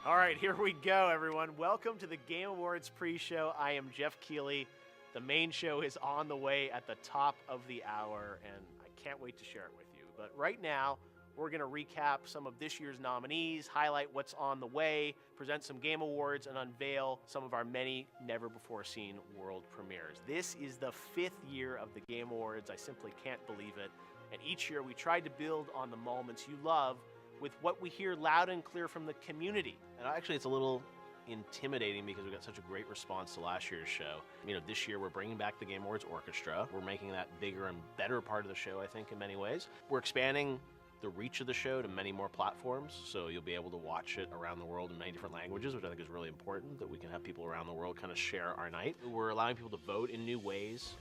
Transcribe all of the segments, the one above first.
All right, here we go, everyone. Welcome to the Game Awards pre-show. I am Jeff Keighley. The main show is on the way at the top of the hour, and I can't wait to share it with you. But right now, we're going to recap some of this year's nominees, highlight what's on the way, present some Game Awards, and unveil some of our many never-before-seen world premieres. This is the 5th year of the Game Awards. I simply can't believe it. And each year, we tried to build on the moments you love with what we hear loud and clear from the community. And actually, it's a little intimidating because we got such a great response to last year's show. You know, this year we're bringing back the Game Awards Orchestra. We're making that bigger and better part of the show, I think, in many ways. We're expanding the reach of the show to many more platforms, so you'll be able to watch it around the world in many different languages, which I think is really important, that we can have people around the world kind of share our night. We're allowing people to vote in new ways.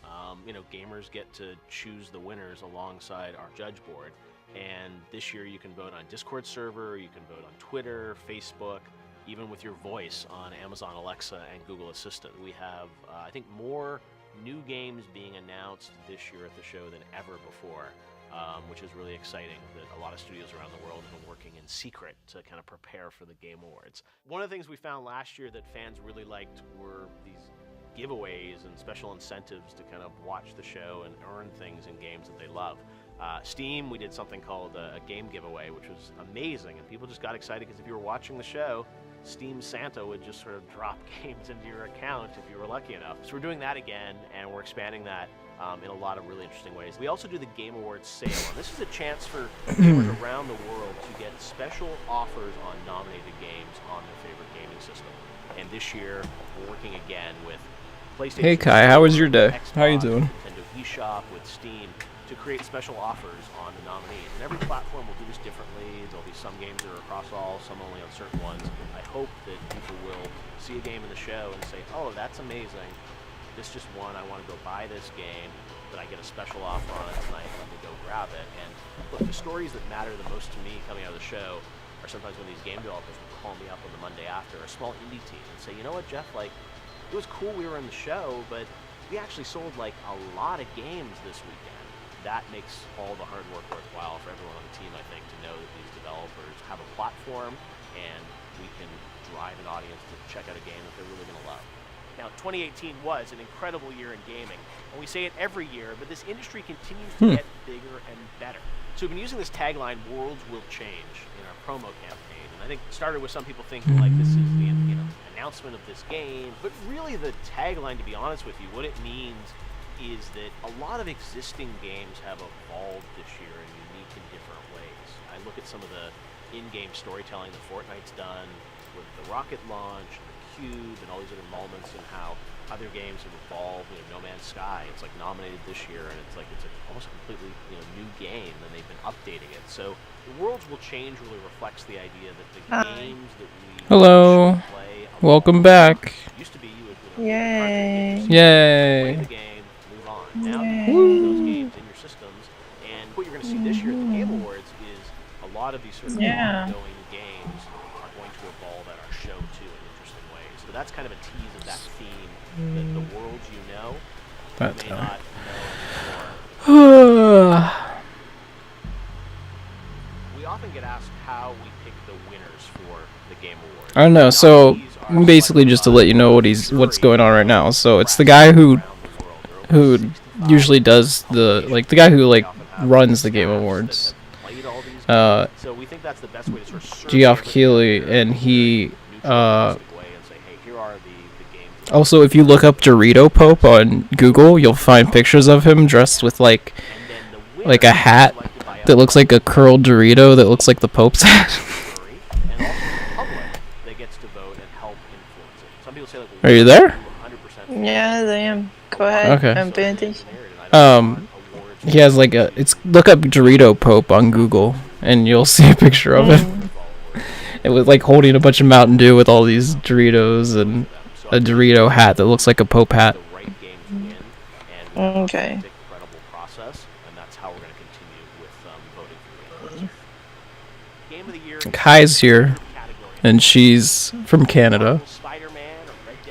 Gamers get to choose the winners alongside our judge board. And this year you can vote on Discord server, you can vote on Twitter, Facebook, even with your voice on Amazon Alexa and Google Assistant. We have, I think, more new games being announced this year at the show than ever before, which is really exciting that a lot of studios around the world have been working in secret to kind of prepare for the Game Awards. One of the things we found last year that fans really liked were these giveaways and special incentives to kind of watch the show and earn things in games that they love. Steam, we did something called a game giveaway, which was amazing, and people just got excited because if you were watching the show, Steam Santa would just sort of drop games into your account if you were lucky enough. So we're doing that again, and we're expanding that in a lot of really interesting ways. We also do the Game Awards sale, and this is a chance for gamers around the world to get special offers on nominated games on their favorite gaming system. And this year, we're working again with PlayStation. Hey Kai, how was your day? Xbox, How you doing? Nintendo eShop, with Steam, to create special offers on the nominees. And every platform will do this differently. There'll be some games that are across all, some only on certain ones. I hope that people will see a game in the show and say, oh, that's amazing. This just won. I want to go buy this game, but I get a special offer on it tonight. Let me go grab it. And look, the stories that matter the most to me coming out of the show are sometimes when these game developers will call me up on the Monday after, a small indie team, and say, you know what, Jeff, like, it was cool we were in the show, but we actually sold like a lot of games this weekend. That makes all the hard work worthwhile for everyone on the team, I think, to know that these developers have a platform and we can drive an audience to check out a game that they're really going to love. Now, 2018 was an incredible year in gaming, and we say it every year, but this industry continues to get bigger and better. So we've been using this tagline, "Worlds will change," in our promo campaign, and I think it started with some people thinking like this is the announcement of this game, but really the tagline, to be honest with you, what it means is that a lot of existing games have evolved this year in unique and different ways. I look at some of the in-game storytelling that Fortnite's done with the rocket launch, and the cube, and all these other moments, and how other games have evolved. No Man's Sky, it's like nominated this year, and it's almost a completely new game, and they've been updating it. So the Worlds Will Change really reflects the idea that the games that we Hello. play Welcome back. used to be you would Yay. Yay. play the game, move on. Now you can use those games in your systems, and what you're going to see this year at the Game Awards is a lot of these sort of ongoing games are going to evolve at our show too in interesting ways. So that's kind of a tease of that theme, that the worlds you know may not know anymore. We often get asked how we pick the winners for the Game Awards. I don't know, so basically just to let you know what's going on right now. So it's the guy who usually does the guy who runs the Game Awards. Geoff Keighley, and he also, if you look up Dorito Pope on Google, you'll find pictures of him dressed with like a hat that looks like a curled Dorito that looks like the Pope's hat. Are you there? Yeah, I am. Go ahead. Okay. I'm paying attention. He has look up Dorito Pope on Google and you'll see a picture of him. It was like holding a bunch of Mountain Dew with all these Doritos and a Dorito hat that looks like a Pope hat. Okay. Kai's here, and she's from Canada.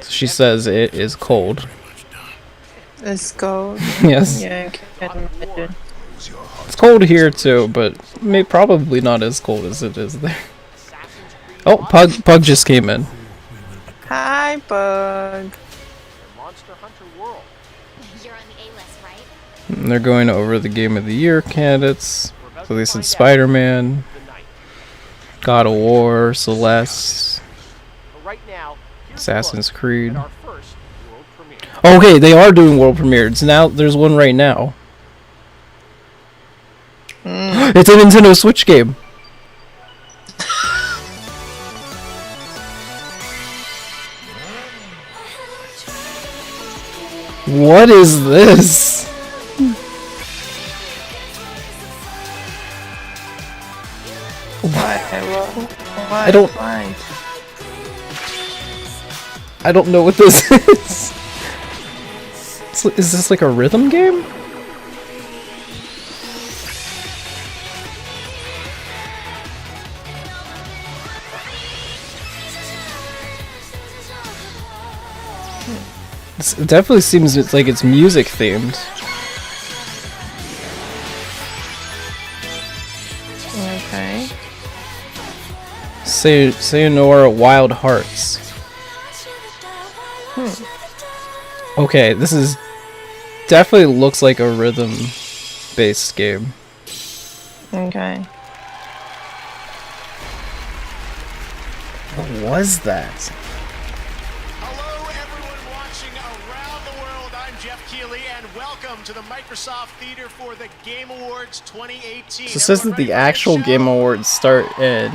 She says it is cold. It's cold. Yes. Yeah, I can imagine. It's cold here too, but probably not as cold as it is there. Oh, Pug just came in. Hi, Bug. Monster Hunter World. You're on the A-list, right? And they're going over the Game of the Year candidates. So they said Spider-Man, The night. God of War, Celeste, But right now, here's a Assassin's look Creed. at our first world premiere. Okay, they are doing world premieres. Now there's one right now. It's a Nintendo Switch game. What is this? Why? I don't- Why? I don't know what this is. Is this like a rhythm game? It definitely seems like it's music themed. Okay. Sayonara Wild Hearts. Okay, this is definitely looks like a rhythm-based game. Okay. What was that? Hello, everyone watching around the world. I'm Jeff Keighley, and welcome to the Microsoft Theater for the Game Awards 2018. So it says that the actual Game Awards start in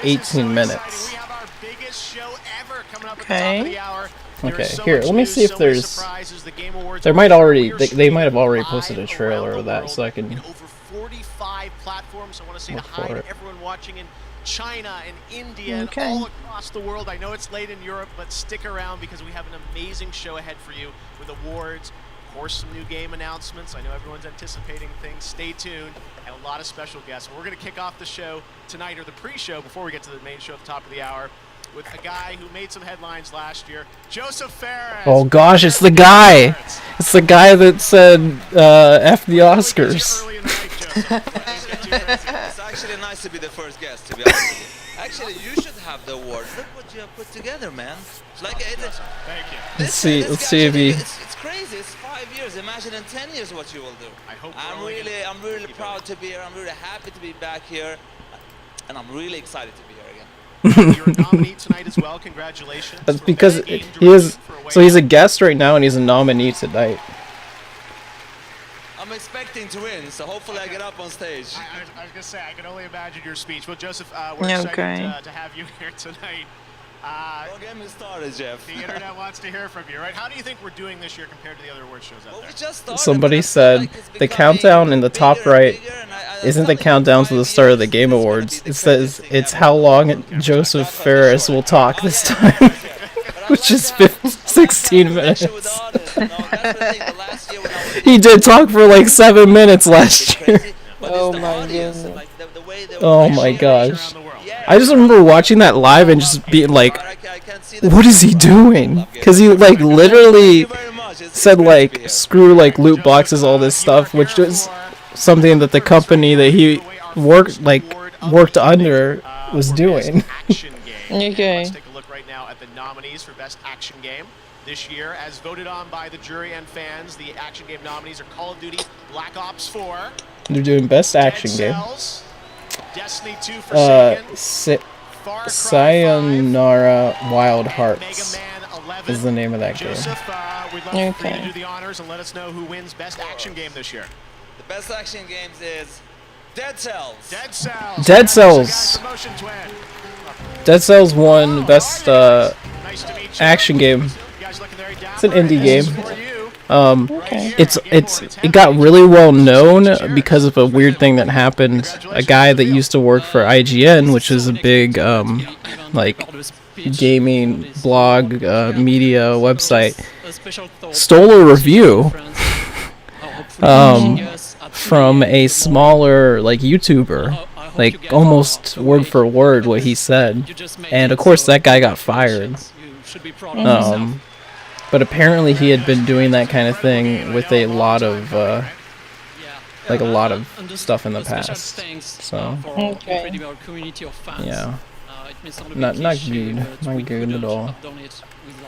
18 minutes. We have our biggest show ever coming up at the Okay. top of the hour. There Okay, is so here, much let me news, see if so many there's- surprises. The Game Awards There are might already, we're they might have already streaming posted a live trailer around of the that, world so I in can. over 45 platforms. I want to say Look hi for to it. everyone watching in China and India Okay. and all across the world. I know it's late in Europe, but stick around because we have an amazing show ahead for you with awards, of course, some new game announcements. I know everyone's anticipating things. Stay tuned, and a lot of special guests. We're going to kick off the show tonight, or the pre-show, before we get to the main show at the top of the hour, with a guy who made some headlines last year, Joseph Fares. Oh gosh, it's the guy! It's the guy that said, F the Oscars. Early in the night, Joseph. It's actually nice to be the first guest, to be honest with you. Actually, you should have the award. Look what you have put together, man. It's like Thank you. Let's see if he. It's crazy. It's 5 years. Imagine in 10 years what you will do. I hope we're I'm only really, gonna I'm really keep proud to be here. I'm really happy to be back here, and I'm really excited to be here again. You're a nominee tonight as well. Congratulations. That's for because Best Game he is. Direction for A Way So he's a Out. guest right now, and he's a nominee tonight. I'm expecting to win, so hopefully I get up on stage. I was going to say, I can only imagine your speech. Well, Joseph, we're Yeah, excited okay. to have you here tonight. Don't get me started, Jeff. The internet wants to hear from you, right? How do you think we're doing this year compared to the other award shows out Well, there? we just started, Somebody but I feel said like it's the becoming countdown in the top bigger and right bigger, and I isn't the felt like countdown to the 5 start of the years, Game this is gonna Awards. be It the says craziest thing it's ever. how long Joseph Ferris will talk this time, But I which like is to have- 16 I like to have a connection with minutes. the audience, you know, that's the thing, the last year when I was He did talk for like 7 minutes last it's year. crazy, but Oh it's the my audience, goodness. like the way they Oh were my reacting. gosh. Around the world. Yeah, I just remember watching that live and just being like, I can't see the what is he doing? Because he like literally Thank you very much. It's said great to be like here. screw like loot boxes, all this stuff, which was something that the company that he worked under was doing. Action game. Okay. Let's take a look right now at the nominees for Best Action Game. This year, as voted on by the jury and fans, the action game nominees are Call of Duty, Black Ops 4, They're doing best action Dead game. Cells, Destiny 2 Forsaken, Far Cry 5, Sayonara Wild and Hearts Mega Man 11. is the name of that game. Joseph, we'd love for you Okay. to do the honors and let us know who wins Best Action Game this year. The best action games is Dead Cells. Dead Cells. Dead Cells. Guys, promotion twin. Dead Cells won best Nice to meet you. action game. You guys looking very It's an dapper. indie This is game. for you. Okay. It got really well known because of a weird thing that happened. A guy that used to work for IGN, which is a big like gaming blog media website, stole a review from a smaller like YouTuber, like almost word for word what he said, and of course that guy got fired. But apparently he had been doing that kind of thing with a lot of like a lot of stuff in the past. So Okay. yeah. Not good, not good at all.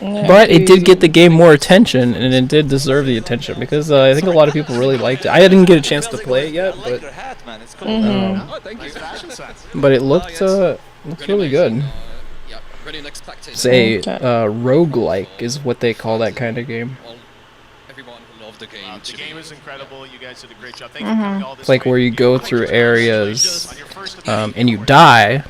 Yeah. But it did get the game more attention, and it did deserve the attention because I think a lot of people really liked it. I didn't get a chance to play it yet, I like but your hat, man. It's cool. Mhm. Oh, thank you. Fashion sense. but it looked really good. It's a Okay. roguelike is what they call that kind of game. The game is incredible. You guys did a great job. Thank you for coming all this It's like way. where you go through areas On your first appearance. and you die,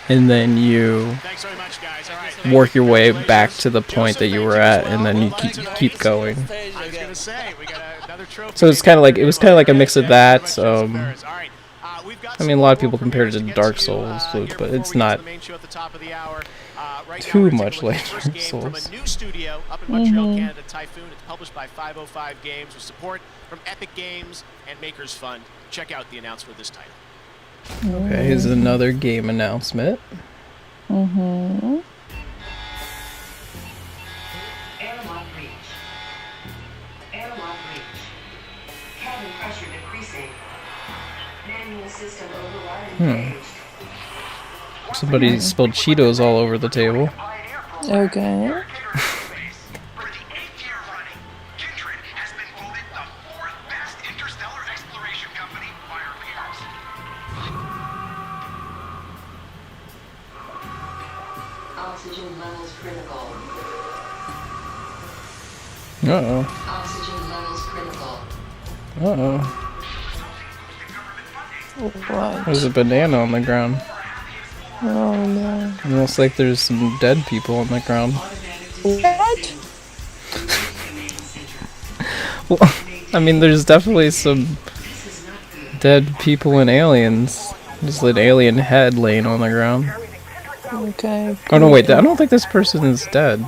and then you Thanks very much, guys. All right. work your way back to the point that you were at, and then you keep going. I was gonna say we got another trophy. So it's kind of like a mix of that. All right. We've got I mean, a lot of people compare it to Dark Souls, but it's not too much like Dark From Souls. a new studio up in Montreal, Canada, Typhoon. It's published by 505 Games with support from Epic Games and Makers Fund. Check out the announcement of this title. Okay, here's another game announcement. Mhm. Analog reach. Analog reach. Cabin pressure decreasing. Manual system override engaged. Somebody spilled Cheetos all over the table. Okay. For the 8th year running, Kindred has been voted the 4th best interstellar exploration company by our peers. Oxygen levels critical. Uh-oh. Oxygen levels critical. Uh-oh. What? There's a banana on the ground. Oh no. It looks like there's some dead people on the ground. What? Well, I mean, there's definitely some dead people and aliens. Just an alien head laying on the ground. Okay. Oh no, wait, I don't think this person is dead.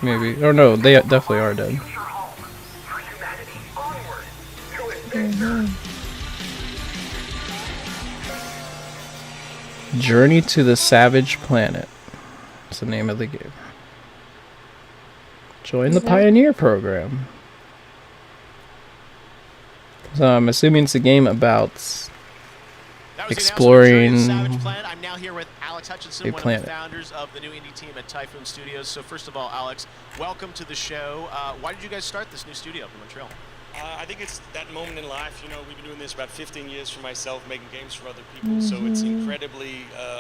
Maybe. Oh no, they definitely are dead. Journey to the Savage Planet. That's the name of the game. Join the Pioneer Program. So I'm assuming it's a game about That was the exploring announcement of Savage Planet. I'm now here with Alex Hutchinson, a one planet. of the founders of the new indie team at Typhoon Studios. So first of all, Alex, welcome to the show. Why did you guys start this new studio up in Montreal? I think it's that moment in life, you know, we've been doing this about 15 years for myself, making games for other people, so it's incredibly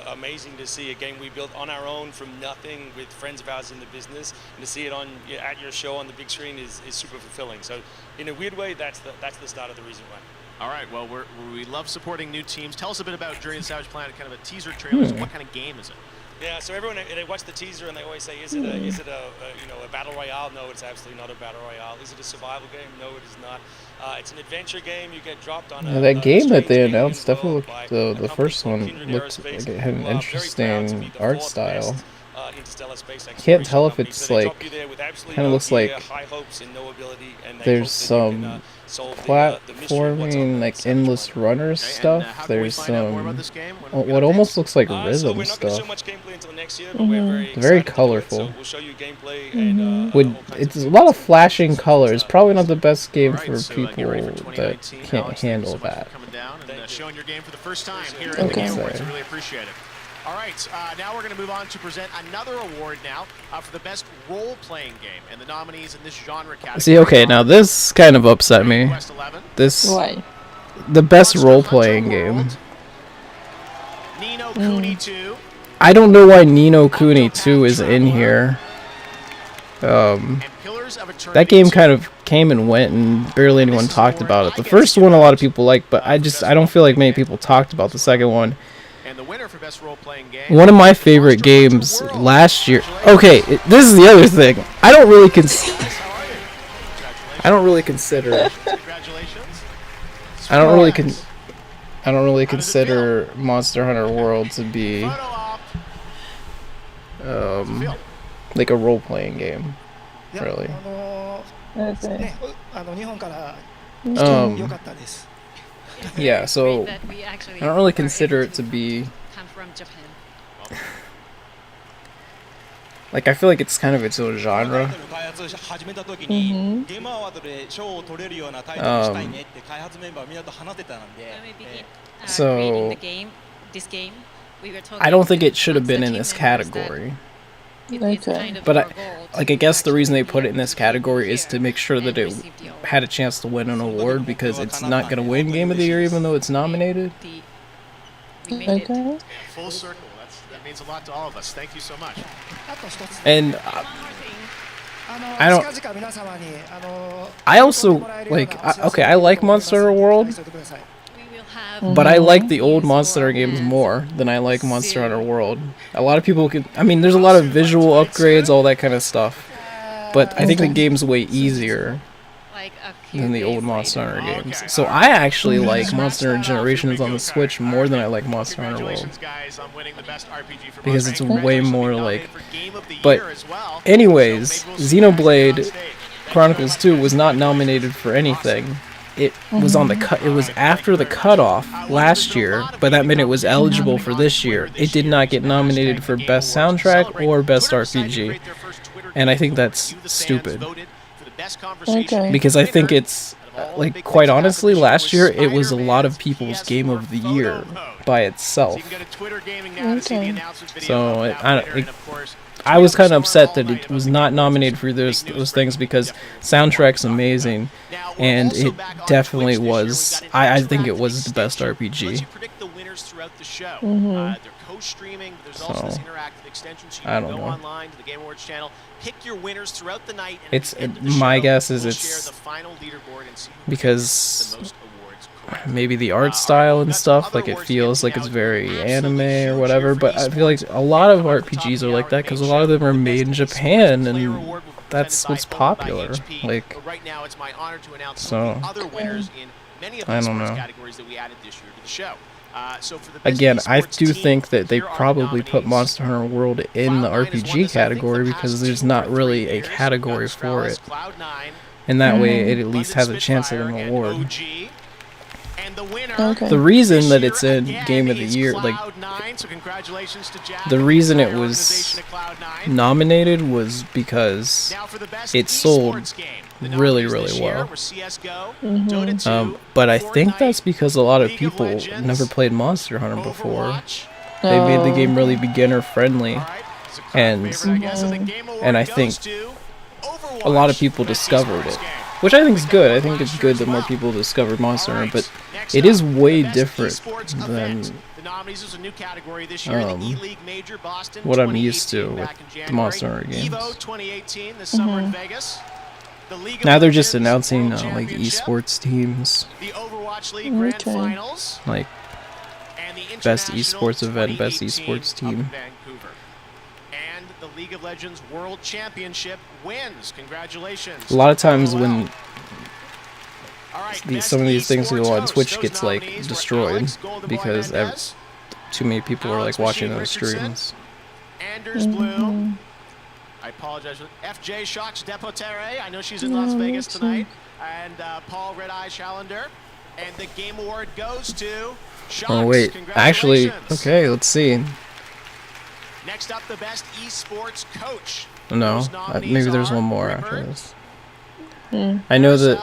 amazing to see a game we built on our own from nothing with friends of ours in the business, and to see it on at your show on the big screen is super fulfilling. So in a weird way, that's the start of the reason why. All right, well, we love supporting new teams. Tell us a bit about Journey to the Savage Planet, kind of a teaser trailer. So what kind of game is it? Yeah, so everyone they watch the teaser and they always say, is it a battle royale? No, it's absolutely not a battle royale. Is it a survival game? No, it is not. It's an adventure game. You get dropped on Yeah, that game that they announced definitely definitely looked the first one looked like it had an interesting art style. Can't tell if it's, like, kind of looks like there's some platforming, like endless runner stuff. There's some what almost looks like rhythm stuff. Very colorful. It's a lot of flashing colors. Probably not the best game for people that can't handle that. Coming down and showing your game for the first time here at Okay. the Game Awards. I really appreciate it. All right, now we're going to move on to present another award now for the best role-playing game, and the nominees in this genre category. See, okay, now this kind of upset me. Quest 11, This Why? the best Monster role-playing Hunter game. World, Ni no Kuni 2, I don't know why Ni no Kuni 2 is in here. and Pillars of Eternity. That game 2. kind of came and went, and barely anyone talked about it. The first one a lot of people liked, but I don't feel like many people talked about the second one. And the winner for best role-playing game. One of my favorite games last year. Okay, this is the other thing. I don't really consider. Congratulations. I don't really consider Monster Hunter World to be Photo op. Feel. like a role-playing game, いや really. Okay. ね、日本から良 Um, かったです。 yeah, so That we actually I don't really were consider able it to be come from Japan. like, I feel like it's kind of its own genre. 開発始めた時に、ゲームアワードで賞を取れるようなタイトルにしたいねって開発メンバーみんなと話してたんで、 When we begin So- creating this game, I don't think it should have been in this category. Okay. But I guess the reason they put it in this category is to make sure that it had a chance to win an award, because it's not going to win Game of the Year even though it's nominated. Okay. Full circle. That means a lot to all of us. Thank you so much. And I also like, I like Monster Hunter World, but I like the old Monster Hunter games more than I like Monster Hunter World. A lot of people there's a lot of visual upgrades, all that kind of stuff, but I think the game's way easier than the old Monster Hunter games. So I actually like Monster Hunter Generations on the Switch more than I like Monster Hunter World, because it's way more like. But anyways, Xenoblade Chronicles 2 was not nominated for anything. It was on the It was after the cutoff last year, but that meant it was eligible for this year. It did not get nominated for Best Soundtrack or Best RPG, and I think that's stupid. Okay. Because I think it's like, quite honestly, last year it was a lot of people's Game of the Year by itself. Okay. So I was kind of upset that it was not nominated for those things, because soundtrack's amazing, and it definitely was. I think it was the best RPG. So I don't know. It's my guess is it's because maybe the art style and stuff, like it feels like it's very anime or whatever, but I feel like a lot of RPGs are like that because a lot of them are made in Japan, and that's what's popular. Like, so I don't know. Again, I do think that they probably put Monster Hunter World in the RPG category because there's not really a category for it, and that way it at least has a chance at an award. Okay. The reason that it's in Game of the Year, like, the reason it was nominated was because it sold really, really well. But I think that's because a lot of people never played Monster Hunter before. They made the game really beginner friendly, and I think a lot of people discovered it, which I think is good. I think it's good that more people discovered Monster Hunter, but it is way different than what I'm used to with the Monster Hunter games. Now they're just announcing like esports teams, Okay. like best esports event, best esports team. And the League of Legends World Championship wins. Congratulations. A lot of times when some of these things go on Twitch gets like destroyed because too many people are like watching those streams. Anders Bloom. I apologize. FJ Shocks Depotere. I know she's in Las Vegas tonight. And Paul Red Eye Challender. And the game award goes to Shocks. Oh wait, actually, okay, let's see. Next up, the best esports coach. No, maybe there's one more after this. I know that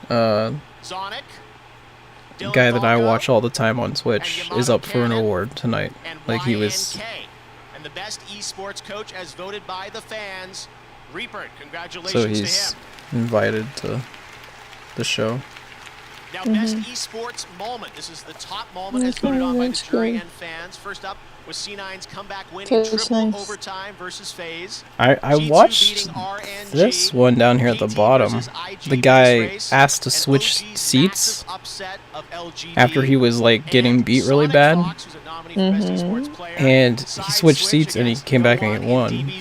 Zonic, the guy that I watch all the time on Twitch is up for an award tonight. Like, he was. And the best esports coach as voted by the fans, Reaper. Congratulations So to he's him. invited to the show. Now, best esports moment. This is the top moment as voted on by the jury and fans. First up was C9's comeback win in triple overtime versus FaZe. I watched this one down here at the bottom. The guy asked to switch seats after he was like getting beat really bad, and he switched seats and he came back and he won.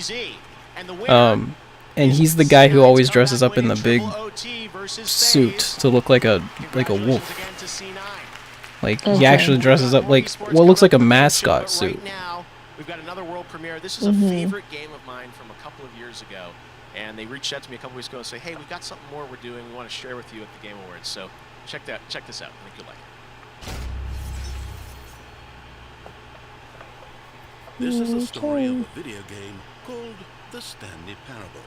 And he's the guy who always dresses up in the big suit to look like a wolf. Like, he actually dresses up like what looks like a mascot suit. We've got another world premiere. This is a favorite game of mine from a couple of years ago, and they reached out to me a couple weeks ago and say, "Hey, we've got something more we're doing. We want to share with you at the Game Awards." So check this out. I think you'll like it. This is the story of a video game called The Stanley Parable.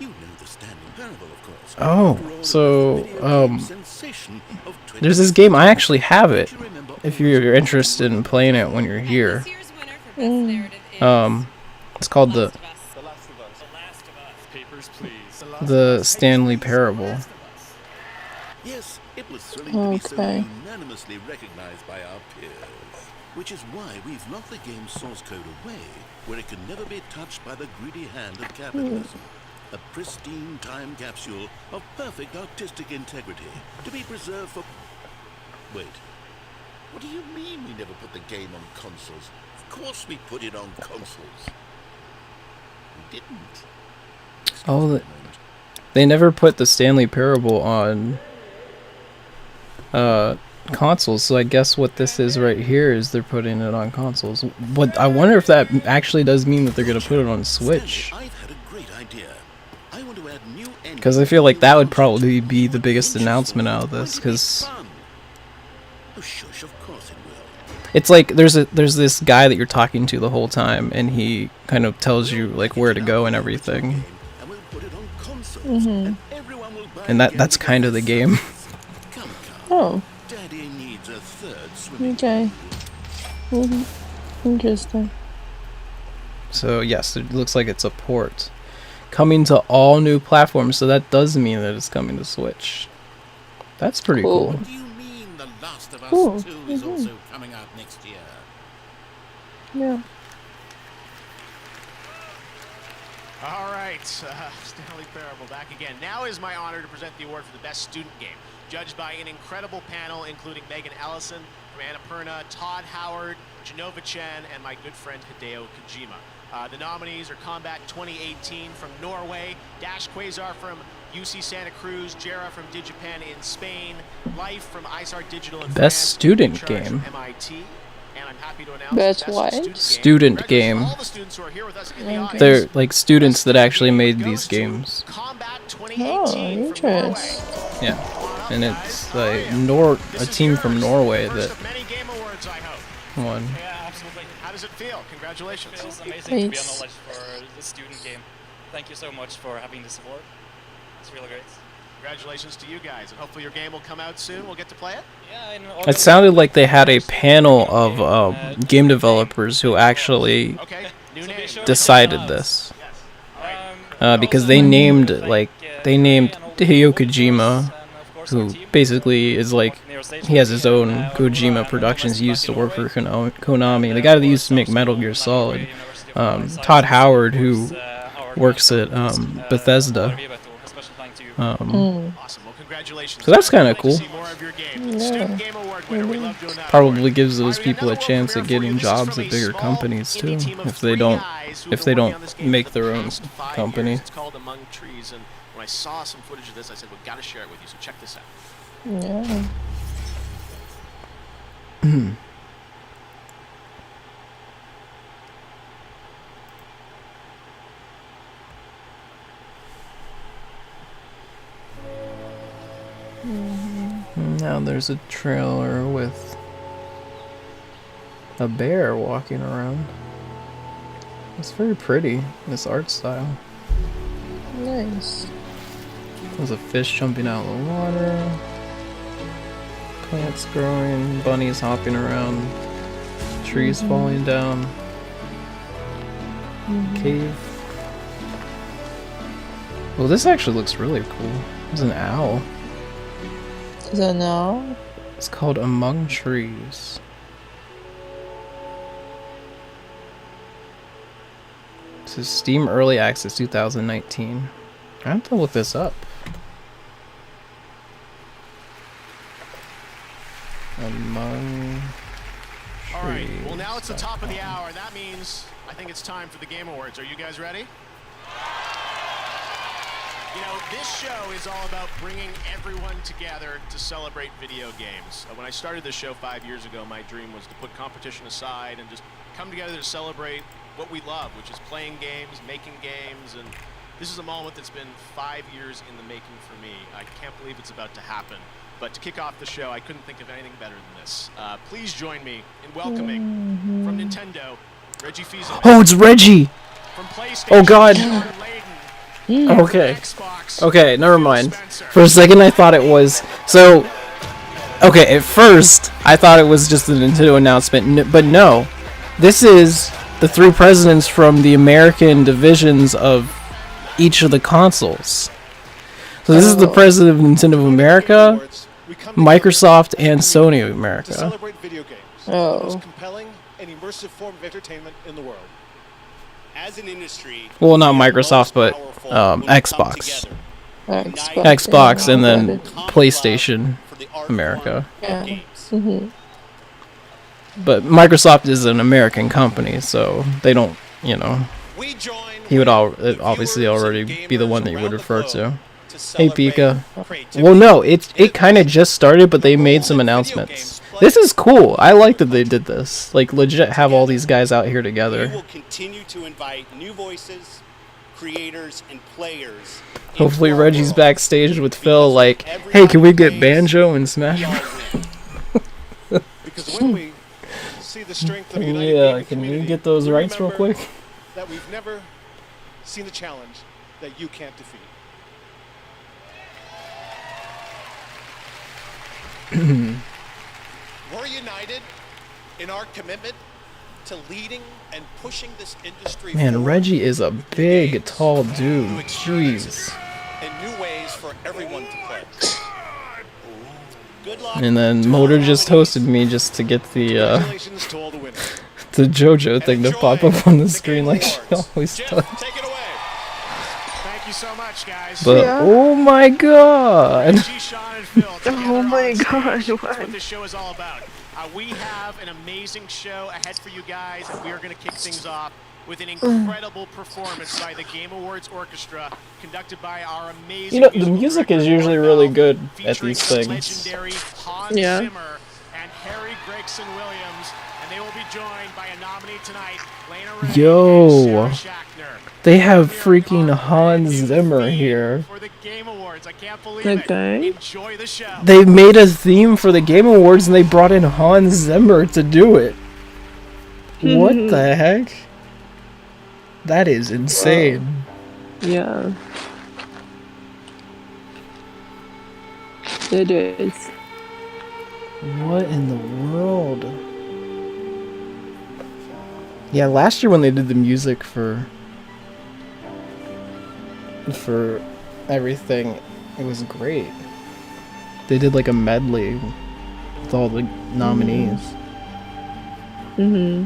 You know the Stanley Parable, of course. Oh, so there's this game. I actually have it. If you're interested in playing it when you're here, it's called the Stanley Parable. Yes, it was thrilling to be so unanimously recognized by our peers. Which is why we've locked the game's source code away, where it can never be touched by the greedy hand of capitalism. A pristine time capsule of perfect artistic integrity, to be preserved for... Wait, what do you mean we never put the game on consoles? Of course we put it on consoles. We didn't. Oh, they never put the Stanley Parable on consoles, so I guess what this is right here is they're putting it on consoles. But I wonder if that actually does mean that they're gonna put it on Switch. Because I feel like that would probably be the biggest announcement out of this, because it's like there's this guy that you're talking to the whole time, and he kind of tells you like where to go and everything. And that's kind of the game. Oh. Okay. Interesting. So yes, it looks like it's a port coming to all new platforms. So that does mean that it's coming to Switch. That's pretty cool. What do you mean The Last of Us 2 is also coming out next year? Yeah. All right, Stanley Parable back again. Now is my honor to present the award for the best student game, judged by an incredible panel including Megan Ellison from Annapurna, Todd Howard, Genova Chen, and my good friend Hideo Kojima. The nominees are Combat 2018 from Norway, Dash Quasar from UC Santa Cruz, Jera from Digipen in Spain, Life from ISAR Digital in France, Best student game. MIT. And I'm happy to announce Best what? Student game. They're like students that actually made these games. Oh, interesting. Yeah, and it's like a team from Norway that won. Yeah, absolutely. How does it feel? Congratulations. It feels amazing to be acknowledged for the student game. Thank you so much for having this award. It's really great. Congratulations to you guys, and hopefully your game will come out soon. We'll get to play it. Yeah, It sounded like they had a panel of game developers who actually decided this, because they named Hideo Kojima, who basically is like he has his own Kojima Productions. He used to work for Konami, the guy that used to make Metal Gear Solid. Todd Howard, who works at Bethesda. So that's kind of cool. Probably gives those people a chance at getting jobs at bigger companies too, if they don't make their own company. It's called Among Trees, and when I saw some footage of this, I said, "We gotta share it with you." So check this out. Yeah. Now there's a trailer with a bear walking around. It's very pretty, this art style. Nice. There's a fish jumping out of the water. Plants growing, bunnies hopping around, trees falling down. Cave. Well, this actually looks really cool. There's an owl. Is that now? It's called Among Trees. This is Steam Early Access 2019. I have to look this up. Among Trees. All right. Well, now it's the top of the hour. That means I think it's time for the Game Awards. Are you guys ready? You know, this show is all about bringing everyone together to celebrate video games. When I started this show 5 years ago, my dream was to put competition aside and just come together to celebrate what we love, which is playing games, making games, and this is a moment that's been 5 years in the making for me. I can't believe it's about to happen. But to kick off the show, I couldn't think of anything better than this. Please join me in welcoming from Nintendo, Reggie Fils-Aimé. Oh, it's Reggie! From PlayStation, oh God! Okay. Okay, never mind. For a second I thought it was... So... Okay, at first, I thought it was just a Nintendo announcement, but no. This is the 3 presidents from the American divisions of each of the consoles. So this is the president of Nintendo of America, Microsoft, and Sony of America. Celebrate video games. The most compelling and immersive form of entertainment in the world. As an industry, Well, not Microsoft, but Xbox. Xbox and then PlayStation America. Yeah. But Microsoft is an American company, so they don't, you know. He would obviously already be the one that you would refer to. Hey, Pika. Well, no, it kind of just started, but they made some announcements. This is cool. I like that they did this. Like, legit have all these guys out here together. We will continue to invite new voices, creators, and players. Hopefully Reggie's backstage with Phil like, hey, can we get Banjo and Smash Bros? Because when we see the strength of Yeah, can you get those rights real quick? that we've never seen a challenge that you can't defeat. We're united in our commitment to leading and pushing this industry Man, Reggie is a big, tall dude. Jeez. in new ways for everyone to play. Good luck. And then Motor just hosted me just to get the the JoJo thing to pop up on the screen like she always does. Take it away. Thank you so much, guys. But oh my god! Oh my god! That's what this show is all about. We have an amazing show ahead for you guys, and we are going to kick things off with an incredible performance by the Game Awards Orchestra, conducted by our amazing. You know, the music is usually really good at these things. Legendary Hans Zimmer and Harry Gregson Williams, and they will be joined by a nominee tonight, Lena Ray Yo, and Sarah Schachner. they have freaking Hans Zimmer here. For the Game Awards, I can't believe Okay. it. Enjoy the show. They made a theme for the Game Awards and they brought in Hans Zimmer to do it. What the heck? That is insane. Yeah. It is. What in the world? Yeah, last year when they did the music for everything, it was great. They did like a medley with all the nominees. Mm-hmm.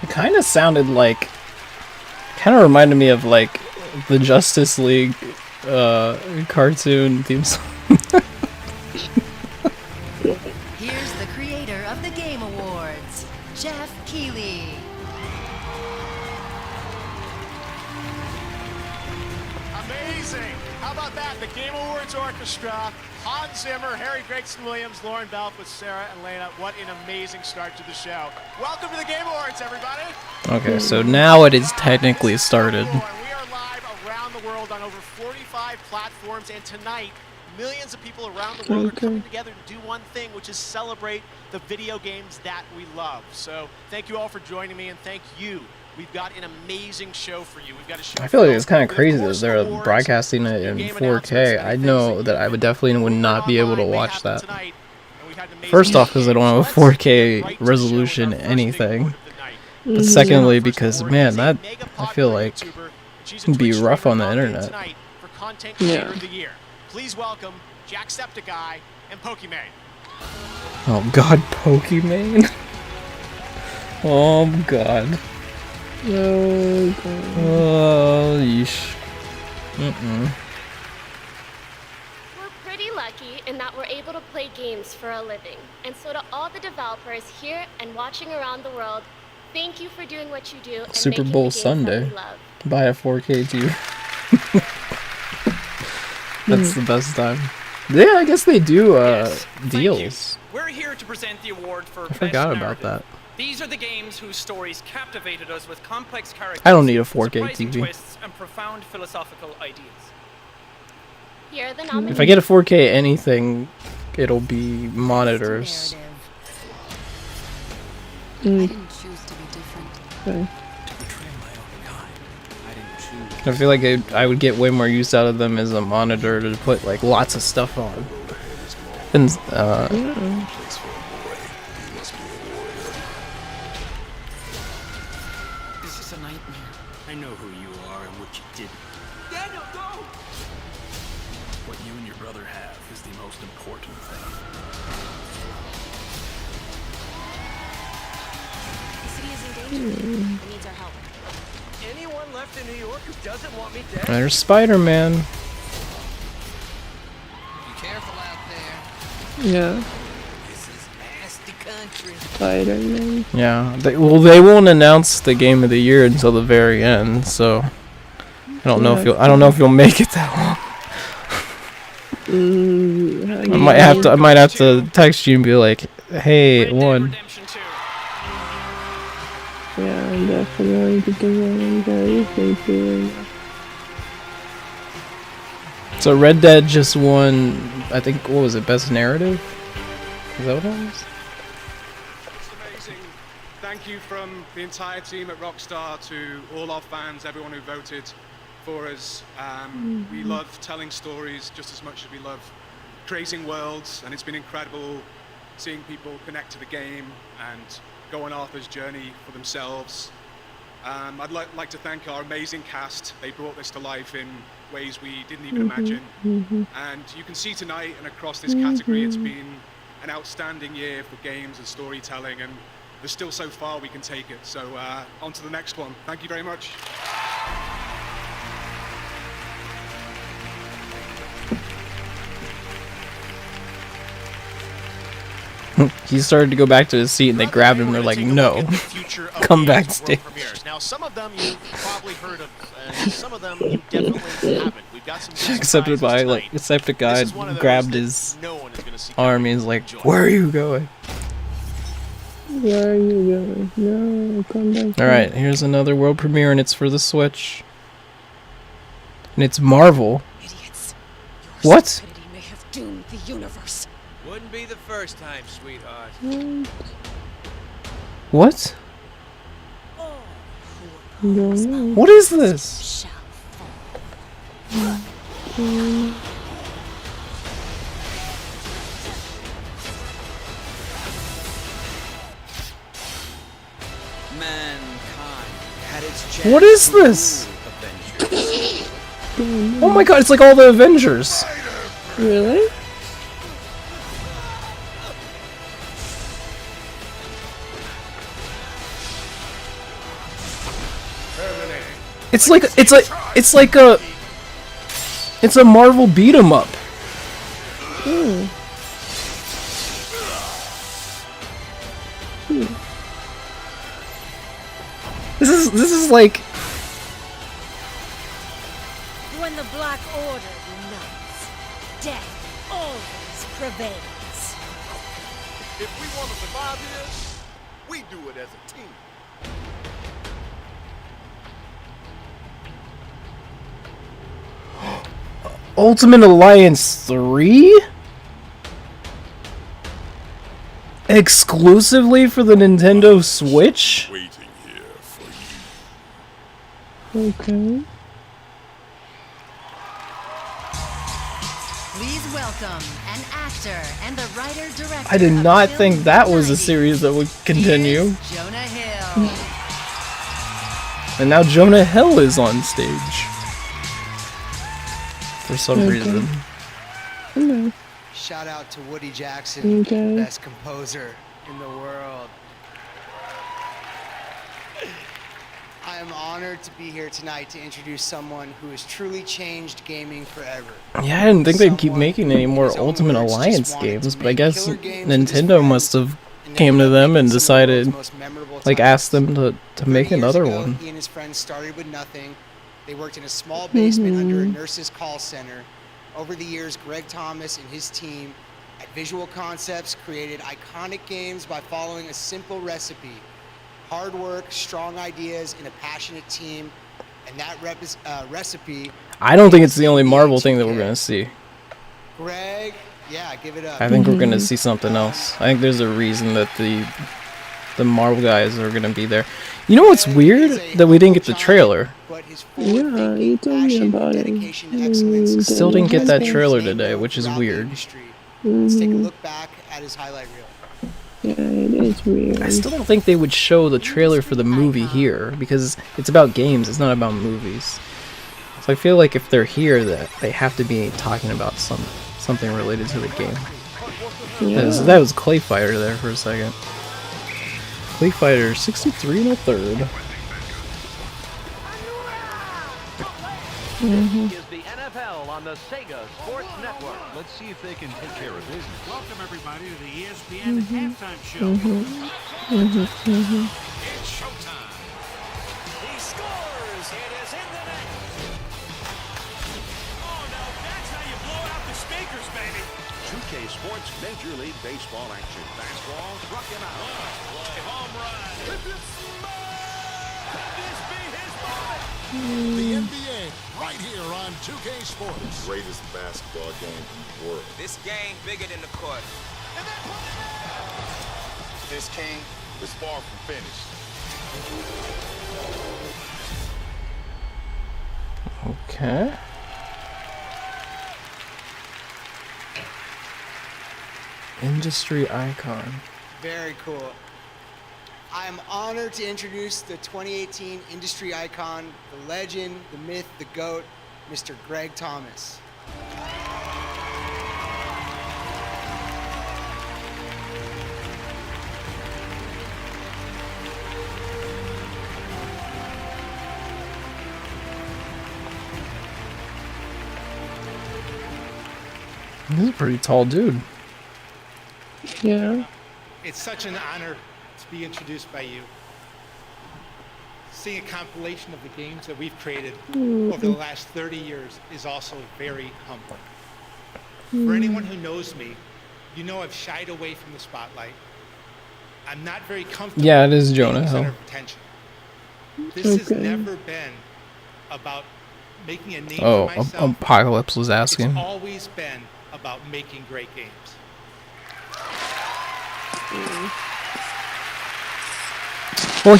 It kind of sounded like, kind of reminded me of like the Justice League cartoon theme song. Here's the creator of the Game Awards, Jeff Keighley. Amazing! How about that? The Game Awards Orchestra, Hans Zimmer, Harry Gregson Williams, Lauren Belf with Sarah and Lena. What an amazing start to the show. Welcome to the Game Awards, everybody! Okay, so now it is technically started. We are live around the world on over 45 platforms, and tonight, millions of people around the world are coming together to do one thing, which is celebrate the video games that we love. So thank you all for joining me, and thank you. We've got an amazing show for you. We've got a show. I feel like it's kind of crazy that they're broadcasting it in 4K. I know that I would definitely would not be able to watch that. First off, because I don't have a 4K resolution anything. But secondly, because man, that I feel like can be rough on the internet. For content creator of the year. Please welcome Jacksepticeye and Pokimane. Oh god, Pokemon. Oh god. No. Oh, yeesh. We're pretty lucky in that we're able to play games for a living. And so to all the developers here and watching around the world, thank you for doing what you do and Super making Bowl the games Sunday. that we love. Buy a 4K TV. That's the best time. Yeah, I guess they do deals. We're here to present the award for I forgot about that. These are the games whose stories captivated us with complex characters, I don't need a 4K surprising TV. twists, and profound philosophical ideas. Here are the nominees. If I get a 4K anything, it'll be monitors. I didn't choose to be different. Okay. I feel like I would get way more use out of them as a monitor to put like lots of stuff on. And This is a nightmare. I know who you are and what you did. Daniel, go! What you and your brother have is the most important thing. The city is in danger. It needs our help. Anyone left in New York who doesn't want me dead? there's Spider-Man. Be careful out there. Yeah. This is nasty country. Spider-Man. Yeah. They won't announce the game of the year until the very end, so I don't know if you'll make it that long. I might have to text you and be like, "Hey, it won." Yeah, I'm definitely going to give it very thank you. So Red Dead just won, I think, what was it, Best Narrative? Is that what it was? It's amazing. Thank you from the entire team at Rockstar to all our fans, everyone who voted for us. We love telling stories just as much as we love creating worlds, and it's been incredible seeing people connect to the game and go on Arthur's journey for themselves. I'd like to thank our amazing cast. They brought this to life in ways we didn't even imagine. And you can see tonight and across this category, it's been an outstanding year for games and storytelling, and there's still so far we can take it. So on to the next one. Thank you very much. He started to go back to his seat and they grabbed him. They're like, "No, come backstage." Now, some of them you've probably heard of, and some of them you definitely haven't. We've got some Accepted by like Decepticon grabbed his arm. He's like, "Where are you going?" Where are you going? No, come back. All right, here's another world premiere, and it's for the Switch. And it's Marvel. What? Stupidity may have doomed the universe. Wouldn't be the first time, sweetheart. What? No. What is this? Mankind had its chance. What is this? Oh my god, it's like all the Avengers. Really? It's a Marvel beat 'em up. This is like When the Black Order unites, death always prevails. If we want to survive here, we do it as a team. Ultimate Alliance 3? Exclusively for the Nintendo Switch? Waiting here for you. Okay. Please welcome an actor and the writer-director. I did not think that was a series that would continue. Jonah Hill. And now Jonah Hill is on stage. For some reason. shout out to Woody Jackson, Okay. best composer in the world. I am honored to be here tonight to introduce someone who has truly changed gaming forever. Yeah, I didn't think they'd keep making any more Ultimate Alliance games, but I guess Nintendo must have came to them and decided, like, asked them to make another one. He and his friends started with nothing. They worked in a small basement under a nurse's call center. Over the years, Greg Thomas and his team at Visual Concepts created iconic games by following a simple recipe. Hard work, strong ideas, and a passionate team. And that recipe... I don't think it's the only Marvel thing that we're going to see. Greg, yeah, give it up. I think we're going to see something else. I think there's a reason that the Marvel guys are going to be there. You know what's weird? That we didn't get the trailer. Yeah, you told me about it. Still didn't get that trailer today, which is weird. Let's take a look back at his highlight reel. Yeah, it is weird. I still don't think they would show the trailer for the movie here, because it's about games, it's not about movies. So I feel like if they're here, that they have to be talking about something related to the game. Yeah. That was Clay Fighter there for a second. Clay Fighter 63 and a third. Is the NFL on the Sega Sports Network. Let's see if they can take care of business. Welcome everybody to the ESPN halftime show. It's showtime. He scores. It is in the net. Oh no, that's how you blow out the speakers, baby. 2K Sports Major League Baseball action. Fastball struck him out. Home run. Could this be his moment? The NBA, right here on 2K Sports. Greatest basketball game in the world. This game bigger than the court. This king is far from finished. Okay. Industry icon. Very cool. I am honored to introduce the 2018 industry icon, the legend, the myth, the GOAT, Mr. Greg Thomas. He's a pretty tall dude. Yeah. It's such an honor to be introduced by you. Seeing a compilation of the games that we've created over the last 30 years is also very humbling. For anyone who knows me, you know I've shied away from the spotlight. I'm not very comfortable. Yeah, it is Jonah being the center Hill. of attention. This has never been about making a name Oh, for myself. Apocalypse was asking. It's always been about making great games. Well,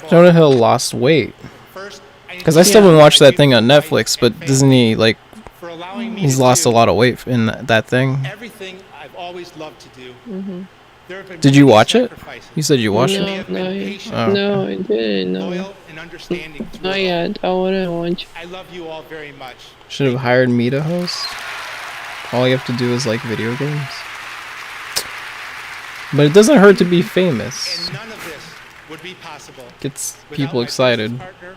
Jonah Hill lost weight. Because I still haven't watched that thing on Netflix, but doesn't he, like, he's lost a lot of weight in that thing? Everything I've always loved to do. There have been Did you many watch it? sacrifices. You said you watched No, it? no, Oh. no, I didn't. No. Loyal and understanding through Not it all. yet. I wouldn't watch. I love you all very much. Should have hired me to host. All you have to do is like video games. But it doesn't hurt to be famous. And none of this would be possible Gets without people my excited. business partner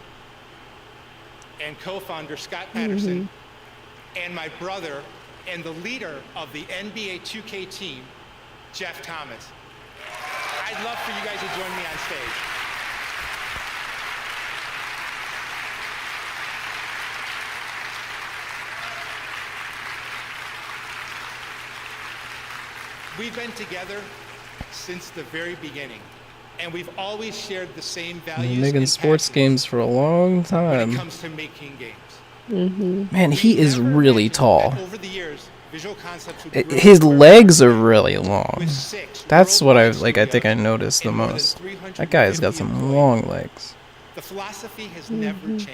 and co-founder Scott Patterson and my brother and the leader of the NBA 2K team, Jeff Thomas. I'd love for you guys to join me on stage. We've been together since the very beginning, and we've always shared the same Been values making and sports games for a long when time. it comes to making games. Man, he is really tall. Over the years, Visual Concepts would His legs are really long. That's what I think I noticed the most. That guy's got some long legs. The philosophy has never changed.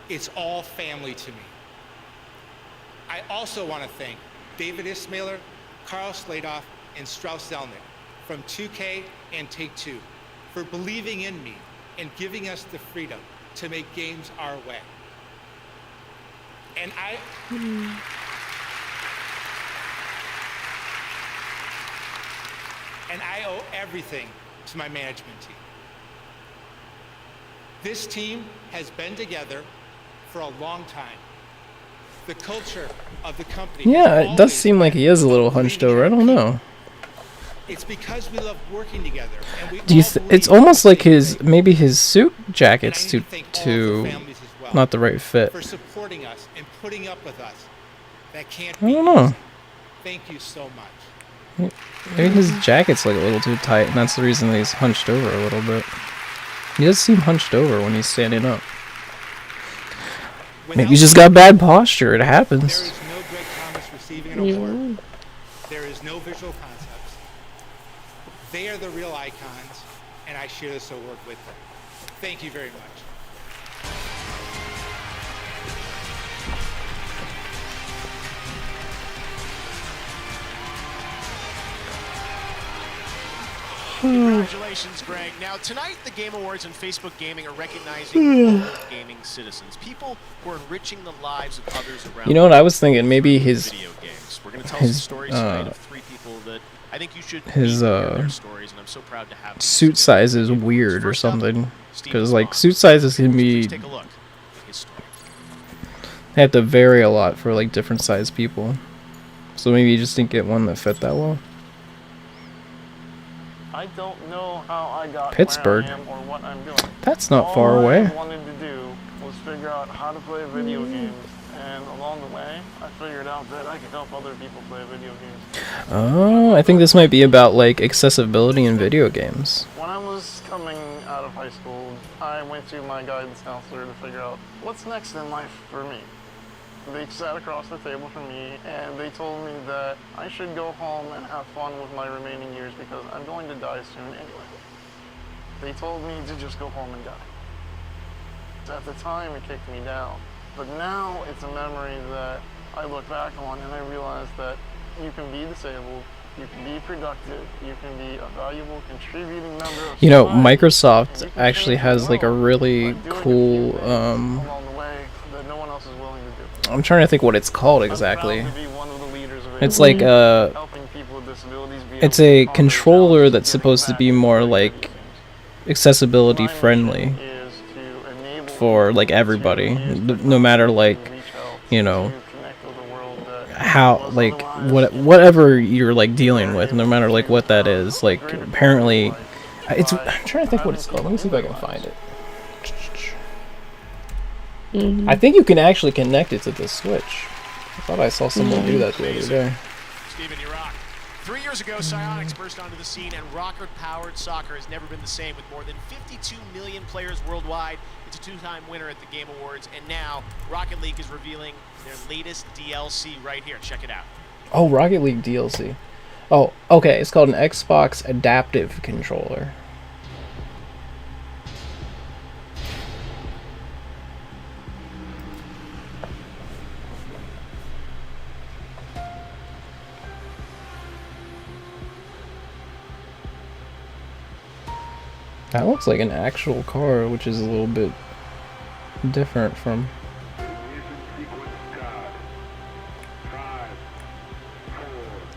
It's all family to me. I also want to thank David Ismailer, Carl Sladoff, and Strauss Zelnick from 2K and Take-Two for believing in me and giving us the freedom to make games our way. And I owe everything to my management team. This team has been together for a long time. The culture of the company. Yeah, it does seem like he is a little hunched over. I don't know. It's because we love working together. And we Do you? It's almost like maybe his suit jacket's too not the right fit. For supporting us and putting up with us. That can't I be don't know. easy. Thank you so much. Maybe his jacket's like a little too tight, and that's the reason that he's hunched over a little bit. He does seem hunched over when he's standing up. Maybe he's just got bad posture. It happens. There is no Greg Thomas receiving an award. There is no visual concepts. They are the real icons, and I share this award with them. Thank you very much. Congratulations, Greg. Now, tonight, the Game Awards and Facebook Gaming are recognizing old gaming citizens, people who are enriching the lives of others around. You know what I was thinking? Maybe his video games. We're going to tell some stories tonight of 3 people that I think you should his their stories, and I'm so proud to have them. suit size is weird or something, because like suit sizes can be Take a look at his story. they have to vary a lot for like different size people. So maybe you just didn't get one that fit that well. I don't know how I got Pittsburgh. where I am or what I'm doing. That's not far away. All I wanted to do was figure out how to play video games, and along the way, I figured out that I could help other people play video games. Oh, I think this might be about like accessibility in video games. When I was coming out of high school, I went to my guidance counselor to figure out what's next in life for me. They sat across the table from me and they told me that I should go home and have fun with my remaining years because I'm going to die soon anyway. They told me to just go home and die. So at the time it kicked me down, but now it's a memory that I look back on and I realize that you can be disabled, you can be productive, you can be a valuable contributing member of You know, society, Microsoft actually has like a really cool along the way that no one else is willing to do. I'm trying to think what it's called exactly. I'm proud to be one of the leaders of It's like helping people with disabilities be it's a controller that's supposed to be more like accessibility friendly for like everybody, no matter like, you know, how like whatever you're like dealing with, no matter like what that is. Like apparently it's, I'm trying to think what it's called. Let me see if I can find it. I think you can actually connect it to the Switch. I thought I saw someone do that the other day. Steven, you rock. 3 years ago, Psyonix burst onto the scene, and rocket-powered soccer has never been the same. With more than 52 million players worldwide, it's a 2-time winner at the Game Awards, and now Rocket League is revealing their latest DLC right here. Check it out. Oh, Rocket League DLC. Oh, okay. It's called an Xbox Adaptive Controller. That looks like an actual car, which is a little bit different from...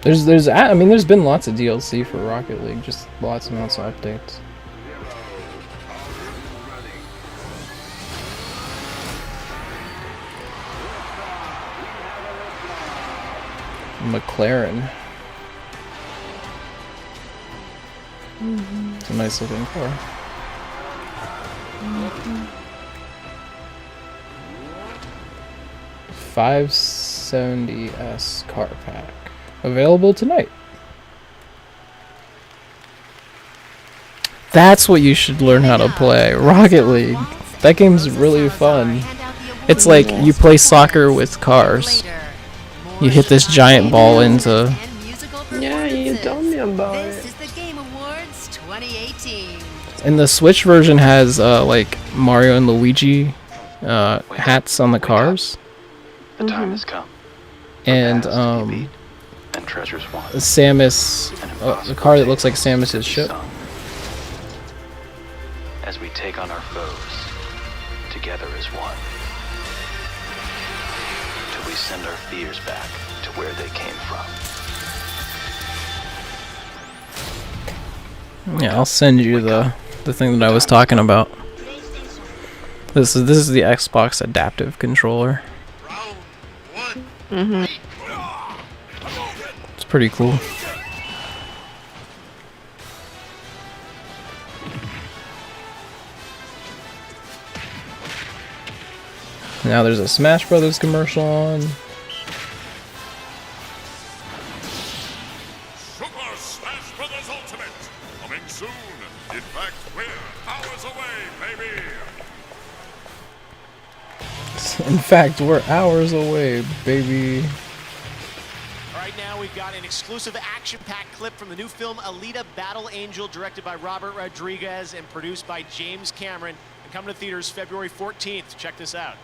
I mean, there's been lots of DLC for Rocket League, just lots and lots of updates. McLaren. It's a nice looking car. 570S car pack. Available tonight. That's what you should learn how to play. Rocket League. That game's really fun. It's like you play soccer with cars. You hit this giant ball into... Yeah, you told me about it. This is the Game Awards 2018. And the Switch version has like Mario and Luigi hats on the cars. The time has come. And and treasures won. Samus, a car that looks like Samus's ship. As we take on our foes, together as one. we send our fears back to where they came from. Yeah, I'll send you the thing that I was talking about. This is the Xbox adaptive controller. It's pretty cool. Now there's a Smash Brothers commercial on. Super Smash Brothers Ultimate, coming soon. In fact, we're hours away, baby. In fact, we're hours away, baby. Right now, we've got an exclusive action-packed clip from the new film Alita Battle Angel, directed by Robert Rodriguez and produced by James Cameron, and coming to theaters February 14th. Check this out.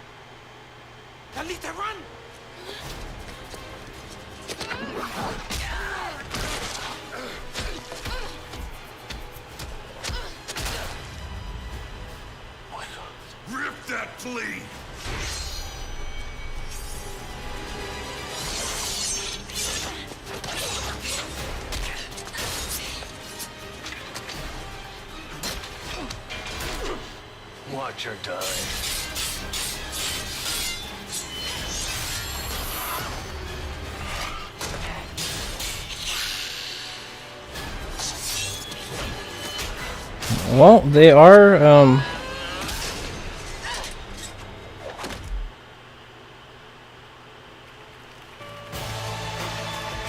Alita, run! Rip that flea. Watch her die. Well, they are,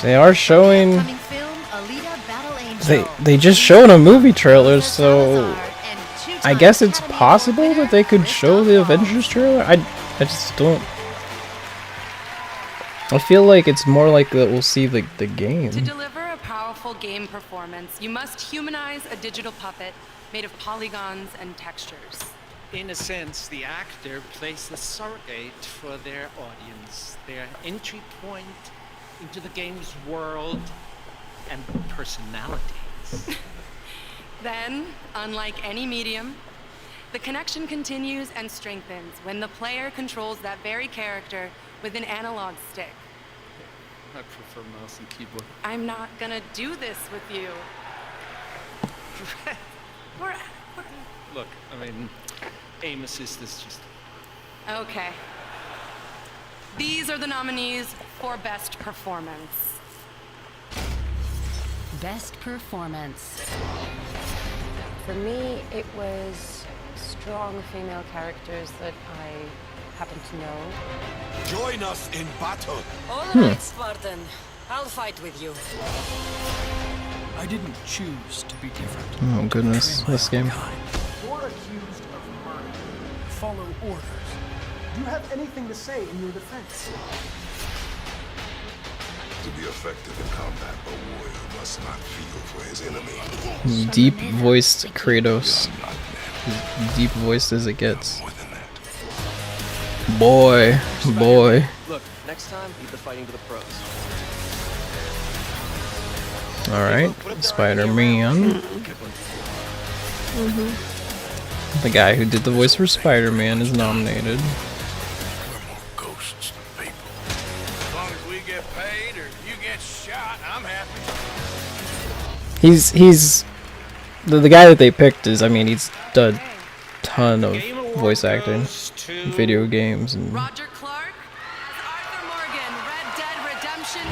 they are showing, they just showed a movie trailer, so I guess it's possible that they could show the Avengers trailer. I just don't, I feel like it's more likely that we'll see the game. To deliver a powerful game performance, you must humanize a digital puppet made of polygons and textures. In a sense, the actor plays the surrogate for their audience, their entry point into the game's world and personalities. Then, unlike any medium, the connection continues and strengthens when the player controls that very character with an analog stick. I prefer mouse and keyboard. I'm not gonna do this with you. Look, I mean, aim assist is just... Okay. These are the nominees for Best Performance. Best Performance. For me, it was strong female characters that I happen to know. Join us in battle. All right, Spartan. I'll fight with you. I didn't choose to be different. Oh goodness, this game. You're accused of murder. Follow orders. Do you have anything to say in your defense? To be effective in combat, a warrior must not feel for his enemy. Deep voiced Kratos. As deep voiced as it gets. Boy. Look, next time, leave the fighting to the pros. Alright, Spider-Man. The guy who did the voice for Spider-Man is nominated. Ghosts than people. As long as we get paid or you get shot, I'm happy. He's the guy that they picked is, I mean, he's done a ton of voice acting, video games, and Roger Clark as Arthur Morgan, Red Dead Redemption 2.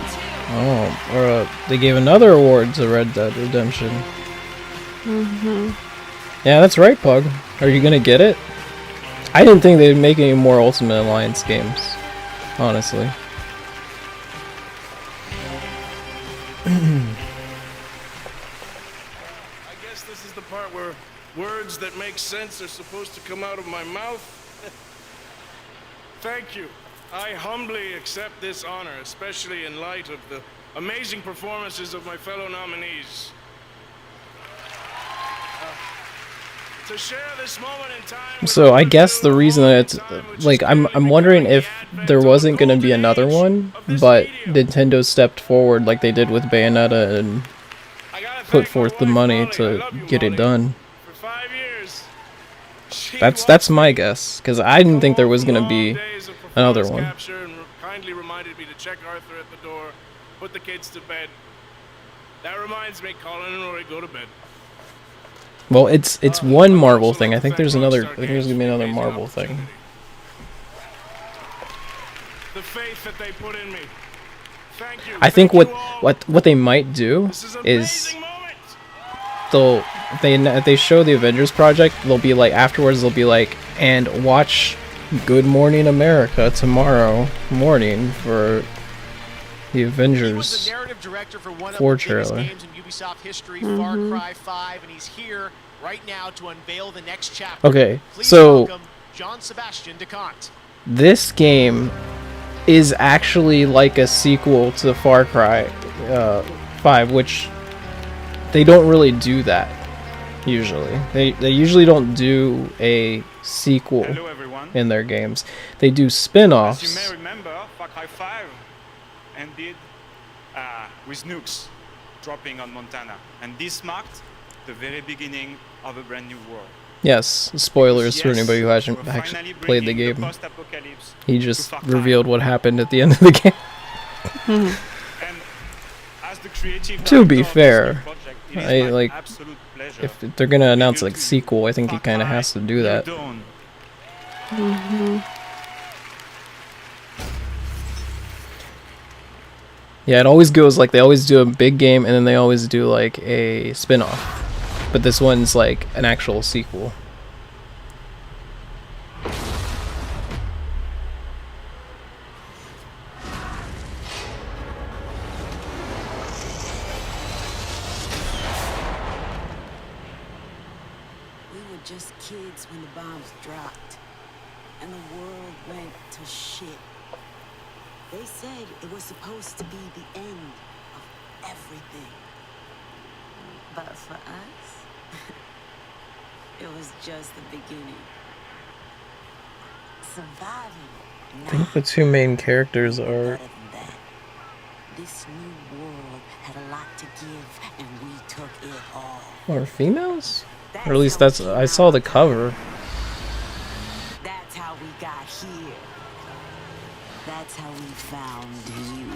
oh, or they gave another award to Red Dead Redemption. Yeah, that's right, Pug. Are you gonna get it? I didn't think they'd make any more Ultimate Alliance games, honestly. I guess this is the part where words that make sense are supposed to come out of my mouth. Thank you. I humbly accept this honor, especially in light of the amazing performances of my fellow nominees. To share this moment in time. So I guess the reason that it's like I'm wondering if there wasn't gonna be another one, but Nintendo stepped forward like they did with Bayonetta and put forth the money to get it done. That's my guess, because I didn't think there was gonna be another one. kindly reminded me to check Arthur at the door, put the kids to bed. That reminds me, Colin and Rory, go to bed. Well, it's one Marvel thing. I think there's another. I think there's gonna be another Marvel thing. The faith that they put in me. Thank you. I think what they might do is they show the Avengers project. They'll be like afterwards. They'll be like, and watch Good Morning America tomorrow morning for the Avengers the narrative director for one 4 of the biggest trailer. games in Ubisoft history, Far Cry 5, and he's here right now to unveil the next chapter. Okay, Please so welcome John Sebastian DeCont. this game is actually like a sequel to Far Cry 5, which they don't really do that usually. They usually don't do a sequel in their games. They do spin-offs. As you may remember, Far Cry 5 ended with nukes dropping on Montana, and this marked the very beginning of a brand new world. Yes, spoilers for anybody who hasn't actually played the game. He just revealed what happened at the end of the game. And as the creative To be director of this fair, new project, it is my like absolute pleasure if they're gonna announce like sequel, I think he kind of has to do that. Dawn. Yeah, it always goes like they always do a big game and then they always do like a spin-off. But this one's like an actual sequel. We were just kids when the bombs dropped, and the world went to shit. They said it was supposed to be the end of everything. But for us, it was just the beginning. Surviving. I think the two main characters are This new world had a lot to give, and we took it all. are females? Or at least that's I saw the cover. That's how we got here. That's how we found you.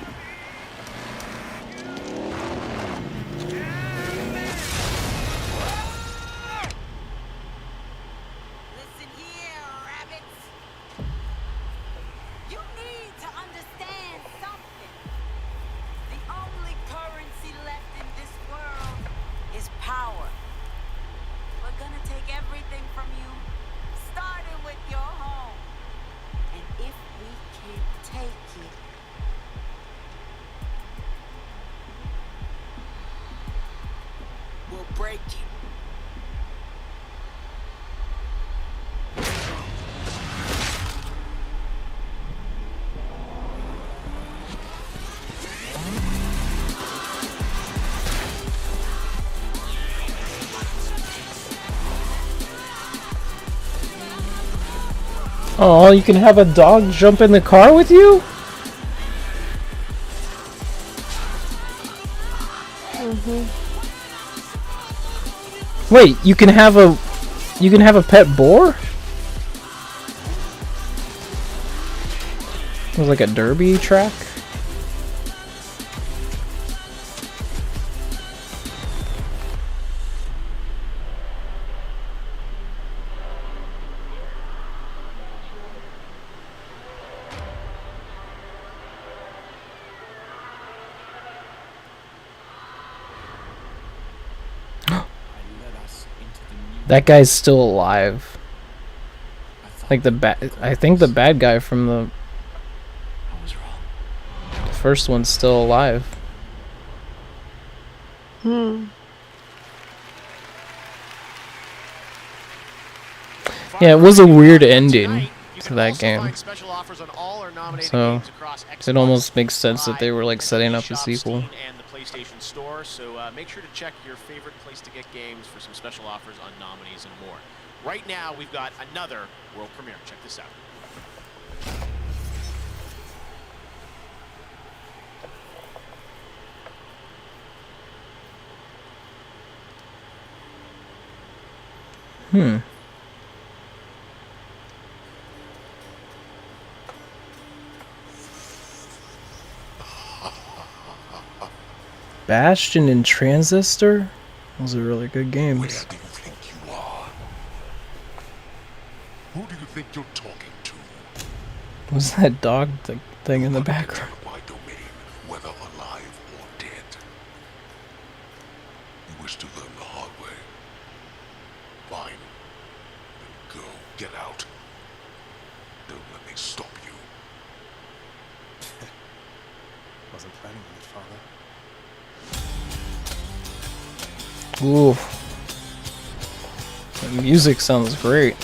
Listen here, rabbits. You need to understand something. The only currency left in this world is power. We're gonna take everything from you, starting with your home. And if we can't take it, we'll break it. Oh, you can have a dog jump in the car with you? Wait, you can have a pet boar? It was like a derby track? That guy's still alive. Like I think the bad guy from the first one's still alive. Yeah, it was a weird ending to that game. So it almost makes sense that they were like setting up a sequel. And the PlayStation Store, so make sure to check your favorite place to get games for some special offers on nominees and more. Right now, we've got another world premiere. Check this out. Bastion and Transistor? Those are really good games. Where do you think you are? Who do you think you're talking to? What's that dog thing in the background? My domain, whether alive or dead. You wish to learn the hard way. Fine. Then go. Get out. Don't let me stop you. Wasn't planning on it, Father. Ooh. The music sounds great.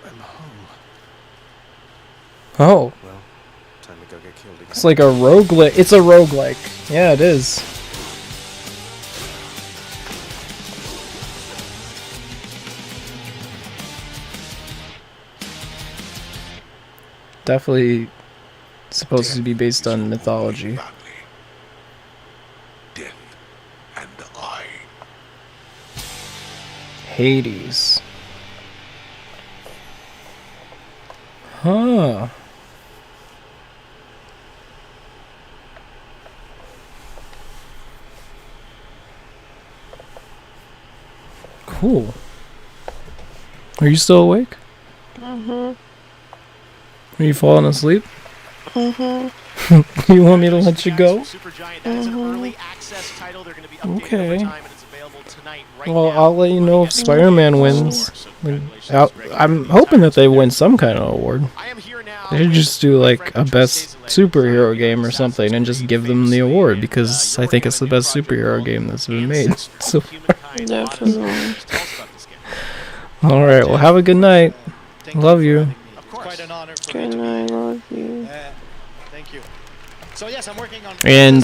I'm home. Oh. Well, time to go get killed again. It's like a roguelike. It's a roguelike. Yeah, it is. Definitely supposed to be based on mythology. Death and I. Hades. Huh. Cool. Are you still awake? Mm-hmm. Are you falling asleep? Mm-hmm. You want me to let you go? Supergiant, that is an early access title. They're going to be updated Okay. over time, and it's available tonight. Well, I'll let you know if Spider-Man wins. I'm hoping that they win some kind of award. They should just do like a best superhero game or something and just give them the award because I think it's the best superhero game that's been made so far. Definitely. Alright, well have a good night. Love you. Quite an honor for Good night, love you. Thank you. So yes, I'm working on And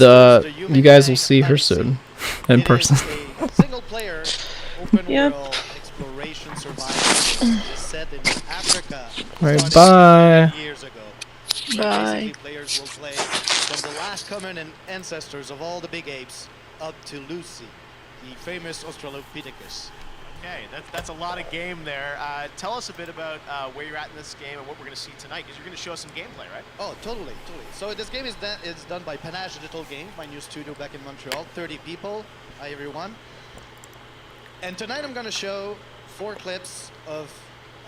you guys will see her soon in person. single player open Yep. world exploration survival is set in Africa. Alright, bye. Years ago. Bye. Basically, players will play from the last common and ancestors of all the big apes up to Lucy, the famous Australopithecus. Okay, that's a lot of game there. Tell us a bit about where you're at in this game and what we're going to see tonight, because you're going to show us some gameplay, right? Oh, totally. So this game is done by Panache Digital Games, my new studio back in Montreal. 30 people. Hi, everyone. And tonight I'm going to show 4 clips of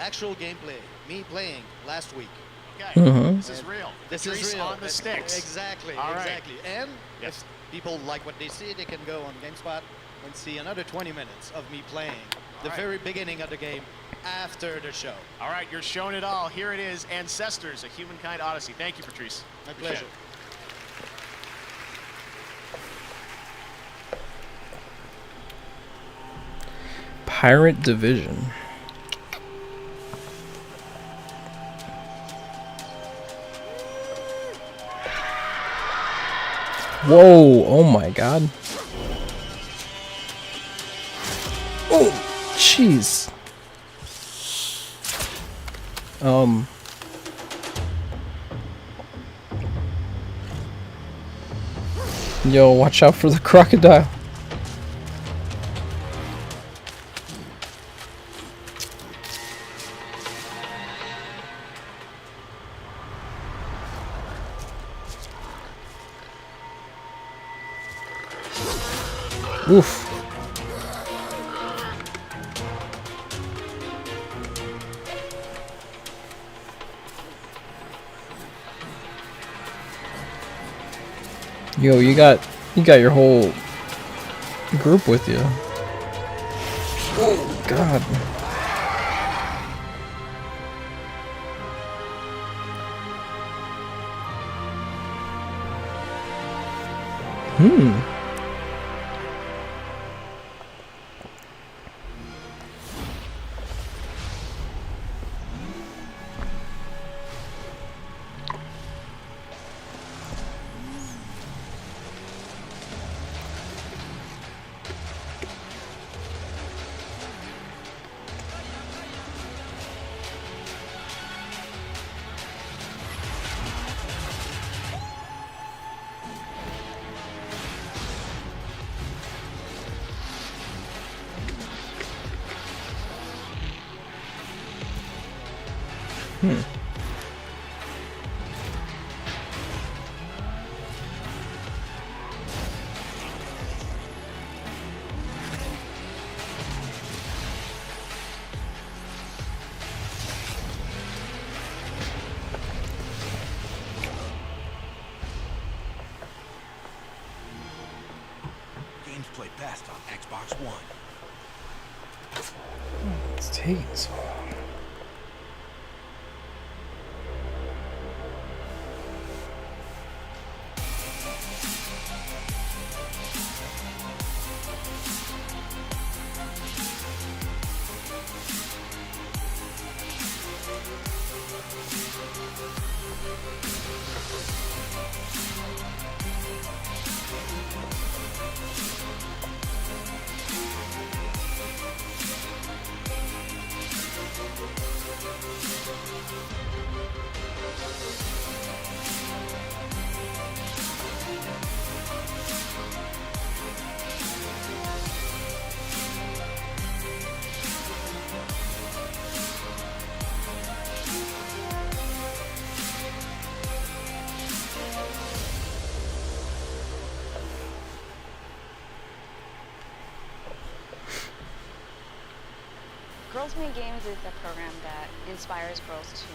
actual gameplay, me playing last week. Okay, Mhm. this is real. This Patrice is real. on the sticks. Exactly, All right. exactly. And Yes. if people like what they see, they can go on GameSpot and see another 20 minutes of me playing the right. very beginning of the game after the show. All right, you're showing it all. Here it is, Ancestors, A Humankind Odyssey. Thank you, Patrice. My Appreciate pleasure. Pirate Division. Whoa, oh my god. Oh, jeez. Yo, watch out for the crocodile. Oof. Yo, you got your whole group with you. Oh God. Games play best on Xbox One. It's taking so long. Girls Make Games is a program that inspires girls to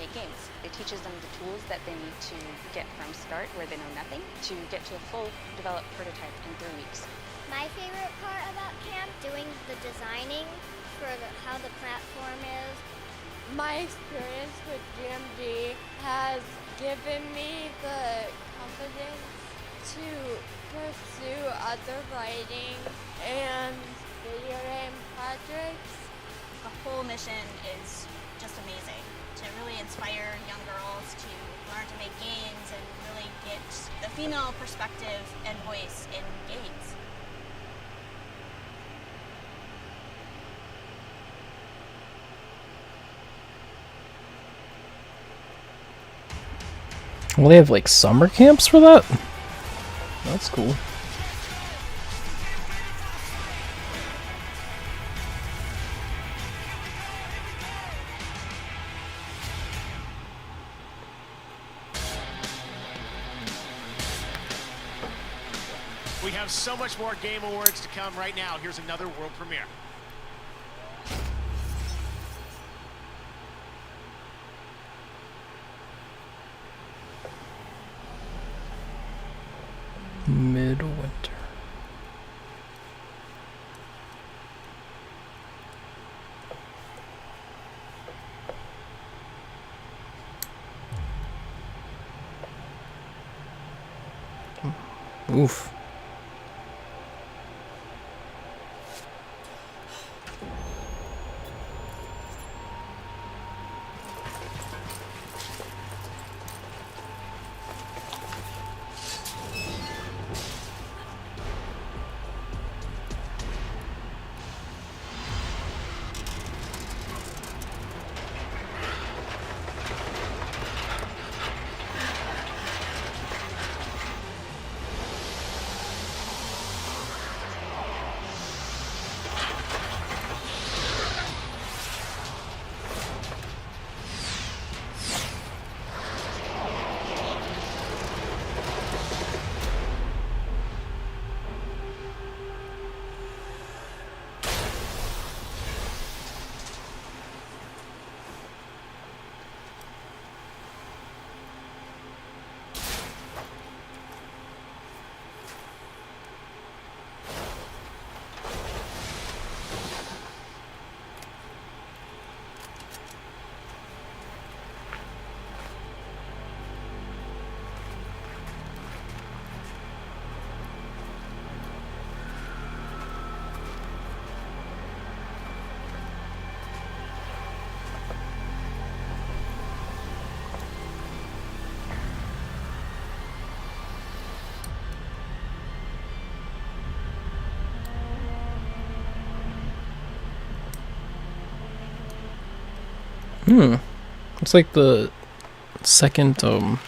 make games. It teaches them the tools that they need to get from start, where they know nothing, to get to a full developed prototype in 3 weeks. My favorite part about camp, doing the designing for how the platform is. My experience with DMG has given me the confidence to pursue other writing and video game projects. The whole mission is just amazing, to really inspire young girls to learn to make games and really get the female perspective and voice in games. Well, they have like summer camps for that? That's cool. We have so much more Game Awards to come right now. Here's another world premiere. Midwinter. Oof. It's like the second That's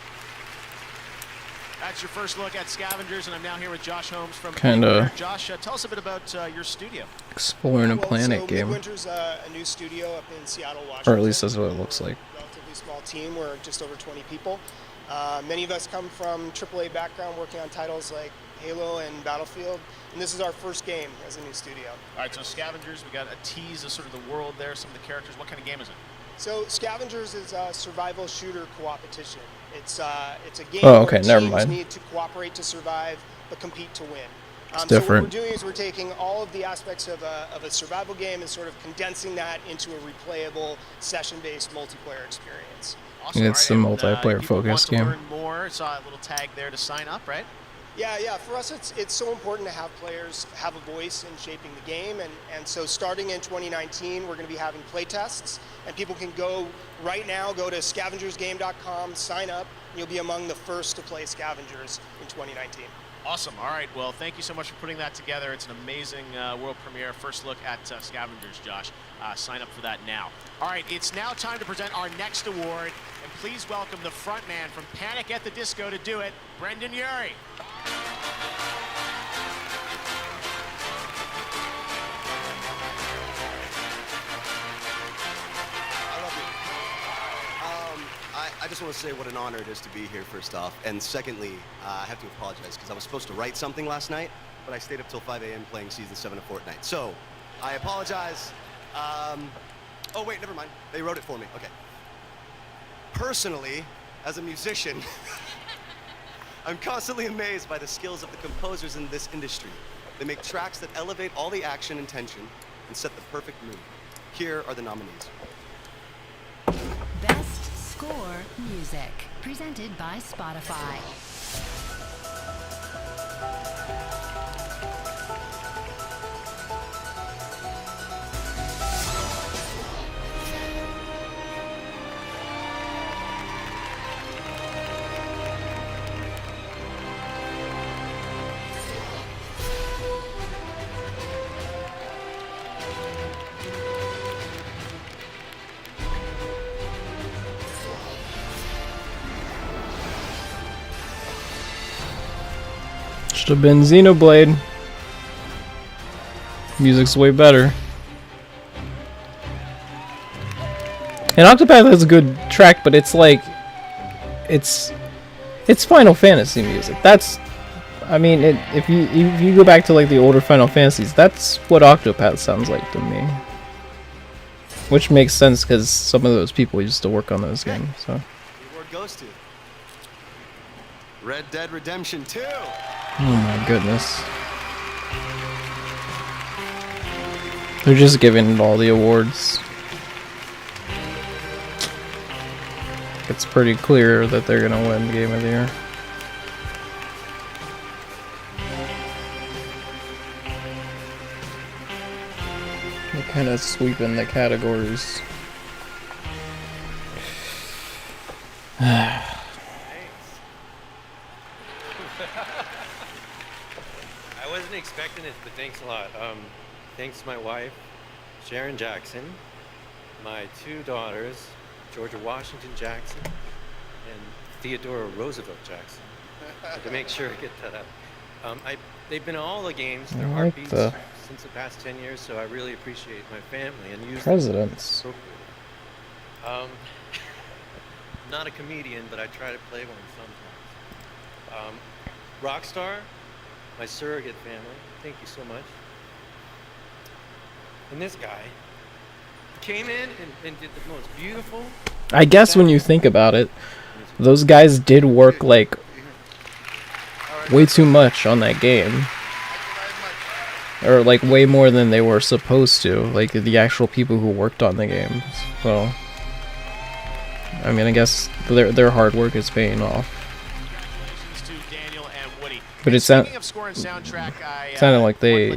your first look at Scavengers, and I'm now here with Josh Holmes from Kinda Josh, tell us a bit about your studio. exploring a planet so game. Midwinter's a new studio up in Seattle, Washington. Or at least that's what it looks like. Relatively relatively small team. We're just over 20 people. Many of us come from AAA background, working on titles like Halo and Battlefield, and this is our first game as a new studio. All right, so Scavengers, we got a tease of sort of the world there, some of the characters. What kind of game is it? So Scavengers is a survival shooter co-opetition. It's a game Oh, okay, where never teams mind. need to cooperate to survive, but compete to win. It's So different. what we're doing is we're taking all of the aspects of a survival game and sort of condensing that into a replayable, session-based multiplayer experience. Awesome. It's All a right, and, multiplayer people want focused to game. learn more. Saw a little tag there to sign up, right? Yeah. For us, it's so important to have players have a voice in shaping the game, and so starting in 2019, we're going to be having play tests, and people can go right now, go to scavengersgame.com, sign up, and you'll be among the first to play Scavengers in 2019. Awesome. All right. Well, thank you so much for putting that together. It's an amazing world premiere. First look at Scavengers, Josh. Sign up for that now. All right. It's now time to present our next award. And please welcome the front man from Panic at the Disco to do it, Brendan Urie. I just want to say what an honor it is to be here, first off. And secondly, I have to apologize because I was supposed to write something last night, but I stayed up till 5 a.m. playing Season 7 of Fortnite. So, I apologize. Oh, wait, never mind. They wrote it for me. Okay. Personally, as a musician, I'm constantly amazed by the skills of the composers in this industry. They make tracks that elevate all the action and tension and set the perfect mood. Here are the nominees. Best Score Music, presented by Spotify. Should have been Xenoblade. Music's way better. And Octopath has a good track, but it's like it's Final Fantasy music. That's, I mean, if you go back to like the older Final Fantasies, that's what Octopath sounds like to me. Which makes sense because some of those people used to work on those games. So. The award goes to Red Dead Redemption 2. Oh my goodness. They're just giving it all the awards. It's pretty clear that they're gonna win Game of the Year. They're kind of sweeping the categories. I wasn't expecting it, but thanks a lot. Thanks to my wife, Sharon Jackson, my two daughters, Georgia Washington Jackson and Theodora Roosevelt Jackson. To make sure I get that out. They've been in all the games, their I like heartbeats, the since the past 10 years, so I really appreciate my family and use presidents. them appropriately. Not a comedian, but I try to play one sometimes. Rockstar, my surrogate family, thank you so much. And this guy came in and did the most beautiful. I guess when you think about it, those guys did work like way too much on that game. Or like way more than they were supposed to, like the actual people who worked on the game. So I mean, I guess their hard work is paying off. But it sounded like they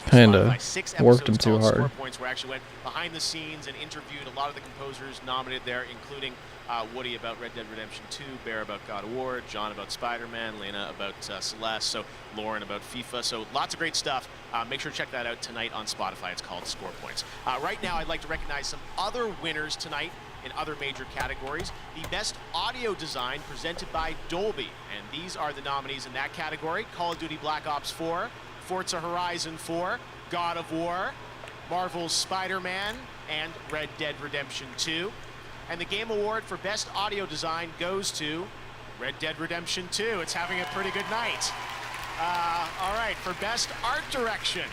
kind of worked them too hard. Where I actually went behind the scenes and interviewed a lot of the composers nominated there, including Woody about Red Dead Redemption 2, Bear about God of War, John about Spider-Man, Lena about Celeste, so Lauren about FIFA. So lots of great stuff. Make sure to check that out tonight on Spotify. It's called Score Points. Right now, I'd like to recognize some other winners tonight in other major categories. The Best Audio Design presented by Dolby. And these are the nominees in that category: Call of Duty Black Ops 4, Forza Horizon 4, God of War, Marvel's Spider-Man, and Red Dead Redemption 2. And the Game Award for Best Audio Design goes to Red Dead Redemption 2. It's having a pretty good night. All right, for Best Art Direction,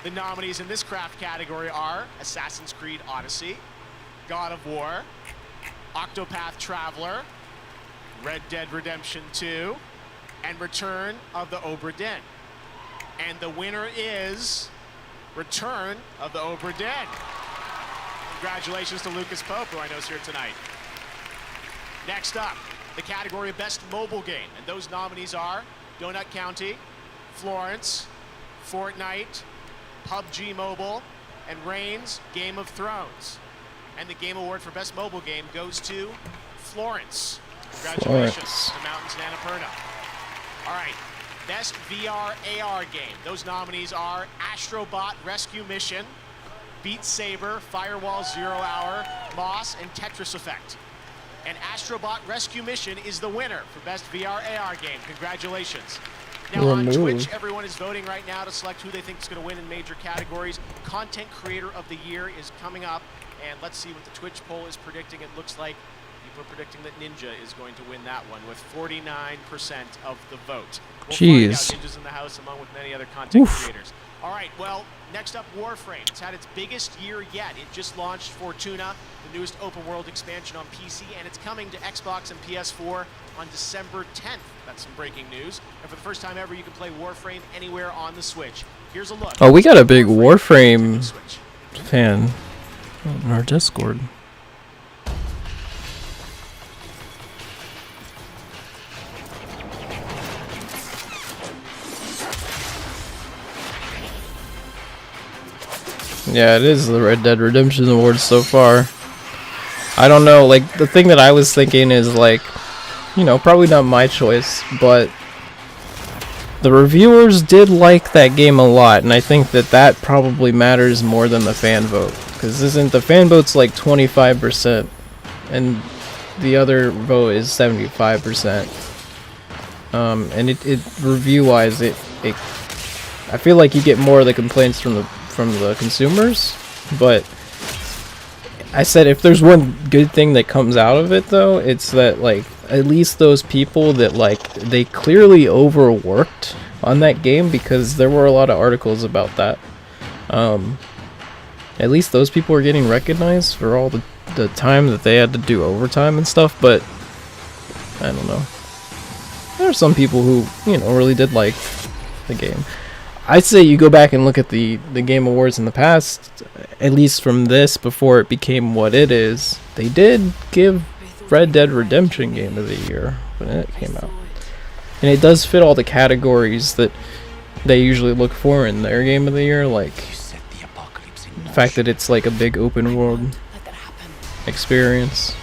the nominees in this craft category are Assassin's Creed Odyssey, God of War, Octopath Traveler, Red Dead Redemption 2, and Return of the Obra Dinn. And the winner is Return of the Obra Dinn. Congratulations to Lucas Pope, who I know is here tonight. Next up, the category of Best Mobile Game. And those nominees are Donut County, Florence, Fortnite, PUBG Mobile, and Reigns Game of Thrones. And the Game Award for Best Mobile Game goes to Florence. Congratulations to Mountains and Annapurna. All right, Best VR AR Game. Those nominees are Astrobot Rescue Mission, Beat Saber, Firewall Zero Hour, Moss, and Tetris Effect. And Astrobot Rescue Mission is the winner for Best VR AR Game. Congratulations. Now on Twitch, everyone is voting right now to select who they think is going to win in major categories. Content Creator of the Year is coming up, and let's see what the Twitch poll is predicting. It looks like people are predicting that Ninja is going to win that one with 49% of the vote. We'll find out. Ninja's in the house along with many other content creators. All right, well, next up, Warframe. It's had its biggest year yet. It just launched Fortuna, the newest open world expansion on PC, and it's coming to Xbox and PS4 on December 10th. That's some breaking news. And for the first time ever, you can play Warframe anywhere on the Switch. Here's a look. Oh, we got a big Warframe fan in our Discord. Yeah, it is the Red Dead Redemption Awards so far. I don't know, like, the thing that I was thinking is, like, you know, probably not my choice, but the reviewers did like that game a lot, and I think that that probably matters more than the fan vote. Because isn't the fan vote's like 25%, and the other vote is 75%. And it review-wise, I feel like you get more of the complaints from the consumers, but I said if there's one good thing that comes out of it, though, it's that, like, at least those people that, like, they clearly overworked on that game, because there were a lot of articles about that. At least those people are getting recognized for all the time that they had to do overtime and stuff, but I don't know. There are some people who, you know, really did like the game. I'd say you go back and look at the Game Awards in the past, at least from this, before it became what it is. They did give Red Dead Redemption Game of the Year when it came out. And it does fit all the categories that they usually look for in their Game of the Year, like the fact that it's like a big open world experience.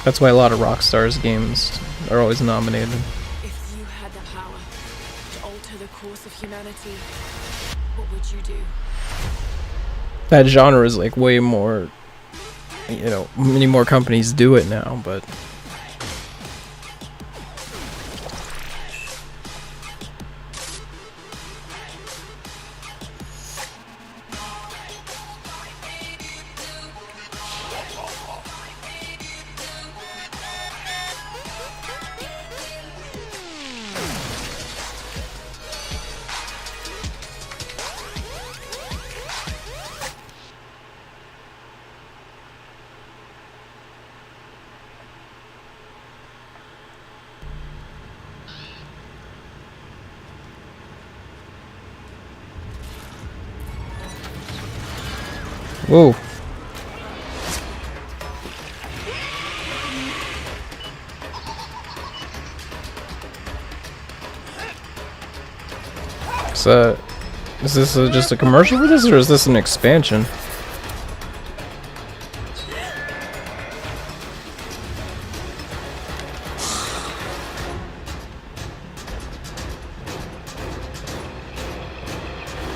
That's why a lot of Rockstar's games are always nominated. If you had the power to alter the course of humanity, what would you do? That genre is like way more, you know, many more companies do it now, but whoa. So, is this just a commercial for this, or is this an expansion?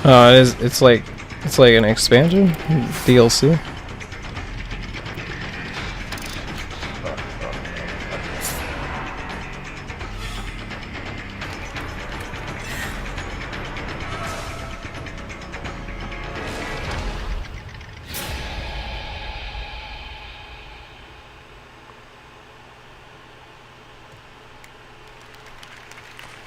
Oh, it's like an expansion? DLC?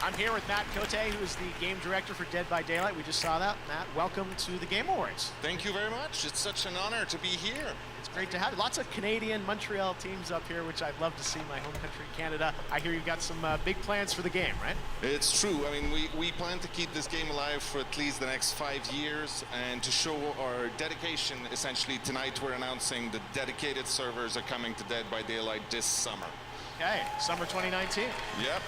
I'm here with Matt Cote, who is the game director for Dead by Daylight. We just saw that. Matt, welcome to the Game Awards. Thank you very much. It's such an honor to be here. It's great to have you. Lots of Canadian, Montreal teams up here, which I'd love to see, my home country, Canada. I hear you've got some big plans for the game, right? It's true. I mean, we plan to keep this game alive for at least the next 5 years, and to show our dedication, essentially, tonight we're announcing the dedicated servers are coming to Dead by Daylight this summer. Okay, summer 2019. Yep.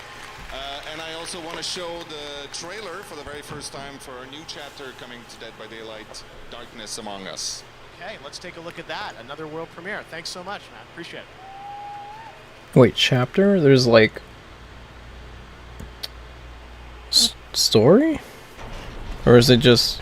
And I also want to show the trailer for the very first time for a new chapter coming to Dead by Daylight, Darkness Among Us. Okay, let's take a look at that. Another world premiere. Thanks so much, Matt. Appreciate it. Wait, chapter? There's like story? Or is it just...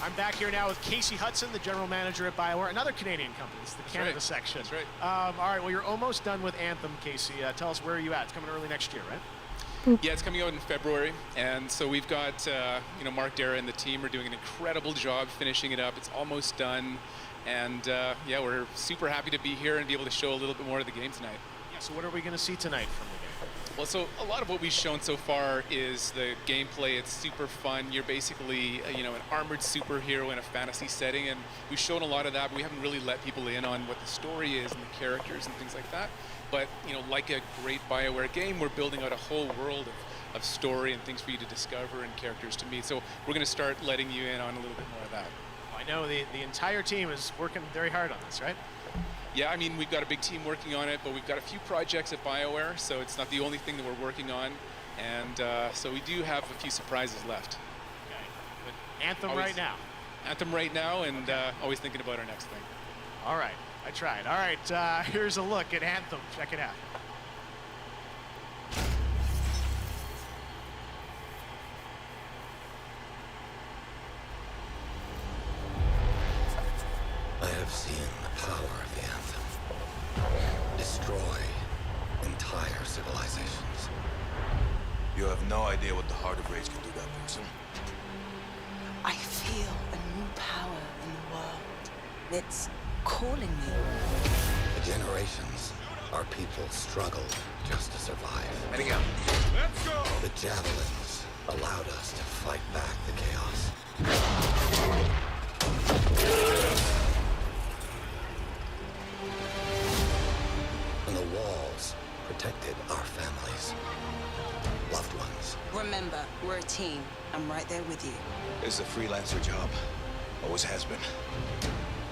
I'm back here now with Casey Hudson, the general manager at BioWare, another Canadian company. It's the Canada section. That's right. All right, well, you're almost done with Anthem, Casey. Tell us, where are you at? It's coming early next year, right? Yeah, it's coming out in February, and so we've got Mark Dara and the team are doing an incredible job finishing it up. It's almost done, and yeah, we're super happy to be here and be able to show a little bit more of the game tonight. Yeah, so what are we going to see tonight from the game? Well, so a lot of what we've shown so far is the gameplay. It's super fun. You're basically, an armored superhero in a fantasy setting, and we've shown a lot of that, but we haven't really let people in on what the story is and the characters and things like that. But, like a great BioWare game, we're building out a whole world of story and things for you to discover and characters to meet. So we're going to start letting you in on a little bit more of that. I know the entire team is working very hard on this, right? Yeah, I mean, we've got a big team working on it, but we've got a few projects at BioWare, so it's not the only thing that we're working on. And so we do have a few surprises left. Okay. But Anthem right now. Anthem right now, and always thinking about our next thing. All right. I tried. All right, here's a look at Anthem. Check it out. I have seen the power of the Anthem destroy entire civilizations. You have no idea what the Heart of Rage can do to that person. I feel a new power in the world. It's calling me. For generations, our people struggled just to survive. Heading out. Let's go! The javelins allowed us to fight back the chaos. And the walls protected our families, loved ones. Remember, we're a team. I'm right there with you. It's a freelancer job. Always has been.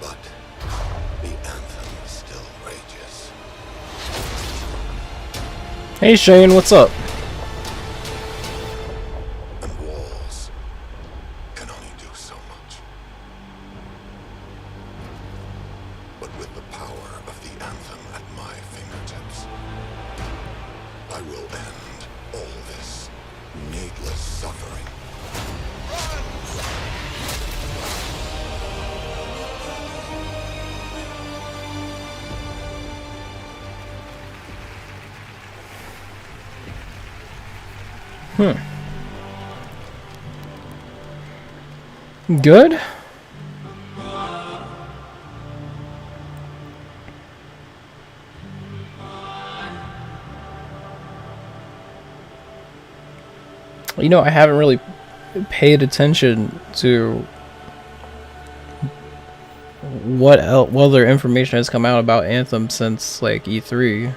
But the Anthem still rages. Hey Shane, what's up? And walls can only do so much. But with the power of the Anthem at my fingertips, I will end all this needless suffering. Good? I haven't really paid attention to what other information has come out about Anthem since like E3.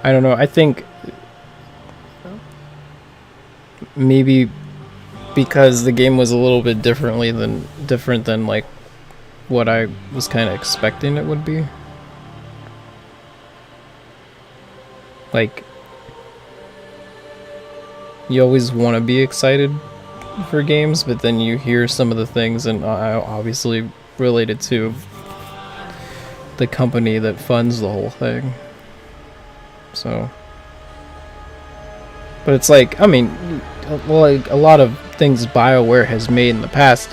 I don't know. I think maybe because the game was a little bit different than like what I was kind of expecting it would be. Like, you always want to be excited for games, but then you hear some of the things, and I obviously related to the company that funds the whole thing. So, but it's like, I mean, like a lot of things BioWare has made in the past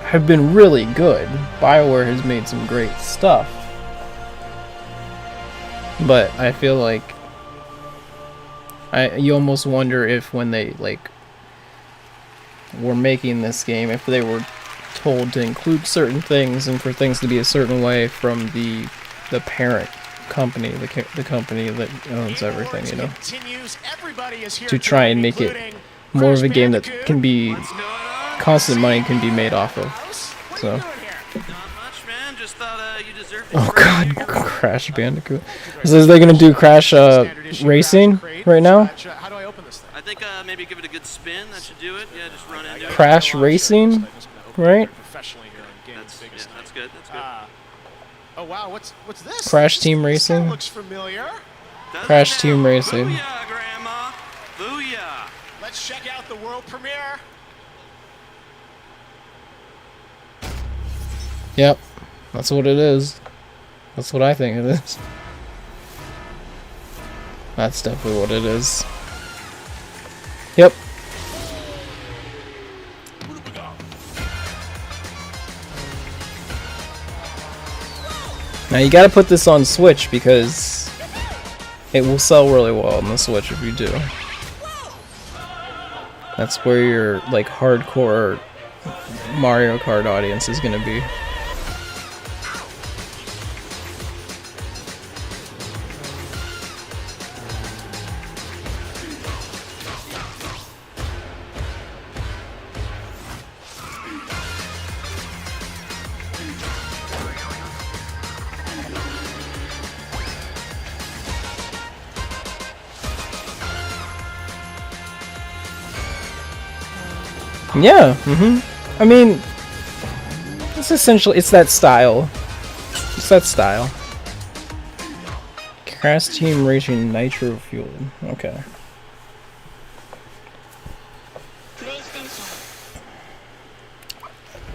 have been really good. BioWare has made some great stuff. But I feel like you almost wonder if when they like were making this game, if they were told to include certain things and for things to be a certain way from the parent company, the company that owns everything, you know, to try and make it more of a game that can be constant money can be made off of. So. Oh god, Crash Bandicoot. So is they gonna do Crash Racing right now? How do I open this thing? I think maybe give it a good spin. That should do it. Yeah, just run into it. Crash Racing, right? Professionally here on Games Biggest That's good. That's good. Oh wow, what's this? Crash Team Racing. That looks familiar. Crash Team Racing. Booyah, Grandma. Booyah. Let's check out the world premiere. Yep, that's what it is. That's what I think it is. That's definitely what it is. Yep. Now you gotta put this on Switch because it will sell really well on the Switch if you do. That's where your like hardcore Mario Kart audience is gonna be. Yeah, I mean, it's essentially, it's that style. It's that style. Crash Team Racing Nitro Fueled. Okay.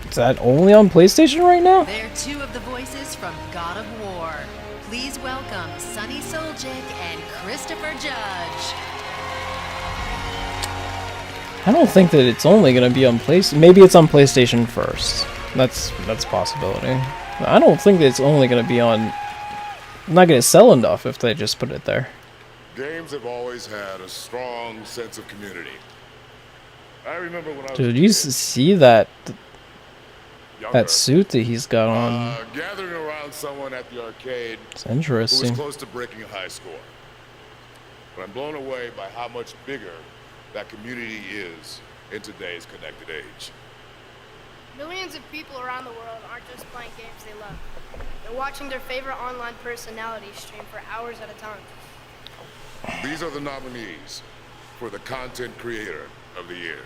Is that only on PlayStation right now? They're two of the voices from God of War. Please welcome Sunny Soljic and Christopher Judge. I don't think that it's only gonna be on PlayStation. Maybe it's on PlayStation first. That's a possibility. I don't think that it's only gonna be on. Not gonna sell enough if they just put it there. Games have always had a strong sense of community. I remember when I was Dude, you see that suit that he's got on? gathering around someone at the arcade. It's interesting. Who was close to breaking a high score. But I'm blown away by how much bigger that community is in today's connected age. Millions of people around the world aren't just playing games they love. They're watching their favorite online personality stream for hours at a time. These are the nominees for the Content Creator of the Year.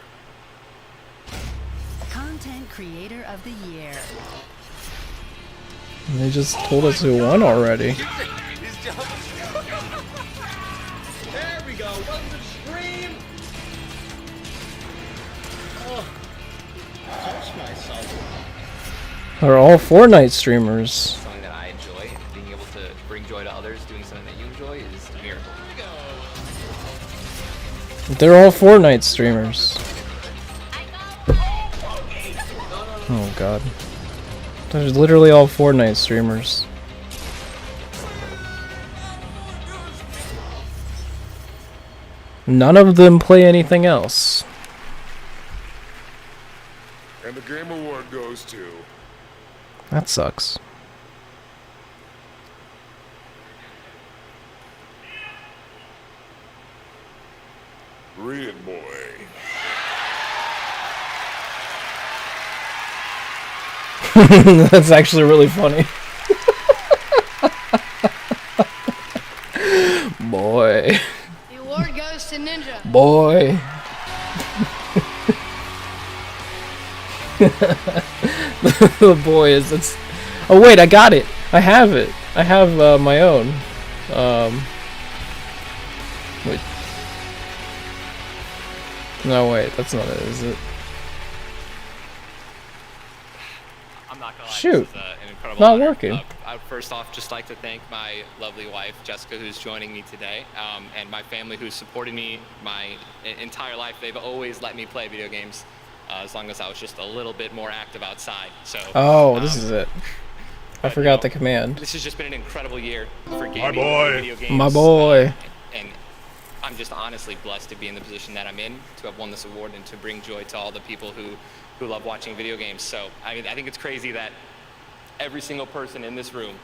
Content Creator of the Year. They just told us who won already. There we go. Welcome to the stream. Oh, touch myself. They're all Fortnite streamers. Something that I enjoy, being able to bring joy to others, doing something that you enjoy is a miracle. They're all Fortnite streamers. Oh god. They're literally all Fortnite streamers. None of them play anything else. And the Game Award goes to... That sucks. Read it, boy. That's actually really funny. The Boy. award goes to Ninja. Boy. The boys. It's. Oh wait, I got it. I have it. I have my own. Wait. No, wait. That's not it, is it? I'm not gonna lie. Shoot. This is, an incredible Not honor. working. I'd first off just like to thank my lovely wife, Jessica, who's joining me today, and my family who's supported me my entire life. They've always let me play video games as long as I was just a little bit more active outside. So. Oh, this is it. I forgot the command. This has just been an incredible year for gaming, My boy. for video games. My boy. And I'm just honestly blessed to be in the position that I'm in, to have won this award, and to bring joy to all the people who love watching video games. So I think it's crazy that every single person in this room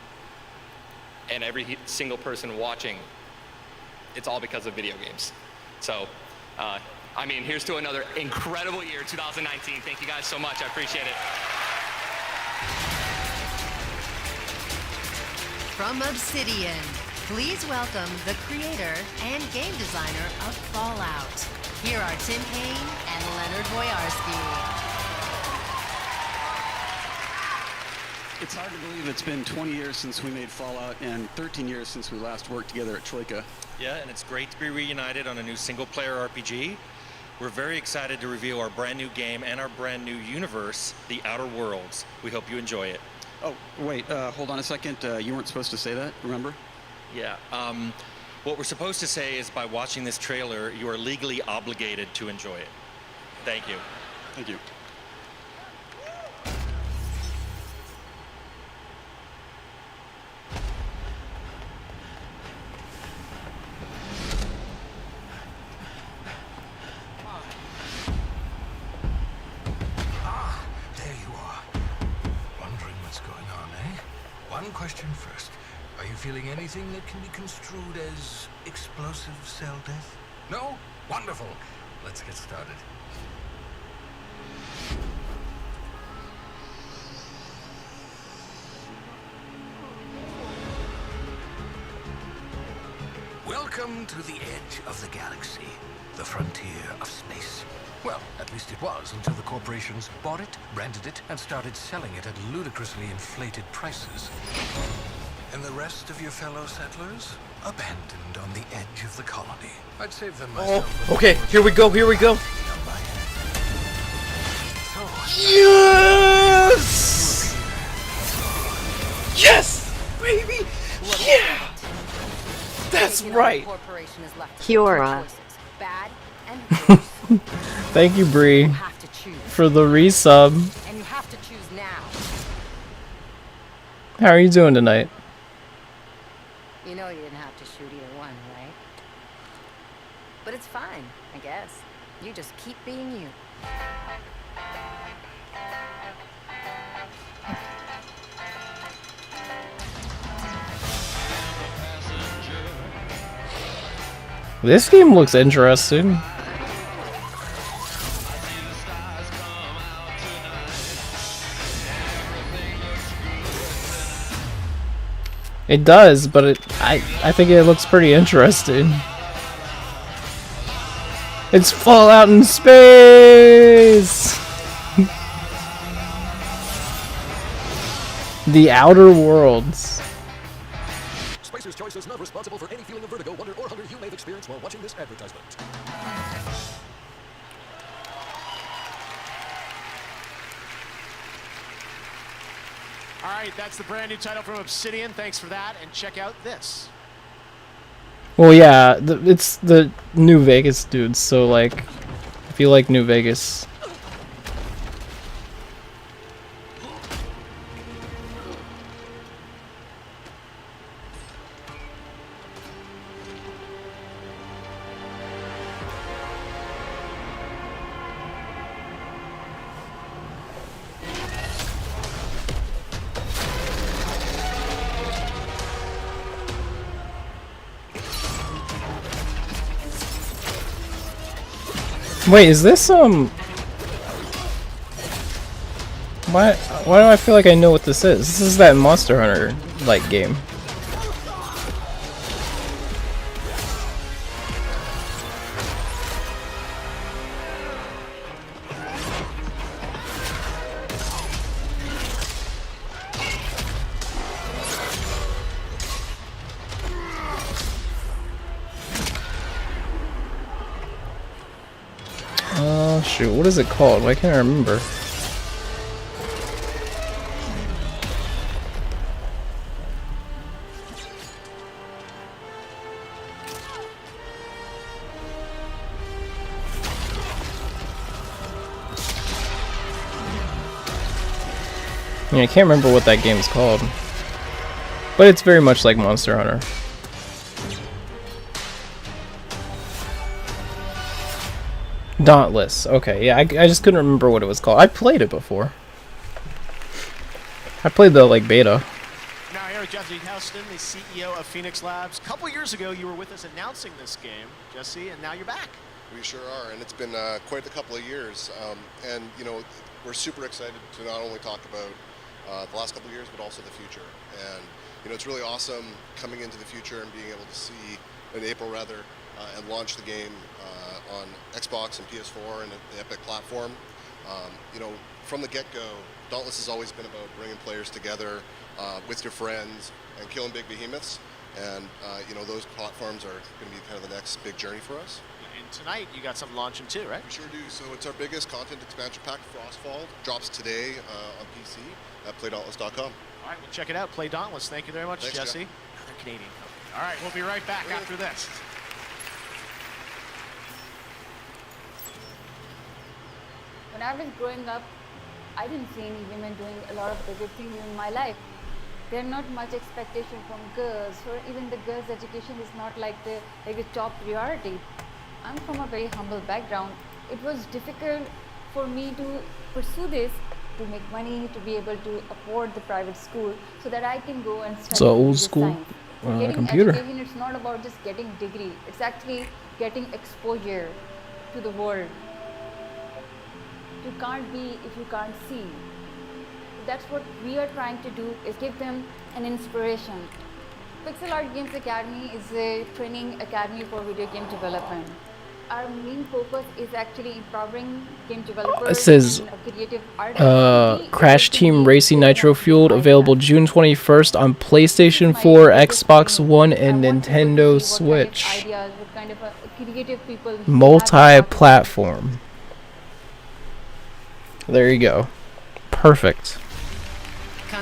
and every single person watching, it's all because of video games. So, here's to another incredible year, 2019. Thank you guys so much. I appreciate it. From Obsidian, please welcome the creator and game designer of Fallout. Here are Tim Payne and Leonard Boyarsky. It's hard to believe it's been 20 years since we made Fallout and 13 years since we last worked together at Troika. Yeah, and it's great to be reunited on a new single-player RPG. We're very excited to reveal our brand new game and our brand new universe, The Outer Worlds. We hope you enjoy it. Oh, wait, hold on a second. You weren't supposed to say that, remember? Yeah, what we're supposed to say is by watching this trailer, you are legally obligated to enjoy it. Thank you. Thank you. There you are. Wondering what's going on, eh? One question first. Are you feeling anything that can be construed as explosive cell death? No? Wonderful. Let's get started. Welcome to the edge of the galaxy, the frontier of space. Well, at least it was until the corporations bought it, branded it, and started selling it at ludicrously inflated prices. And the rest of your fellow settlers? Abandoned on the edge of the colony. I'd save them myself. Oh, okay, here we go, here we go. Yes! Yes! Baby! Yeah! That's right. Kiora. Thank you, Bree, for the resub. And you have to choose now. How are you doing tonight? You know you didn't have to shoot either one, right? But it's fine, I guess. You just keep being you. This game looks interesting. It does, but I think it looks pretty interesting. It's Fallout in space! The Outer Worlds. Spicer's Choice is not responsible for any feeling of vertigo, wonder, or hunger you may have experienced while watching this advertisement. All right, that's the brand new title from Obsidian. Thanks for that, and check out this. Well, yeah, it's the New Vegas dudes, so like, if you like New Vegas. Wait, is this why do I feel like I know what this is? This is that Monster Hunter like game. Shoot, what is it called? Why can't I remember? Yeah, I can't remember what that game is called. But it's very much like Monster Hunter. Dauntless. Okay, yeah, I just couldn't remember what it was called. I played it before. I played the like beta. Now here, Jesse Houston, the CEO of Phoenix Labs. A couple years ago, you were with us announcing this game, Jesse, and now you're back. We sure are, and it's been quite a couple of years. And you know, we're super excited to not only talk about the last couple of years, but also the future. And you know, it's really awesome coming into the future and being able to see in April rather and launch the game on Xbox and PS4 and the Epic platform. You know, from the get-go, Dauntless has always been about bringing players together with your friends and killing big behemoths. And you know, those platforms are going to be kind of the next big journey for us. And tonight, you got something launching too, right? We sure do. So it's our biggest content expansion pack, Frostfall. Drops today on PC at PlayDauntless.com. All right, we'll check it out. Play Dauntless. Thank you very much, Thanks, Jesse. Another Canadian company. All right, we'll be right back after this. When I was growing up, I didn't see any women doing a lot of bigger things in my life. There's not much expectation from girls, or even the girls' education is not like the top priority. I'm from a very humble background. It was difficult for me to pursue this, to make money, to be able to afford the private school, so that I can go and study. It's an old school Getting computer. education, it's not about just getting degree. It's actually getting exposure to the world. You can't be if you can't see. That's what we are trying to do, is give them an inspiration. Pixel Art Games Academy is a training academy for video game development. Our main focus is actually empowering game developers. It says and creative artists. Crash Team Racing Nitro Fueled, available June 21st on PlayStation 4, Xbox One, and Nintendo Switch. Ideas, what kind of creative people Multi-platform. There you go. Perfect.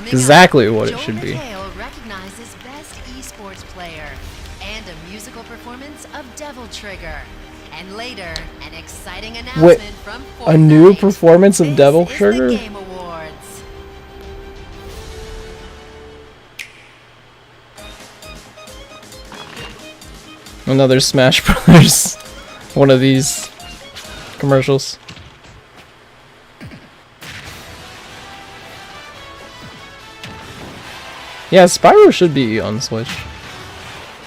Exactly what it should be. Mateo recognizes Best Esports Player and a musical performance of Devil Trigger. And later, an exciting announcement Wait, from a new Fortnite. performance of This Devil is the Trigger? Game Awards. Another Smash Brothers. One of these commercials. Yeah, Spyro should be on Switch.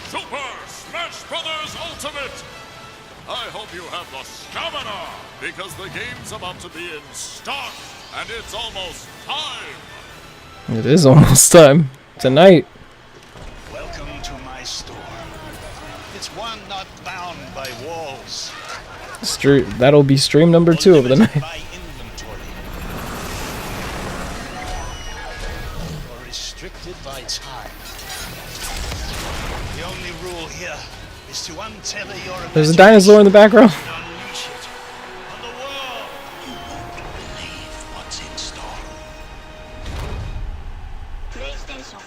Super Smash Brothers Ultimate! I hope you have the stamina, because the game's about to be in stock, and it's almost time! It is almost time. Tonight. Welcome to my store. It's one not bound by walls. That'll be stream number 2 of the night. Or restricted by time. The only rule here is to untether your There's a dinosaur in the background. unleash it on the world. You won't believe what's in store. PlayStation.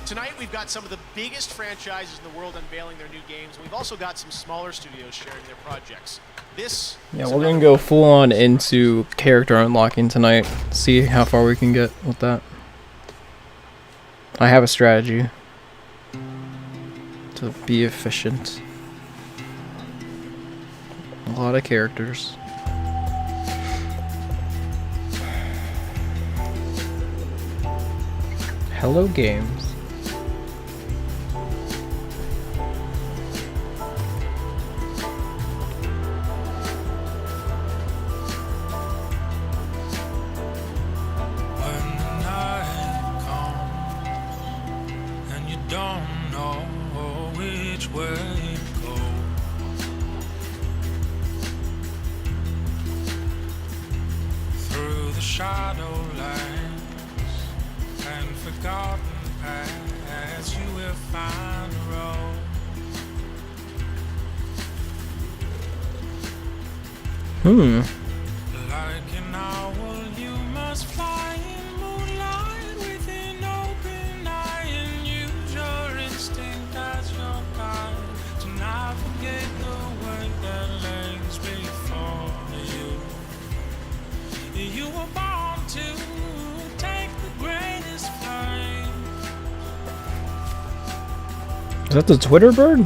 Tonight, we've got some of the biggest franchises in the world unveiling their new games. We've also got some smaller studios sharing their projects. This Yeah, is we're another gonna go full on into character unlocking tonight. See how far we can get with that. I have a strategy to be efficient. A lot of characters. Hello Games. When the night comes and you don't know which way forgotten past, you will find a road. Like an owl, you must fly in moonlight with an open eye and use your instinct as your guide to navigate the way that lays before you. You were born to take the greatest flight. Is that the Twitter bird?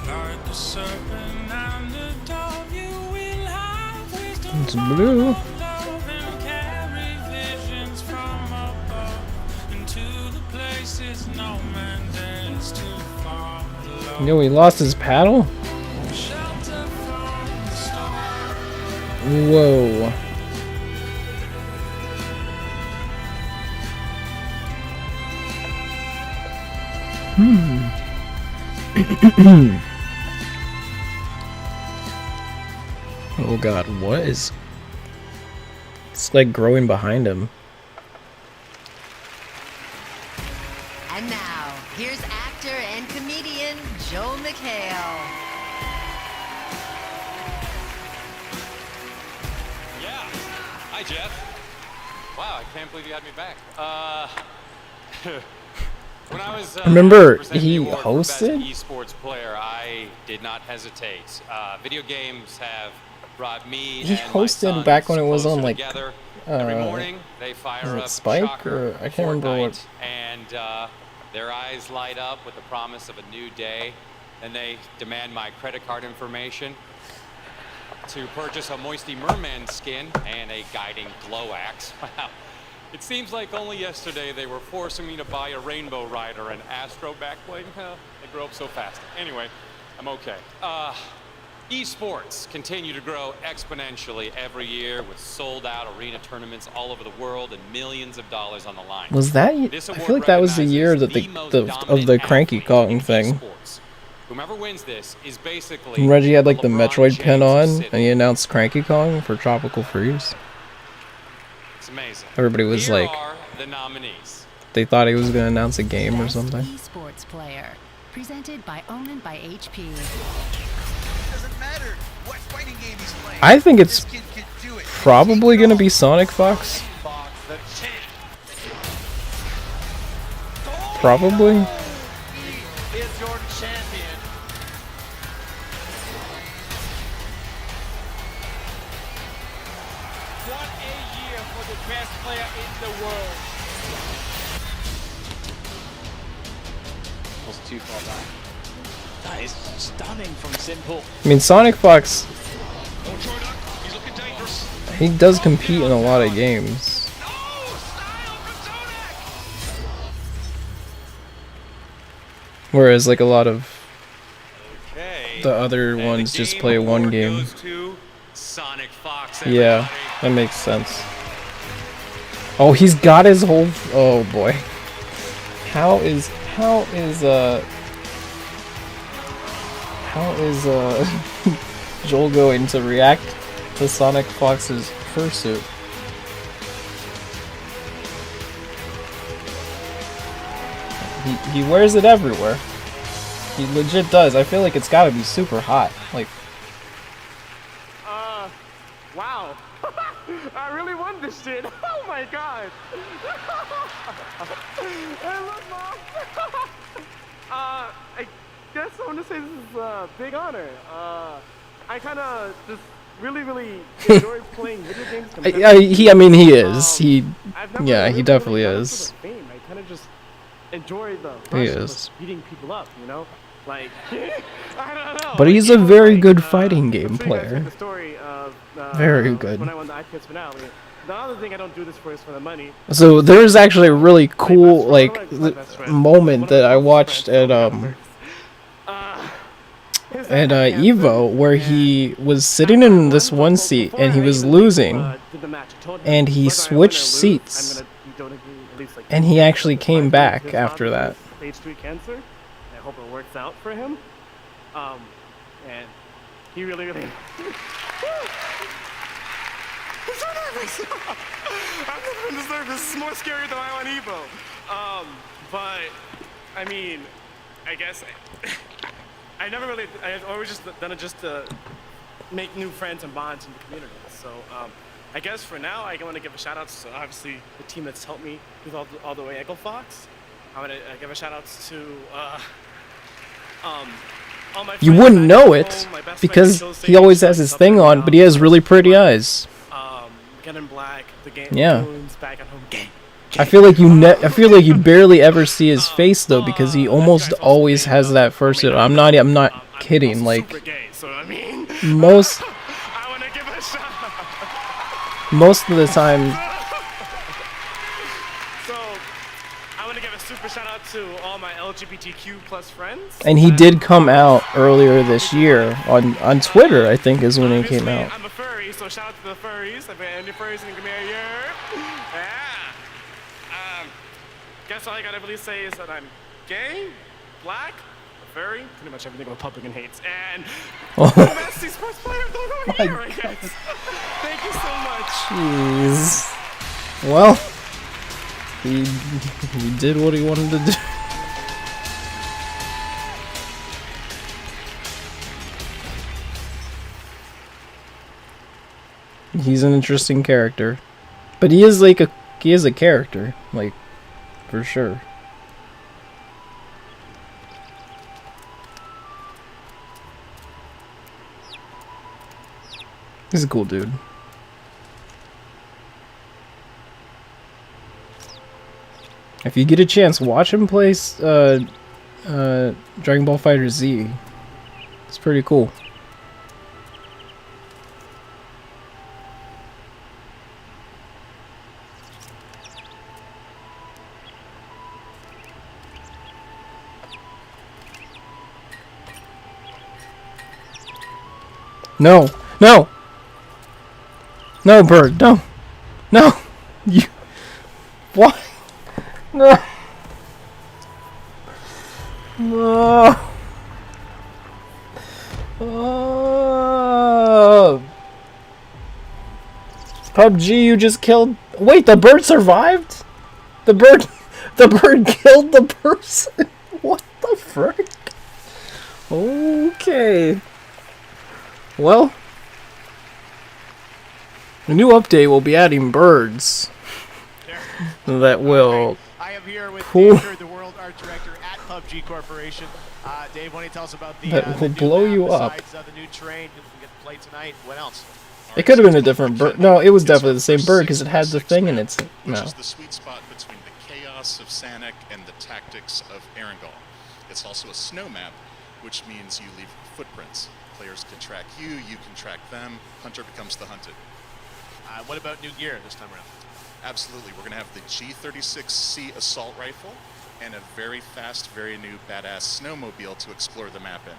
Like a serpent and a dove, you will have wisdom It's blue. love and carry visions from above into the places no man dares to follow. You know he lost his paddle? Shelter from the storm. Whoa. Oh god, what is... It's like growing behind him. And now, here's actor and comedian Joel McHale. Yeah. Hi, Jeff. Wow, I can't believe you had me back. When I was Remember, presenting he the award for best hosted? esports player, I did not hesitate. Video games have brought me He and my hosted sons back when it was closer on, like, together. Every morning, they is fire it up Spike Shocker, or I can't remember what. Fortnite, and their eyes light up with the promise of a new day, and they demand my credit card information to purchase a Moisty Merman skin and a guiding glow axe. Wow. It seems like only yesterday they were forcing me to buy a Rainbow Rider and Astro backbling. They grow up so fast. Anyway, I'm okay. Esports continue to grow exponentially every year with sold-out arena tournaments all over the world and millions of dollars on the line. Was that? I This feel award like that was the year that of the Cranky Kong thing. Whomever wins this is basically And Reggie had like the Metroid pin James of on, Sydney. and he announced Cranky Kong for Tropical Freeze. It's amazing. Everybody was Here like, are the nominees. they thought he was gonna announce a game or Best something. Esports player, presented by Omen by HP. Doesn't matter what fighting game he's playing. I think it's This kid can do it. probably gonna be Sonic Fox. Fox, the champ. Probably. He is Jordan champion. What a year for the best player in the world. Was too far back. That is stunning from Simple. I mean, Sonic Fox. He does compete in a lot of games. Whereas, like, a lot of the other ones just play one game. Sonic Fox. Yeah, that makes sense. Oh, he's got his whole. Oh boy. How is Joel going to react to Sonic Fox's fursuit? He wears it everywhere. He legit does. I feel like it's gotta be super hot. Like, Wow. I really won this shit. Oh my god. Hey, look, Mom. I guess I want to say this is a big honor. I kind of just really enjoy playing video games. I mean, he is. Yeah, he really definitely gone is. for the fame. I kind of just enjoy the He rush of is. just beating people up, you know? Like, I don't know. But he's a very good fighting game player. The story of Very good. when I won the IPS finale. The other thing I don't do this for is for the money. So there's actually a really cool moment that I watched at Evo where he was sitting in this one seat and he was losing, and he switched seats, and he actually came back after that. Stage 3 cancer. I hope it works out for him. And he really. nervous. I've never been this nervous. This is more scary than Island Evo. But I mean, I guess I've always just done it just to make new friends and bonds in the community. So I guess for now, I want to give a shout out to obviously the team that's helped me with all the way Echo Fox. I want to give a shout out to all my You friends wouldn't back know at it home, my best because friend, Joe he always Sage, has his up thing and on, down, but he has really pretty eyes. Get in Black, the game, Yeah. Goons, back at home, gang. I feel like you barely ever see his face though, because he almost always has that first. I'm not kidding. Like So I mean, most I want to give a shout. most of the time. So I want to give a super shout out to all my LGBTQ plus friends. And he did come out earlier this year on Twitter, I think, is when he came out. I'm a furry, so shout out to the furries. If any furries in the community here, yeah. Guess all I gotta really say is that I'm gay, black, a furry, pretty much everything a Republican hates, and I'm a Messi sports player. Don't go here, I guess. Thank you so much. Jeez. Well, he did what he wanted to do. He's an interesting character, but he is a character, like, for sure. He's a cool dude. If you get a chance, watch him play Dragon Ball Fighter Z. It's pretty cool. No, no, no, bird, no, no, you, why, no, no, PUBG, you just killed, wait, the bird survived? The bird killed the person? What the frick? Okay. Well, the new update will be adding birds that will I am here with cool. Dave, the world art director at PUBG Corporation. Dave, why don't you tell us about the That will new blow map you up. besides, the new terrain that we get to play tonight? What else? It could have been a different bird. No, it was definitely the same bird because it had the thing in its Which mouth. is the sweet spot between the chaos of Sanic and the tactics of Erangel. It's also a snow map, which means you leave footprints. Players can track you, you can track them, hunter becomes the hunted. What about new gear this time around? Absolutely, we're going to have the G36C assault rifle and a very fast, very new badass snowmobile to explore the map in.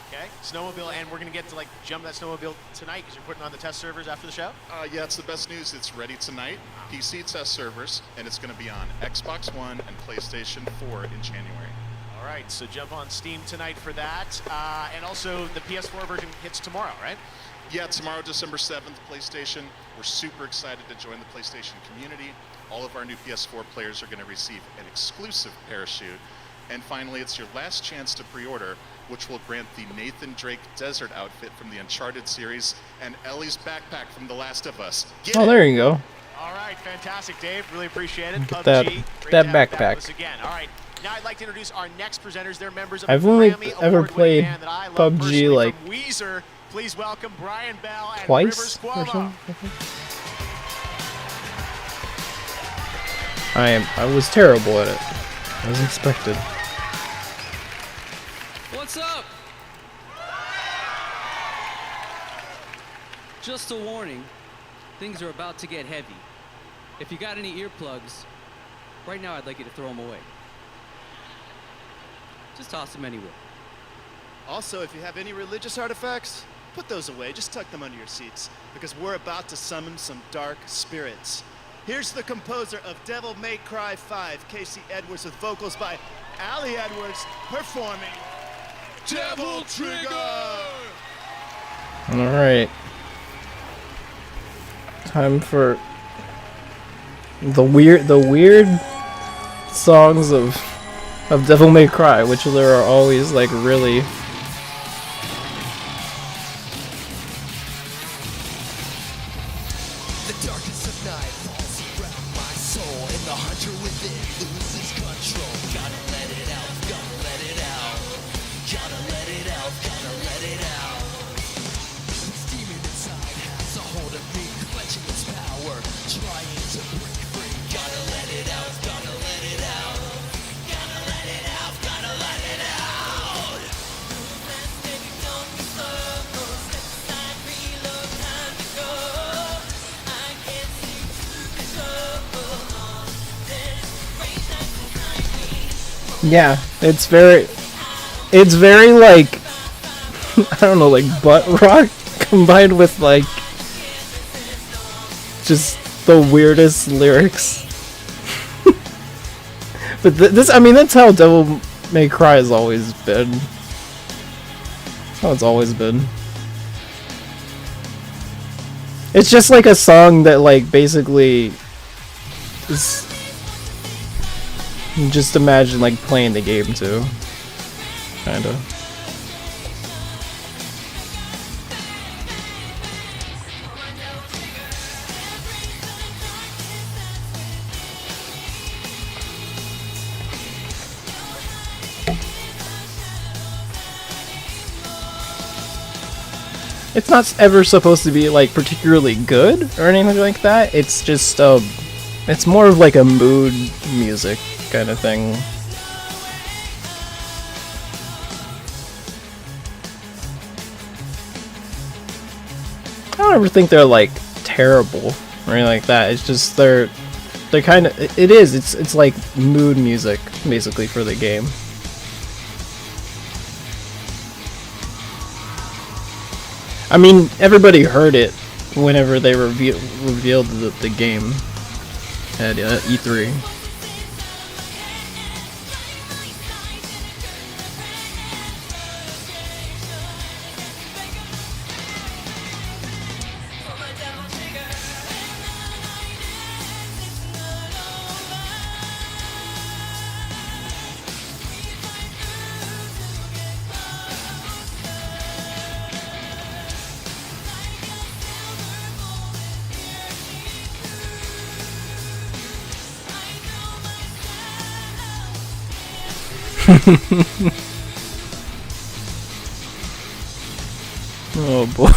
Okay, snowmobile, and we're going to get to jump that snowmobile tonight because you're putting on the test servers after the show? Yeah, it's the best news. It's ready tonight, PC test servers, and it's going to be on Xbox One and PlayStation 4 in January. All right, so jump on Steam tonight for that. And also the PS4 version hits tomorrow, right? Yeah, tomorrow, December 7th, PlayStation. We're super excited to join the PlayStation community. All of our new PS4 players are going to receive an exclusive parachute. And finally, it's your last chance to pre-order, which will grant the Nathan Drake desert outfit from the Uncharted series and Ellie's backpack from The Last of Us. Oh, there you go. All right, fantastic, Dave. Really appreciate it. Look at PUBG, that- great that to have you back backpack. with us again. All right, now I'd like to introduce our next presenters. They're members of I've the only Grammy ever Award-winning played band that I love PUBG personally like from Weezer. Please welcome Brian Bell and twice Rivers or Cuomo. something. I was terrible at it, as expected. What's up? Just a warning, things are about to get heavy. If you got any earplugs, right now I'd like you to throw them away. Just toss them anywhere. Also, if you have any religious artifacts, put those away. Just tuck them under your seats, because we're about to summon some dark spirits. Here's the composer of Devil May Cry 5, Casey Edwards, with vocals by Allie Edwards, performing Devil Trigger! Alright. Time for the weird songs of Devil May Cry, which there are always like really. The darkness of night falls around my soul, and the hunter within loses control. Gotta let it out, gotta let it out. Gotta let it out, gotta let it out. This demon inside has a hold of me, clutching its power, trying to break free. Gotta let it out, gotta let it out. Gotta let it out, gotta let it out. Baby, don't be slow. Step aside, reload, time to go. I can't seem to control this rage that's inside me. Yeah, it's very like I don't know, like butt rock combined with like just the weirdest lyrics. But this, I mean, that's how Devil May Cry has always been. That's how it's always been. It's just like a song that like basically is. Just imagine like playing the game too. Kinda. It's not ever supposed to be like particularly good or anything like that. It's just it's more of like a mood music kind of thing. I don't ever think they're like terrible or anything like that. It's just they're kind of it's like mood music basically for the game. I mean, everybody heard it whenever they revealed the game at E3. Oh boy.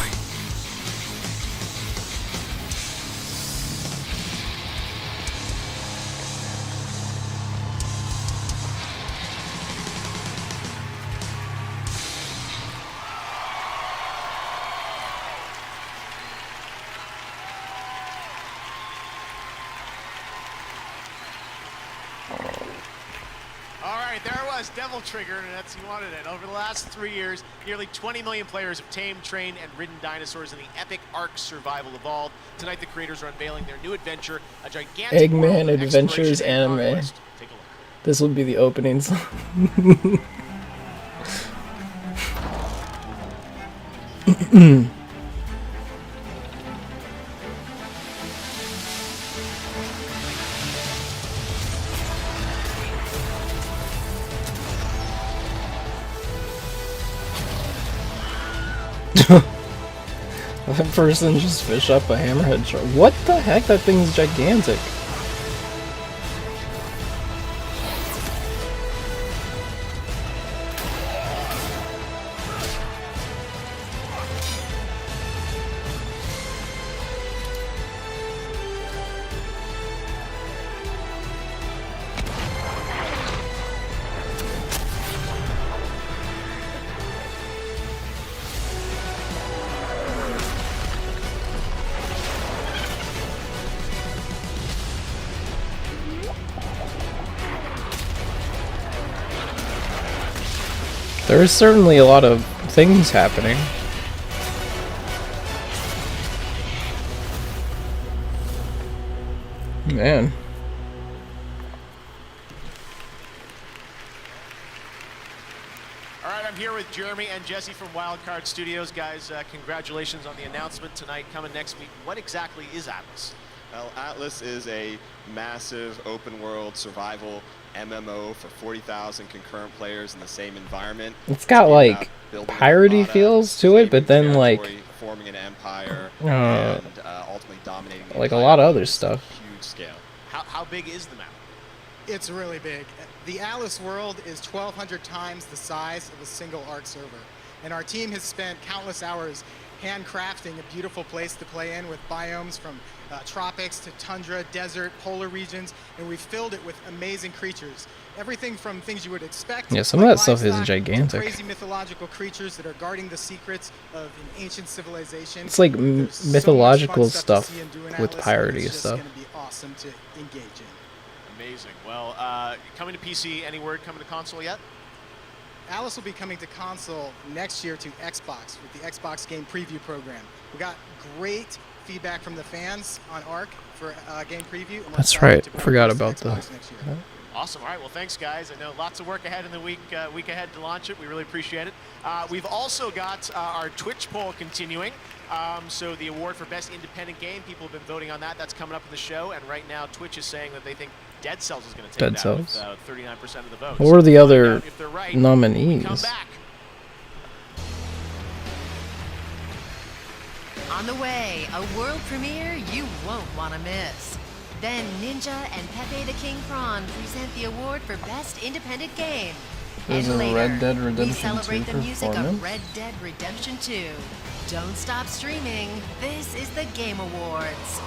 Devil Trigger, and that's you wanted it. Over the last 3 years, nearly 20 million players have tamed, trained, and ridden dinosaurs in the epic Ark Survival Evolved. Tonight, the creators are unveiling their new adventure, a gigantic Eggman Adventures anime. Take a look. This would be the opening song. That person just fish up a hammerhead shark. What the heck? That thing's gigantic. There is certainly a lot of things happening. Man. All right, I'm here with Jeremy and Jesse from Wildcard Studios. Guys, congratulations on the announcement tonight coming next week. What exactly is Atlas? Well, Atlas is a massive open world survival MMO for 40,000 concurrent players in the same environment. It's got like piratey feels to it, but then like forming an empire and ultimately dominating the like a lot of other stuff. huge scale. How big is the map? It's really big. The Atlas world is 1,200 times the size of a single ARC server. And our team has spent countless hours handcrafting a beautiful place to play in with biomes from tropics to tundra, desert, polar regions, and we've filled it with amazing creatures. Everything from things you would expect. Yeah, some of that stuff is gigantic. Crazy mythological creatures that are guarding the secrets of an ancient civilization. It's like mythological stuff with piratey stuff. It's going to be awesome to engage in. Amazing. Well, coming to PC, any word coming to console yet? Atlas will be coming to console next year to Xbox with the Xbox Game Preview program. We got great feedback from the fans on ARC for Game Preview. And That's right. Forgot about the. Awesome. All right. Well, thanks, guys. I know lots of work ahead in the week ahead to launch it. We really appreciate it. We've also got our Twitch poll continuing. So the award for Best Independent Game, people have been voting on that. That's coming up in the show. And right now, Twitch is saying that they think Dead Cells is going to take that with 39% of the votes. What were the other right, nominees? come back. On the way, a world premiere you won't want to miss. Then Ninja and Pepe the King Prawn present the award for Best Independent Game. There's And a later, Red Dead we Redemption celebrate 2 the music of performance. Red Dead Redemption 2. Don't stop streaming. This is the Game Awards.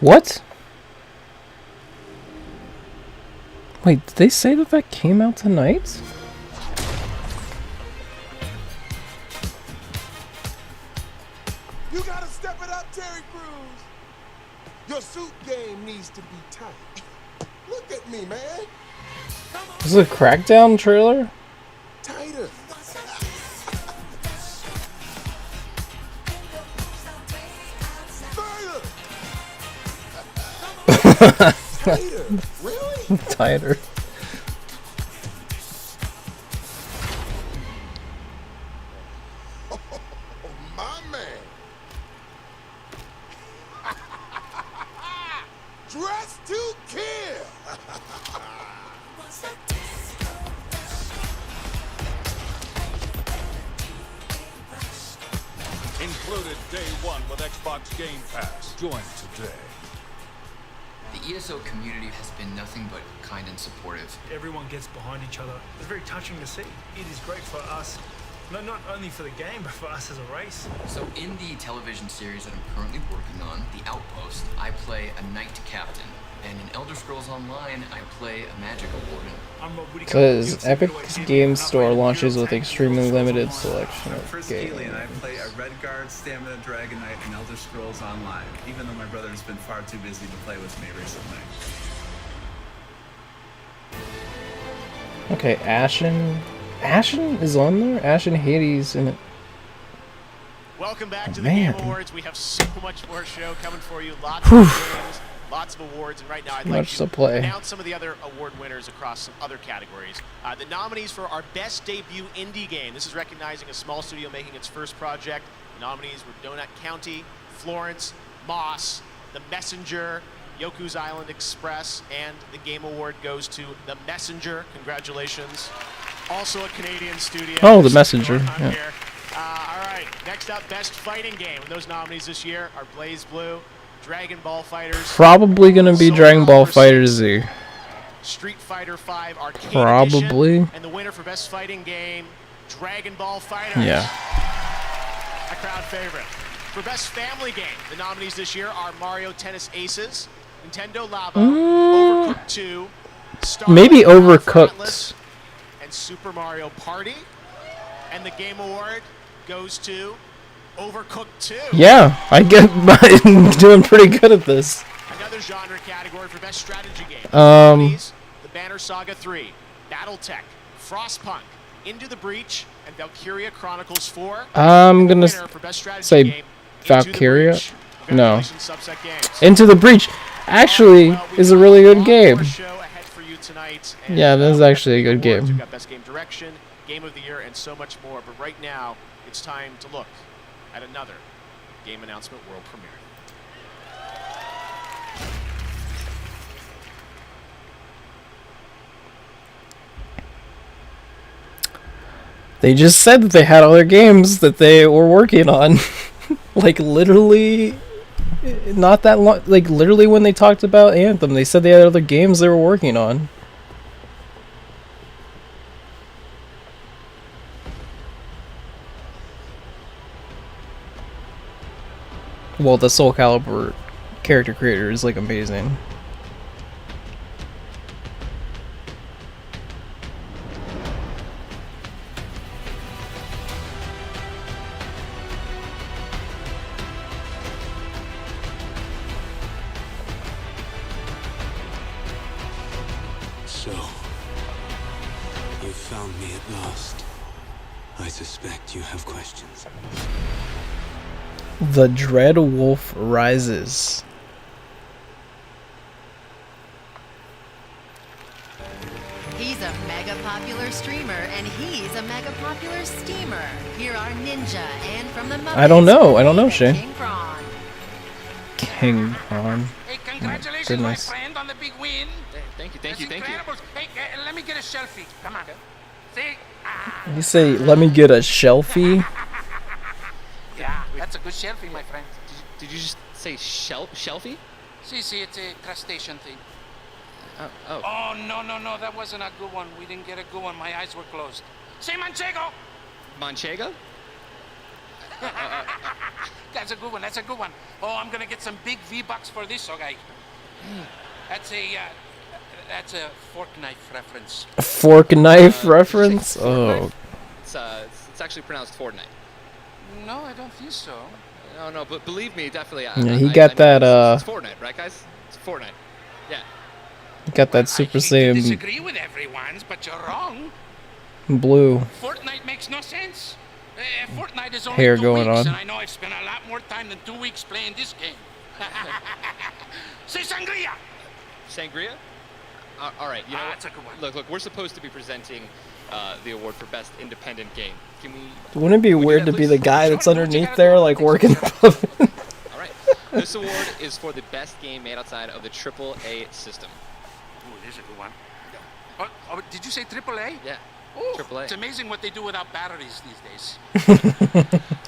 What? Wait, did they say that that came out tonight? You gotta step it up, Terry Crews. Your suit game needs to be tight. Look at me, man. Is it a Crackdown trailer? Tighter. Tighter. Really? Tighter. Oh Included day one with Xbox Game Pass. Join today. The ESO community has been nothing but kind and supportive. Everyone gets behind each other. It's very touching to see. It is great for us, not only for the game, but for us as a race. So in the television series that I'm currently working on, The Outpost, I play a knight captain. And in Elder Scrolls Online, I play a magic warden. Says Epic Games Store launches with extremely limited selection of Chris games. Keeley and I play a Redguard, Stamina, Dragon Knight, and Elder Scrolls Online, even though my brother's been far too busy to play with me recently. Okay, Ashen. Ashen is on there? Ashen Hades in it. Welcome back to the man. Game Awards. We have so much more show coming for you. Lots of games, lots of awards, and right now I'd like Much to to play. announce some of the other award winners across some other categories. The nominees for our best debut indie game. This is recognizing a small studio making its first project. The nominees were Donut County, Florence, Moss, The Messenger, Yoku's Island Express, and the Game Award goes to The Messenger. Congratulations. Also a Canadian studio. Oh, The Messenger. Yeah. Here. All right, next up, best fighting game. And those nominees this year are Blaze Blue, Dragon Ball Fighters, Probably gonna be Dragon Ball Fighter Z. Street Fighter V Arcade Probably. Edition, and the winner for best fighting game, Dragon Ball Fighters. Yeah. A crowd favorite. For best family game, the nominees this year are Mario Tennis Aces, Nintendo Labo, Overcooked 2, Star Maybe Wars Overcooked. Atlas, and Super Mario Party. And the Game Award goes to Overcooked 2. Yeah, I get I'm doing pretty good at this. Another genre category for best strategy game. Um, The Banner Saga 3, BattleTech, Frostpunk, Into the Breach, and Valkyria Chronicles 4. I'm gonna Winner for best strategy say game, Valkyria. No. Congratulations, Subset Games. Into the Breach actually is a really good game. Show ahead for you tonight. And, Yeah, this is actually a good awards. We've game. got best game direction, game of the year, and so much more. But right now, it's time to look at another game announcement world premiere. They just said that they had other games that they were working on. Like literally not that long, like literally when they talked about Anthem, they said they had other games they were working on. Well, the Soul Calibur character creator is like amazing. So, you found me at last. I suspect you have questions. The Dread Wolf Rises. He's a mega popular streamer, and he's a mega popular steamer. Here are Ninja, and from the Muppets, I don't know, Shane. King Prawn. King Prawn. Hey, congratulations, Goodness. my friend, on the big win. Thank you, thank you, thank you. Hey, let me get a selfie. Come on. See? You say, let me get a shelfie? Yeah, that's a good selfie, my friend. Did you just say shelfie? See, it's a crustacean thing. Oh. Oh, no, that wasn't a good one. We didn't get a good one. My eyes were closed. Say Manchego! Manchego? That's a good one, that's a good one. Oh, I'm gonna get some big V-Bucks for this, okay? That's a fork knife reference. A fork knife reference? Oh. It's actually pronounced Fortnite. No, I don't think so. No, but believe me, definitely. Yeah, he got that, It's Fortnite, right, guys? It's Fortnite. Yeah. He got that Super Saiyan Disagree with everyone's, but you're wrong. blue. Fortnite makes no sense. Fortnite is only Hair 2 going weeks, on. and I know I've spent a lot more time than 2 weeks playing this game. Say Sangria! Sangria? All right, you know what? That's a good one. Look, we're supposed to be presenting the award for best independent game. Can we? Wouldn't it be weird to be the guy that's underneath there, like working above it? All right. This award is for the best game made outside of the AAA system. Ooh, there's a good one. Oh, did you say AAA? Yeah. Ooh, it's amazing what they do without batteries these days.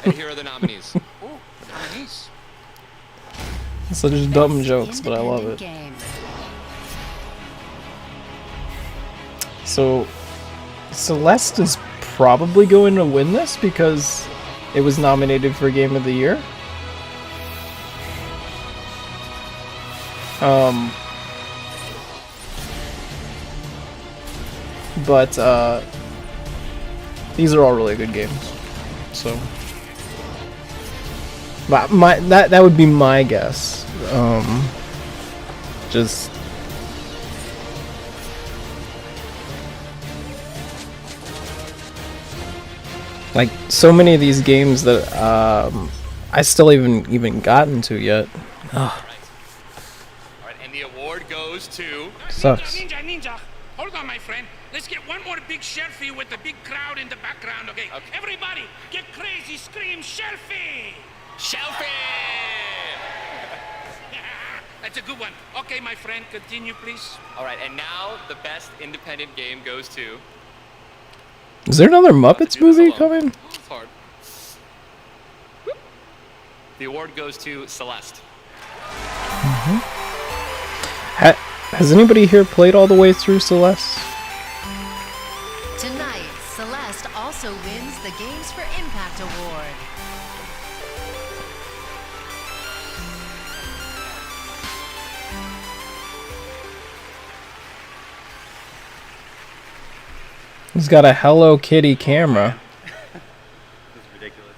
And here are the nominees. Ooh, nominees. Such dumb jokes, but I love it. So, Celeste is probably going to win this because it was nominated for Game of the Year. But these are all really good games. So, but that would be my guess. Just. Like so many of these games that I still even gotten to yet. All right, and the award goes to... Sucks. Ninja. Hold on, my friend. Let's get one more big selfie with the big crowd in the background, okay? Everybody, get crazy, scream, selfie! Selfie! That's a good one. Okay, my friend, continue, please. All right, and now the best independent game goes to... Is there another Muppets movie coming? It's hard. The award goes to Celeste. Has anybody here played all the way through Celeste? Tonight, Celeste also wins the Games for Impact Award. He's got a Hello Kitty camera. This is ridiculous.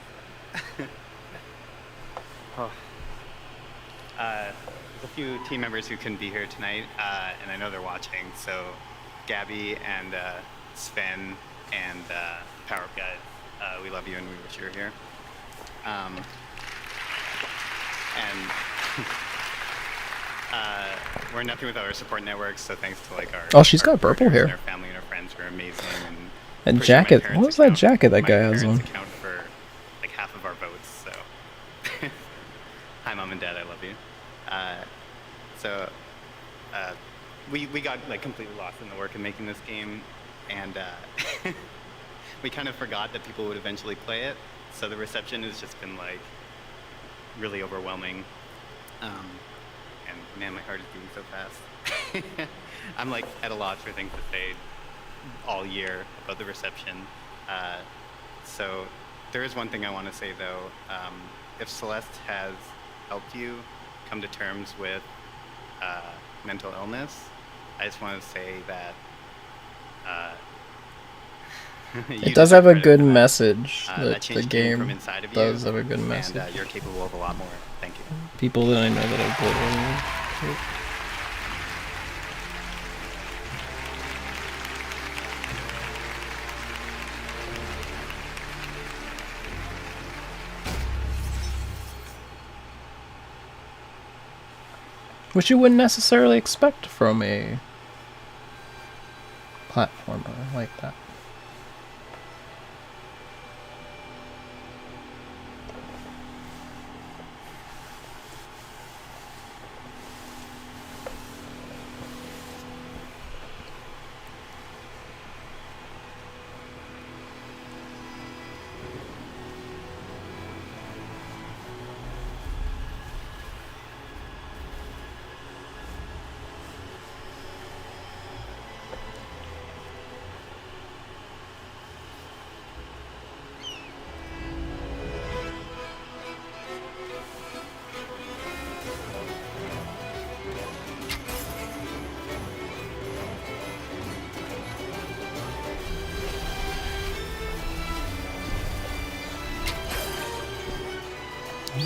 There's a few team members who couldn't be here tonight, and I know they're watching. So, Gabby and Sven and Power Up Guys, we love you and we wish you were here. We're nothing without our support networks, so thanks to like our Oh, she's got purple hair. and our family and our friends who are amazing. And jacket. What was that jacket that guy has on? Account for like half of our votes. So, hi, Mom and Dad, I love you. We got like completely lost in the work of making this game, and we kind of forgot that people would eventually play it. So the reception has just been like really overwhelming. And man, my heart is beating so fast. I'm like at a loss for things to say all year about the reception. So there is one thing I want to say though. If Celeste has helped you come to terms with mental illness, I just want to say that It does have a good message. that The change came game from inside of you, does have a good message. and you're capable of a lot more. Thank you. People that I know that have played it. Which you wouldn't necessarily expect from a platformer like that.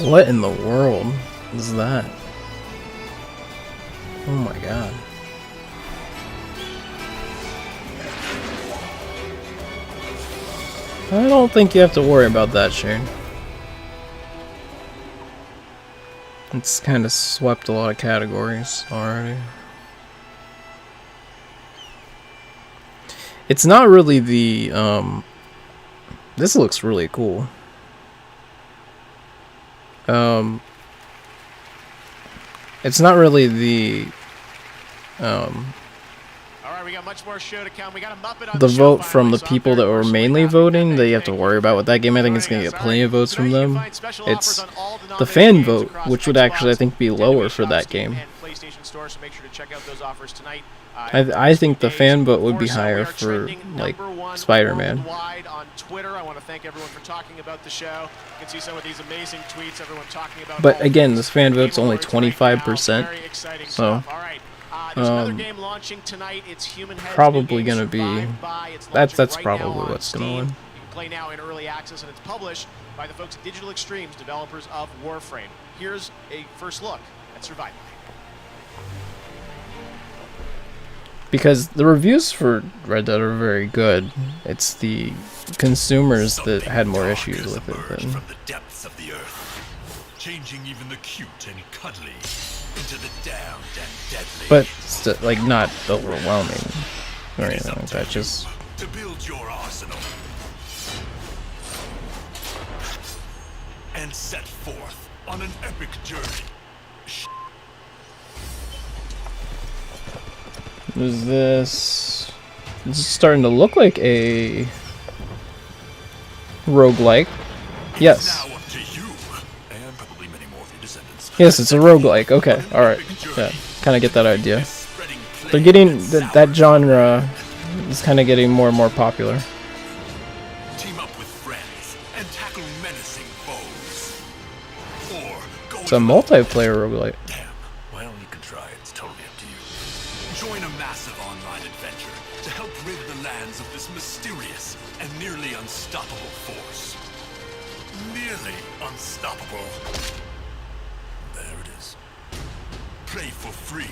What in the world is that? Oh my god. I don't think you have to worry about that, Shane. It's kind of swept a lot of categories already. It's not really the, this looks really cool. It's not really the, All right, we got much more show to come. We got a Muppet on The show vote from the people that were mainly voting that you have to worry about with that game, I think it's going to get plenty of votes from them. It's the fan vote, which would actually, I think, be lower for that game. PlayStation Store, so make sure to check out those offers tonight. I think the fan vote would be higher for, like, Spider-Man. On Twitter. I want to thank everyone for talking about the show. You can see some of these amazing tweets, everyone talking about. But again, this fan vote's only 25%, so there's another game launching tonight. It's Human Head's probably new game, gonna be Survive By. It's that's launching right probably now on what's gonna Steam. win. You can play now in early access, and it's published by the folks at Digital Extremes, developers of Warframe. Here's a first look at Survive By. Because the reviews for Red Dead are very good. It's the consumers that had more issues with it than. From the depths of the earth, changing even the cute and cuddly into the damned and deadly. But like not overwhelming or anything like that. Just to build your arsenal and set forth on an epic journey. is this? This is starting to look like a roguelike. Yes. Yes, it's a roguelike. Okay, alright. Yeah, kind of get that idea. They're getting that genre is kind of getting more and more popular. Team up with friends and tackle menacing foes. Or go It's a multiplayer roguelike. well, you can try it. It's totally up to you. Join a massive online adventure to help rid the lands of this mysterious and nearly unstoppable force. Nearly unstoppable. There it is. Play for free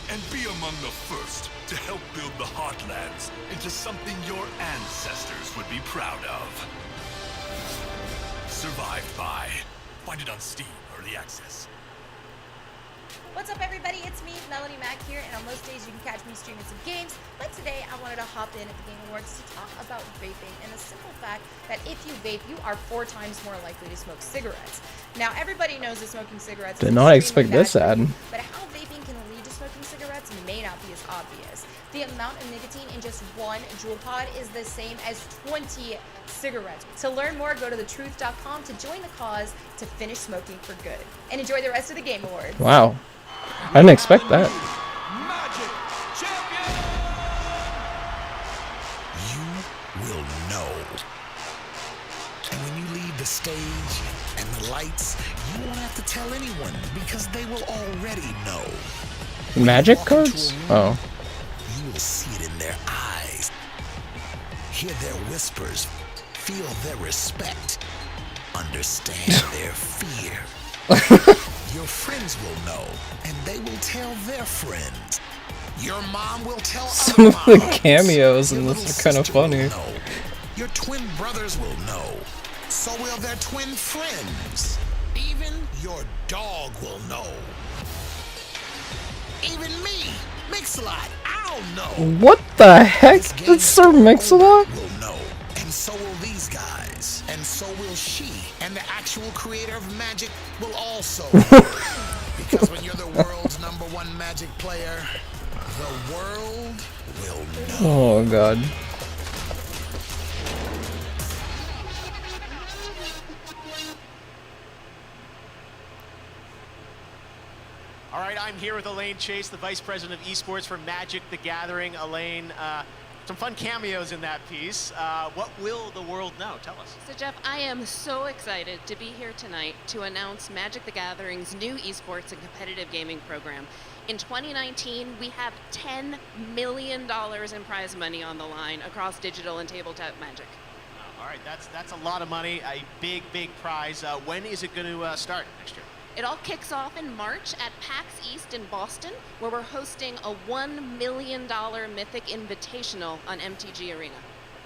and be among the first to help build the Heartlands into something your ancestors would be proud of. Survived By. Find it on Steam, Early Access. What's up, everybody? It's me, Melanie Mack here, and on most days you can catch me streaming some games. But today I wanted to hop in at the Game Awards to talk about vaping and the simple fact that if you vape, you are 4 times more likely to smoke cigarettes. Now, everybody knows that smoking cigarettes Did is not extremely expect this bad for ad. you, but how vaping can lead to smoking cigarettes may not be as obvious. The amount of nicotine in just 1 Juul pod is the same as 20 cigarettes. To learn more, go to thetruth.com to join the cause to finish smoking for good. And enjoy the rest of the Game Awards. Wow. I didn't expect that. You will know. And when you leave the stage and the lights, you won't have to tell anyone because they will already know. Magic cards? Oh. You will see it in their eyes. Hear their whispers. Feel their respect. Understand their fear. Your friends will know, and they will tell their friends. Your mom will tell Some other of the moms. cameos in this are kind of funny. Your twin brothers will know. So will their twin friends. Even your dog will know. Even me, Mix-a-Lot, I'll know. What the heck? That's Sir Mix-a-Lot? Will know. And so will these guys. And so will she. And the actual creator of Magic will also know. Because when you're the world's #1 Magic player, the world will know. Oh god. All right, I'm here with Elaine Chase, the Vice President of Esports for Magic the Gathering. Elaine, some fun cameos in that piece. What will the world know? Tell us. So Jeff, I am so excited to be here tonight to announce Magic the Gathering's new esports and competitive gaming program. In 2019, we have $10 million in prize money on the line across digital and tabletop Magic. All right, that's a lot of money, a big, big prize. When is it going to start next year? It all kicks off in March at PAX East in Boston, where we're hosting a $1 million Mythic Invitational on MTG Arena.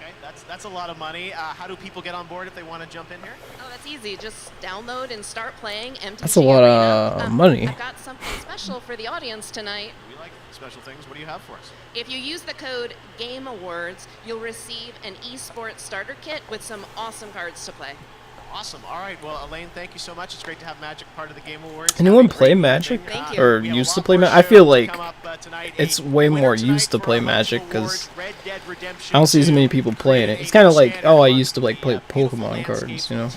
Okay, that's a lot of money. How do people get on board if they want to jump in here? Oh, that's easy. Just download and start playing MTG That's a lot Arena. of money. I've got something special for the audience tonight. We like special things. What do you have for us? If you use the code GAMEAWARDS, you'll receive an esports starter kit with some awesome cards to play. Awesome. All right. Well, Elaine, thank you so much. It's great to have Magic part of the Game Awards. Anyone play Magic? Or used to play Magic? I feel like it's way more used to play Magic because I don't see so many people playing it. It's kind of like, oh, I used to like play Pokemon cards, you know?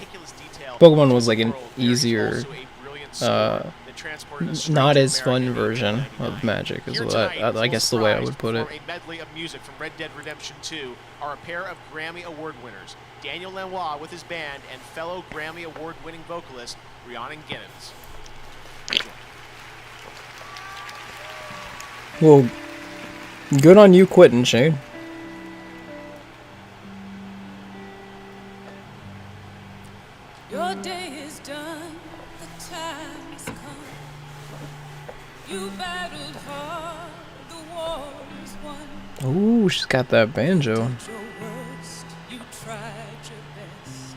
Pokemon was like an easier, not as fun version of Magic, is what I guess the way I would put it. A medley of music from Red Dead Redemption 2 are a pair of Grammy Award winners, Daniel Lanois with his band and fellow Grammy Award-winning vocalist Rhiannon Giddens. Well, good on you quitting, Shane. Your day is done, the time has come. You battled hard, the war is won. Ooh, she's got that banjo. Your worst, you tried your best.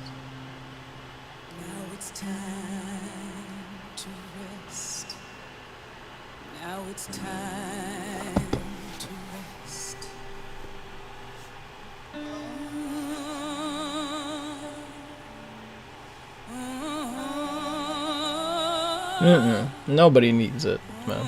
Now it's time to rest. Now it's time to rest. Nobody needs it, man.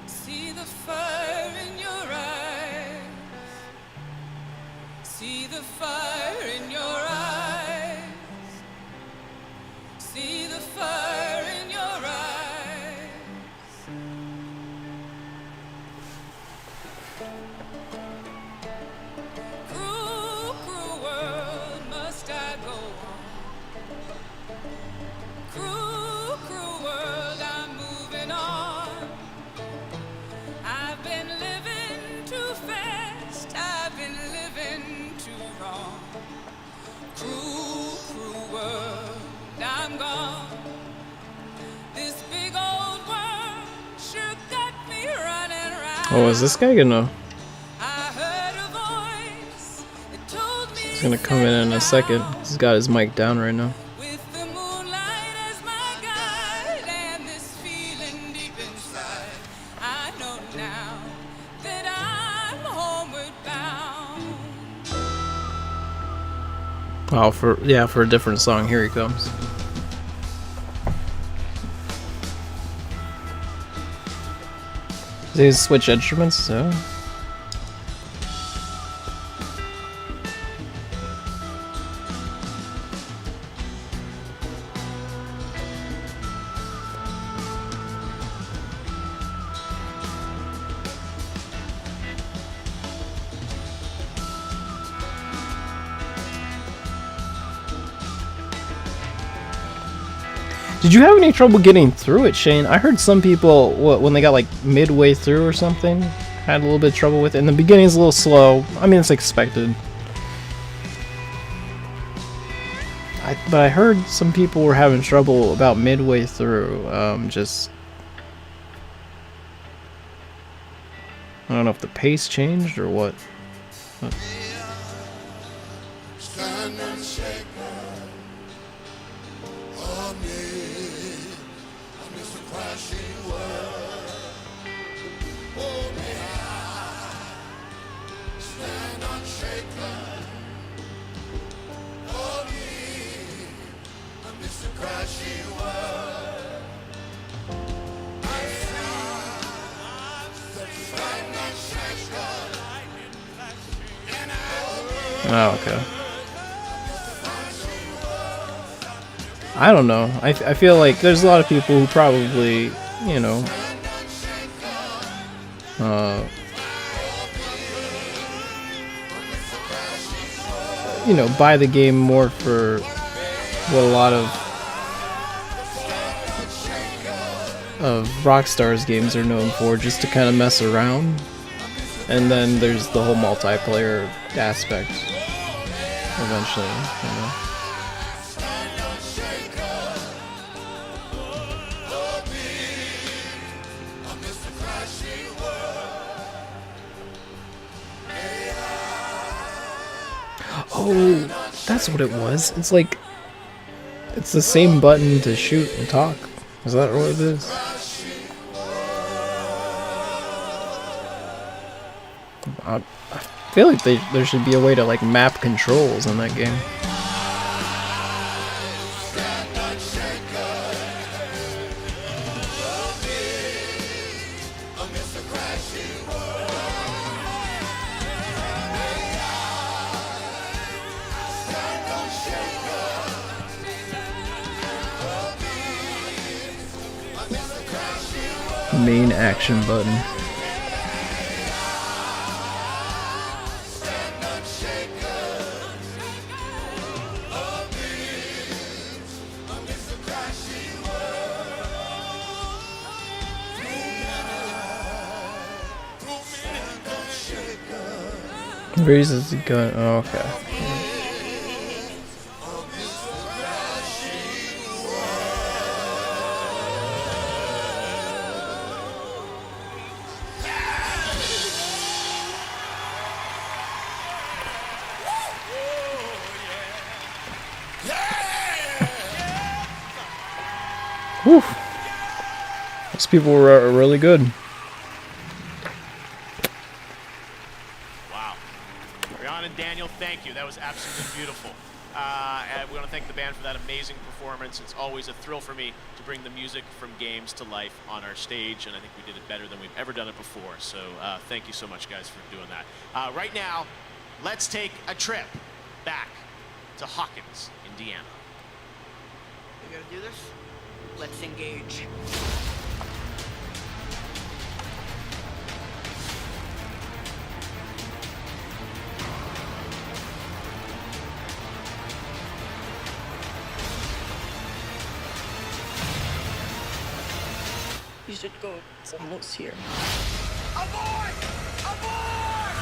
See the fire in your eyes. See the fire in your eyes. See the fire in your eyes. Cruel, cruel world, must I go on? Cruel, cruel world, I'm moving on. I've been living too fast, I've been living too wrong. Cruel, cruel world, I'm gone. This big old world sure got me running round. Oh, is this guy gonna... I heard a voice that told me He's gonna come in a second. He's got his mic down right now. with the moonlight as my guide and this feeling deep inside. I know now that I'm homeward bound. Oh, for a different song. Here he comes. Does he switch instruments? So. Did you have any trouble getting through it, Shane? I heard some people, when they got like midway through or something, had a little bit of trouble with it. In the beginning, it's a little slow. I mean, it's expected. But I heard some people were having trouble about midway through. Just... I don't know if the pace changed or what. But... Stand and shake amidst the crashing world. Oh, may I stand unshaken. Oh, me amidst the crashing world. I stand unshaken. Oh, okay. I don't know. I feel like there's a lot of people who probably, you know, buy the game more for what a lot of Rockstar's games are known for, just to kind of mess around. And then there's the whole multiplayer aspect eventually, you know. Oh, that's what it was. It's like It's the same button to shoot and talk. Is that what it is? I feel like there should be a way to like map controls in that game. Main action button. Raises the gun. Oh, okay. Whew. Those people were really good. Wow. Rihanna and Daniel, thank you. That was absolutely beautiful. And we want to thank the band for that amazing performance. It's always a thrill for me to bring the music from games to life on our stage, and I think we did it better than we've ever done it before. So thank you so much, guys, for doing that. Right now, let's take a trip back to Hawkins, Indiana. You gonna do this? Let's engage. You should go. It's almost here. Aboard! Aboard!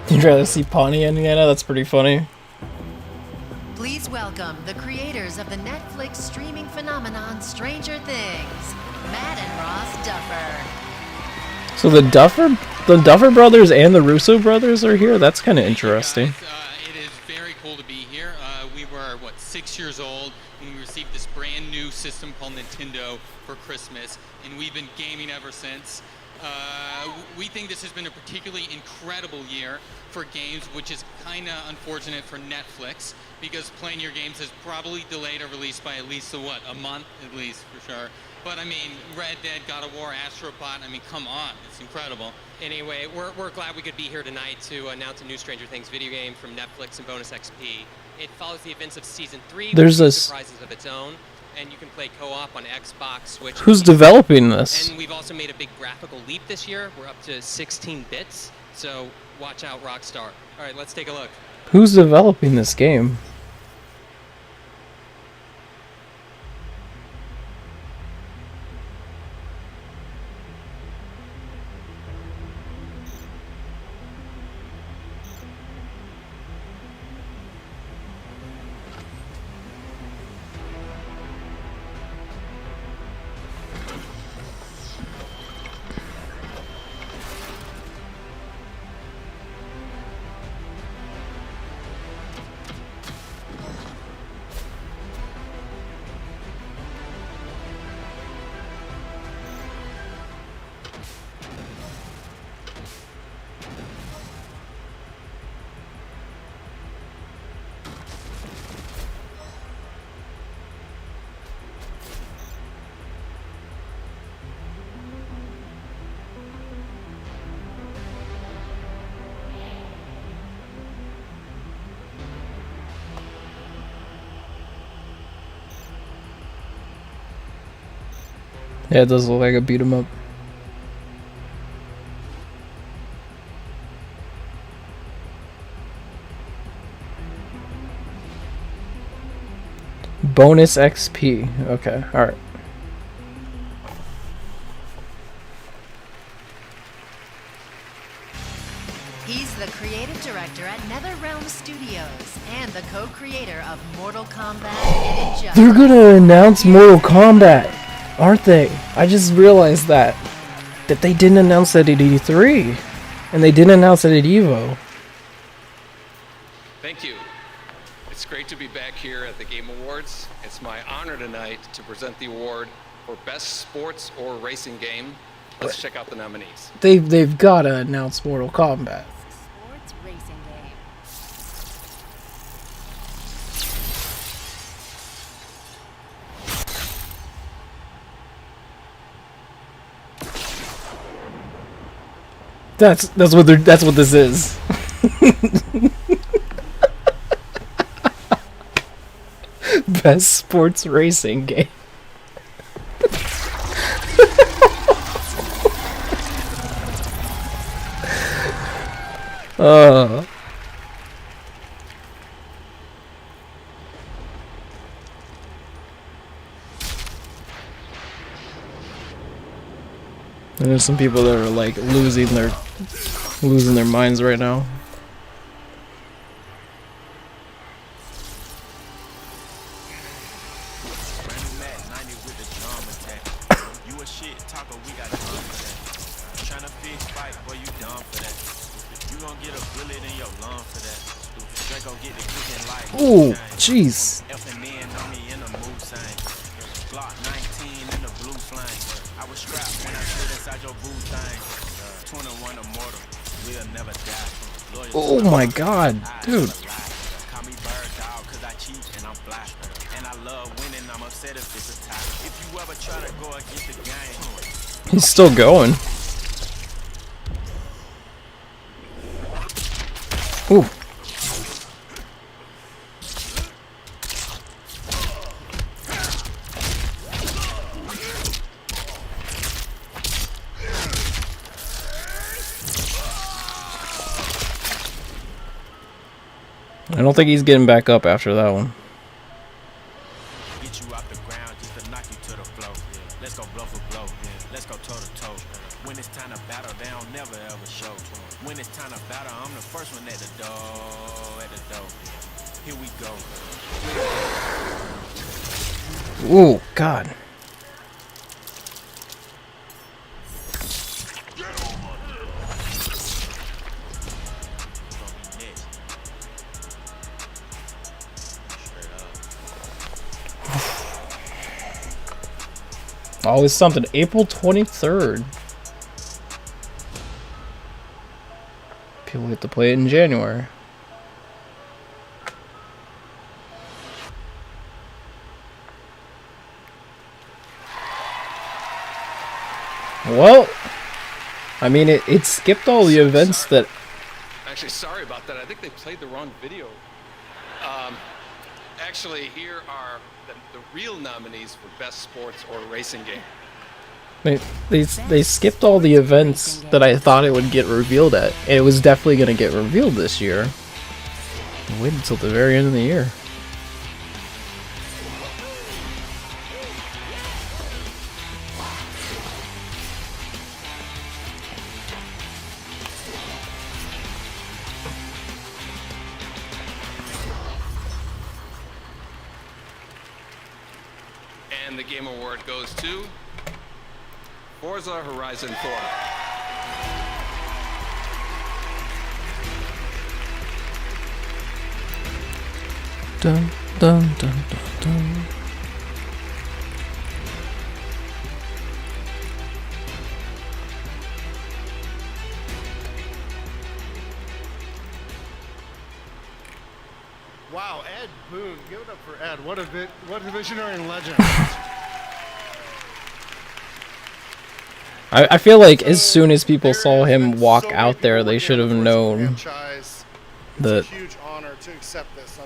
You'd rather see Pawnee, Indiana? That's pretty funny. Please welcome the creators of the Netflix streaming phenomenon Stranger Things, Matt and Ross Duffer. So the Duffer brothers and the Russo brothers are here? That's kind of interesting. It is very cool to be here. We were, 6 years old when we received this brand new system called Nintendo for Christmas, and we've been gaming ever since. We think this has been a particularly incredible year for games, which is kind of unfortunate for Netflix, because playing your games has probably delayed a release by at least a month at least, for sure. But I mean, Red Dead, God of War, Astrobot, I mean, come on, it's incredible. Anyway, we're glad we could be here tonight to announce a new Stranger Things video game from Netflix and Bonus XP. It follows the events of Season 3 There's with a surprises of its own, and you can play co-op on Xbox, Switch. Who's and PC. developing this? And we've also made a big graphical leap this year. We're up to 16 bits, so watch out, Rockstar. All right, let's take a look. Who's developing this game? Yeah, it does look like a beat 'em up. Bonus XP. Okay, alright. He's the creative director at NetherRealm Studios and the co-creator of Mortal Kombat and Injustice. They're gonna announce Mortal Kombat, aren't they? I just realized that they didn't announce that at E3, and they didn't announce it at EVO. Thank you. It's great to be back here at the Game Awards. It's my honor tonight to present the award for Best Sports or Racing Game. Let's check out the nominees. They've got to announce Mortal Kombat. Sports racing game. That's what this is. Best sports racing game. And there's some people that are like losing their minds right now. Ooh, jeez. Oh my god, dude. He's still going. Ooh. I don't think he's getting back up after that one. Get you off the ground just to knock you to the floor. Let's go blow for blow. Let's go toe to toe. When it's time to battle, they don't never ever show. When it's time to battle, I'm the first one at the door. Here we go. Ooh, God. Always something. April 23rd. People get to play it in January. Well, I mean, it skipped all the events that... Actually, sorry about that. I think they played the wrong video. Actually, here are the real nominees for Best Sports or Racing Game. They skipped all the events that I thought it would get revealed at. And it was definitely going to get revealed this year. Wait until the very end of the year. And the Game Award goes to Forza Horizon 4. Dun dun dun dun dun. Wow, Ed Boon. Give it up for Ed. What a visionary and legend. I feel like as soon as people saw him walk out there, they should have known that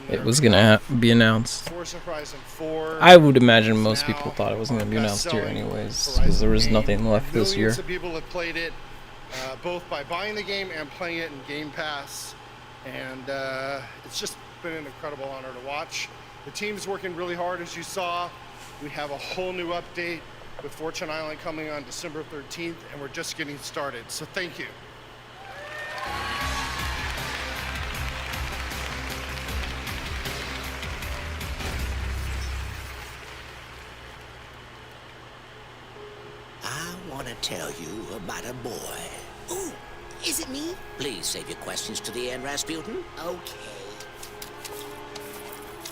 it was gonna be announced. I would imagine most people thought it was gonna be announced here anyways, because there was nothing left this year. Millions of people have played it, both by buying the game and playing it in Game Pass, and it's just been an incredible honor to watch. The team's working really hard, as you saw. We have a whole new update with Fortune Island coming on December 13th, and we're just getting started. So thank you. I want to tell you about a boy. Ooh, is it me? Please save your questions to the end, Rasputin. Okay.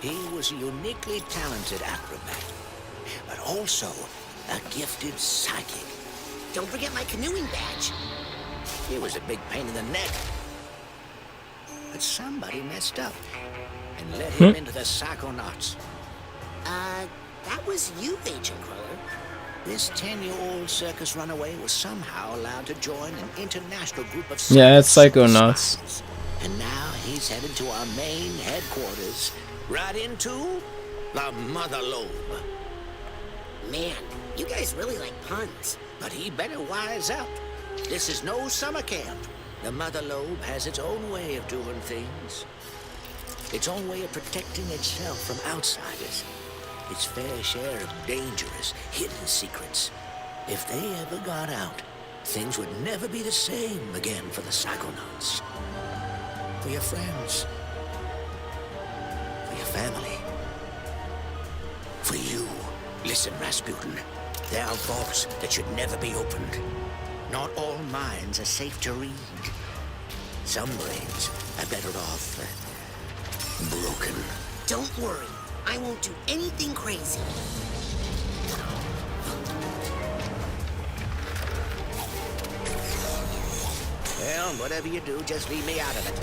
He was a uniquely talented acrobat, but also a gifted psychic. Don't forget my canoeing badge. He was a big pain in the neck. But somebody messed up and let him into the Psychonauts. That was you, Agent Cruller. This 10-year-old circus runaway was somehow allowed to join an international group of Yeah, it's Psychonauts. and now he's headed to our main headquarters, right into the Mother Lobe. Man, you guys really like puns. But he better wise up. This is no summer camp. The Mother Lobe has its own way of doing things. Its own way of protecting itself from outsiders. Its fair share of dangerous, hidden secrets. If they ever got out, things would never be the same again for the Psychonauts. For your friends. For your family. For you. Listen, Rasputin. There are vaults that should never be opened. Not all minds are safe to read. Some brains are better off broken. Don't worry. I won't do anything crazy. Well, whatever you do, just leave me out of it.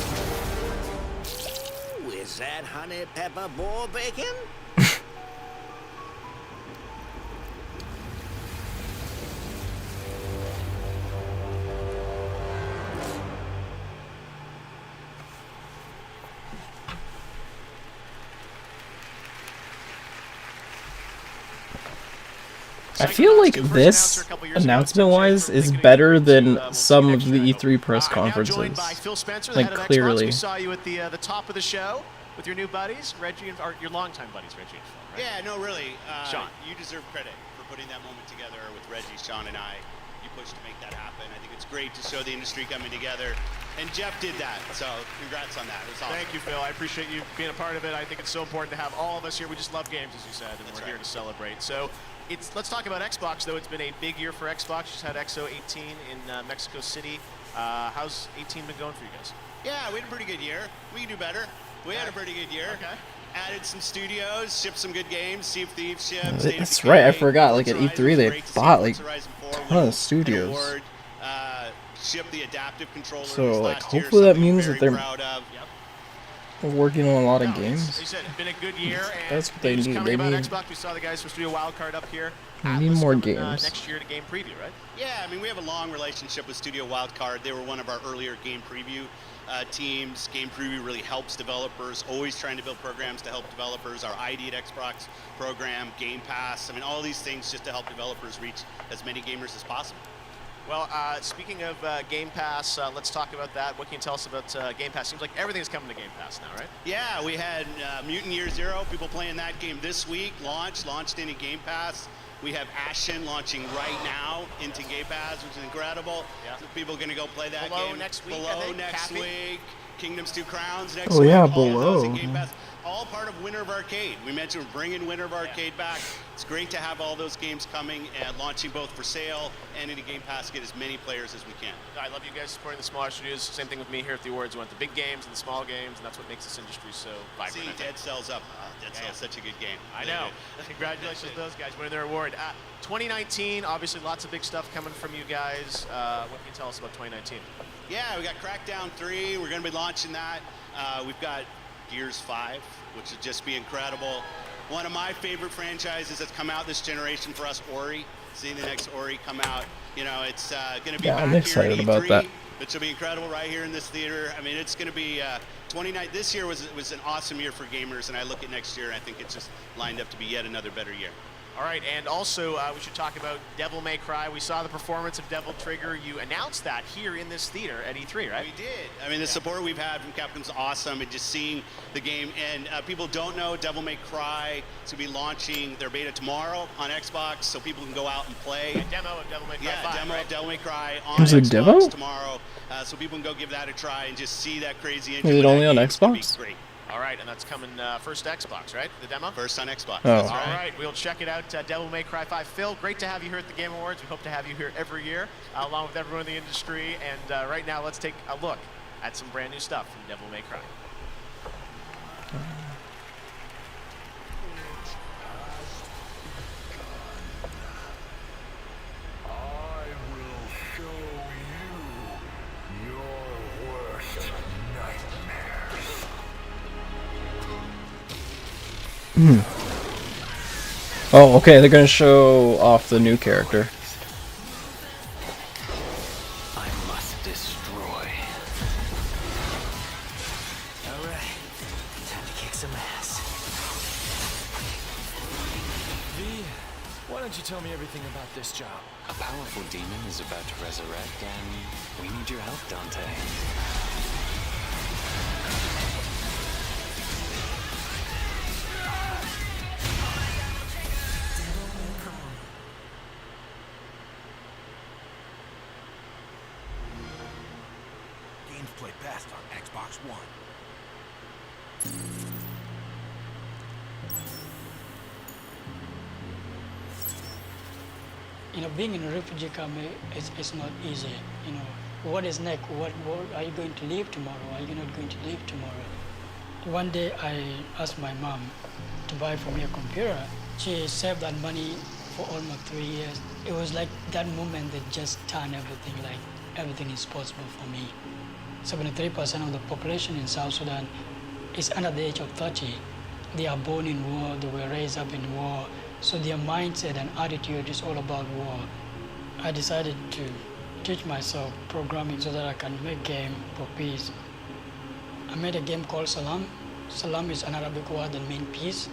Ooh, is that honey pepper boar bacon? I feel like this, announcement-wise, is better than some of the E3 press conferences. Joined by Phil Spencer, the Like, head of clearly. Xbox. We saw you at the top of the show with your new buddies, Reggie and or your longtime buddies, Reggie and Phil. Right? Yeah, no, really. Sean. You deserve credit for putting that moment together with Reggie, Sean, and I. You pushed to make that happen. I think it's great to show the industry coming together. And Jeff did that, so congrats on that. It was awesome. Thank you, Phil. I appreciate you being a part of it. I think it's so important to have all of us here. We just love games, as you said, and we're here to celebrate. So let's talk about Xbox, though. It's been a big year for Xbox. Just had XO 18 in Mexico City. How's 18 been going for you guys? Yeah, we had a pretty good year. We can do better. We had a pretty good year. Okay. Added some studios, shipped some good games. Sea of Thieves shipped. That's right, I forgot. Like at E3, they bought like a ton of studios. Shipped the adaptive controller. So like, hopefully that means that they're working on a lot of games. They said it's been a good year. And That's what they just need. coming They about need. Xbox, we saw the guys from Studio Wildcard up here. They need Atlas more coming, games. next year to game preview, right? Yeah, I mean, we have a long relationship with Studio Wildcard. They were one of our earlier game preview teams. Game preview really helps developers, always trying to build programs to help developers. Our ID at Xbox program, Game Pass, I mean, all these things just to help developers reach as many gamers as possible. Well, speaking of Game Pass, let's talk about that. What can you tell us about Game Pass? Seems like everything's coming to Game Pass now, right? Yeah, we had Mutant Year Zero, people playing that game this week, launched into Game Pass. We have Ashen launching right now into Game Pass, which is incredible. Yeah. So people are going to go play that Below game. next week, I Below think. next Cappy. week. Kingdoms 2 Crowns next Oh, week. yeah, all of those in Below. Game Pass. All part of Winter of Arcade. We mentioned we're bringing Winter of Arcade back. It's great to have all those games coming and launching both for sale and into Game Pass to get as many players as we can. I love you guys supporting the smaller studios. Same thing with me here at the awards. We want the big games and the small games, and that's what makes this industry so vibrant. See, I think. Dead Cell's up. Dead Cell's such a good game. I know. Congratulations to those guys winning their award. 2019, obviously lots of big stuff coming from you guys. What can you tell us about 2019? Yeah, we got Crackdown 3. We're going to be launching that. We've got Gears 5, which would just be incredible. One of my favorite franchises that's come out this generation for us, Ori. Seeing the next Ori come out, you know, it's going to be Yeah, back I'm here excited at E3, about that. which will be incredible right here in this theater. I mean, it's going to be 29. This year was an awesome year for gamers, and I look at next year, and I think it's just lined up to be yet another better year. All right, and also we should talk about Devil May Cry. We saw the performance of Devil Trigger. You announced that here in this theater at E3, right? We did. I mean, the support we've had from Capcom's awesome, and just seeing the game. And people don't know Devil May Cry is going to be launching their beta tomorrow on Xbox, so people can go out and play. A demo of Devil May Cry 5, demo right? of Devil May Cry on There's a Xbox demo? tomorrow, so people can go give that a try and just see that crazy Is engine. it with only that on game. It's gonna be Xbox? great. All right, and that's coming first Xbox, right? The demo? First on Xbox. Oh. That's All right. right, we'll check it out. Devil May Cry 5. Phil, great to have you here at the Game Awards. We hope to have you here every year, along with everyone in the industry. And right now, let's take a look at some brand new stuff from Devil May Cry. Oh, okay, they're gonna show off the new character. I must destroy. Alright, time to kick some ass. V, why don't you tell me everything about this job? A powerful demon is about to resurrect, and we need your help, Dante. Games play best on Xbox One. You know, being in a refugee camp it's not easy. You know, what is next? What are you going to leave tomorrow? Are you not going to leave tomorrow? One day I asked my mom to buy for me a computer. She saved that money for almost 3 years. It was like that moment that just turned everything, like everything is possible for me. 73% of the population in South Sudan is under the age of 30. They are born in war, they were raised up in war, so their mindset and attitude is all about war. I decided to teach myself programming so that I can make game for peace. I made a game called Salam. Salam is an Arabic word that means peace.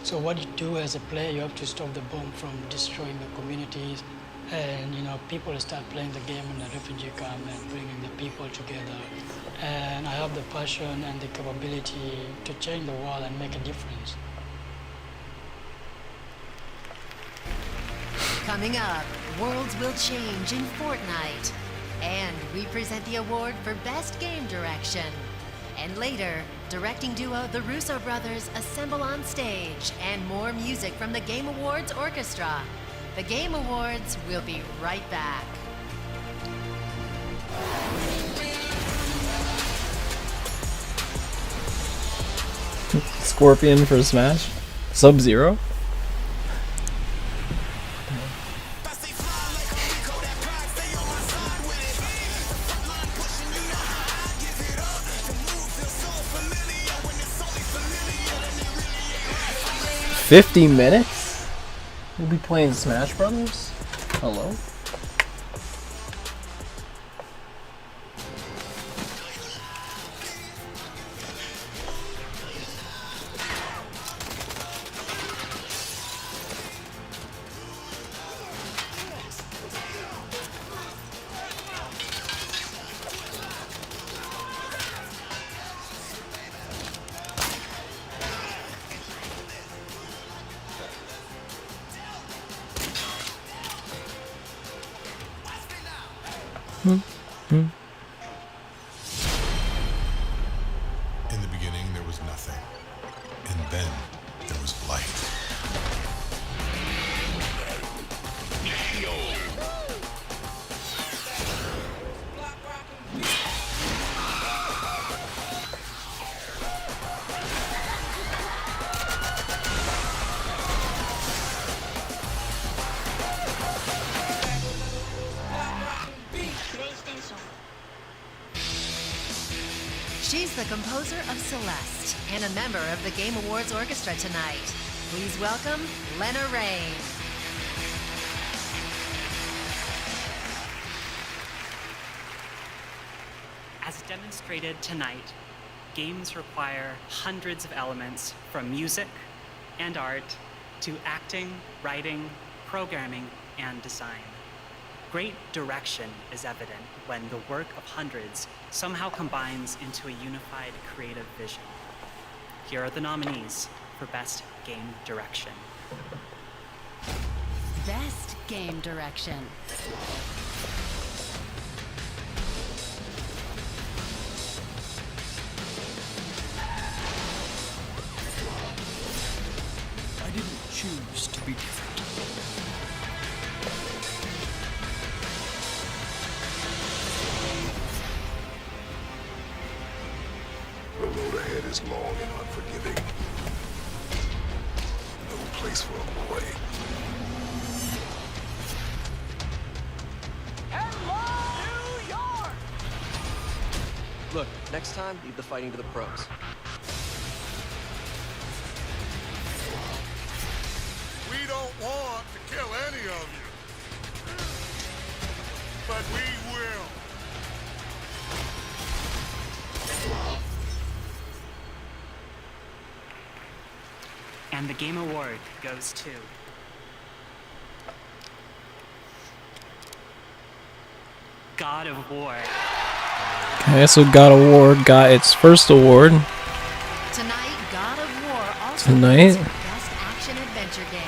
So what you do as a player, you have to stop the bomb from destroying the communities. And you know, people start playing the game in the refugee camp and bringing the people together. And I have the passion and the capability to change the world and make a difference. Coming up, worlds will change in Fortnite. And we present the award for Best Game Direction. And later, directing duo The Russo Brothers assemble on stage, and more music from the Game Awards Orchestra. The Game Awards will be right back. Scorpion for Smash? Sub-Zero? $50 minutes? We'll be playing Smash Brothers? Hello? In the beginning, there was nothing. And then there was light. PlayStation. She's the composer of Celeste and a member of the Game Awards Orchestra tonight. Please welcome Lena Raine. As demonstrated tonight, games require hundreds of elements from music and art to acting, writing, programming, and design. Great direction is evident when the work of hundreds somehow combines into a unified creative vision. Here are the nominees for Best Game Direction. Best Game Direction. I didn't choose to be different. The road ahead is long and unforgiving. No place for a boy. Hello, New York! Look, next time, leave the fighting to the pros. don't want to kill any of you. But we will. And the game award goes to God of War. Okay, so God of War got its first award. Tonight, God of War also Tonight? wins for Best Action Adventure Game.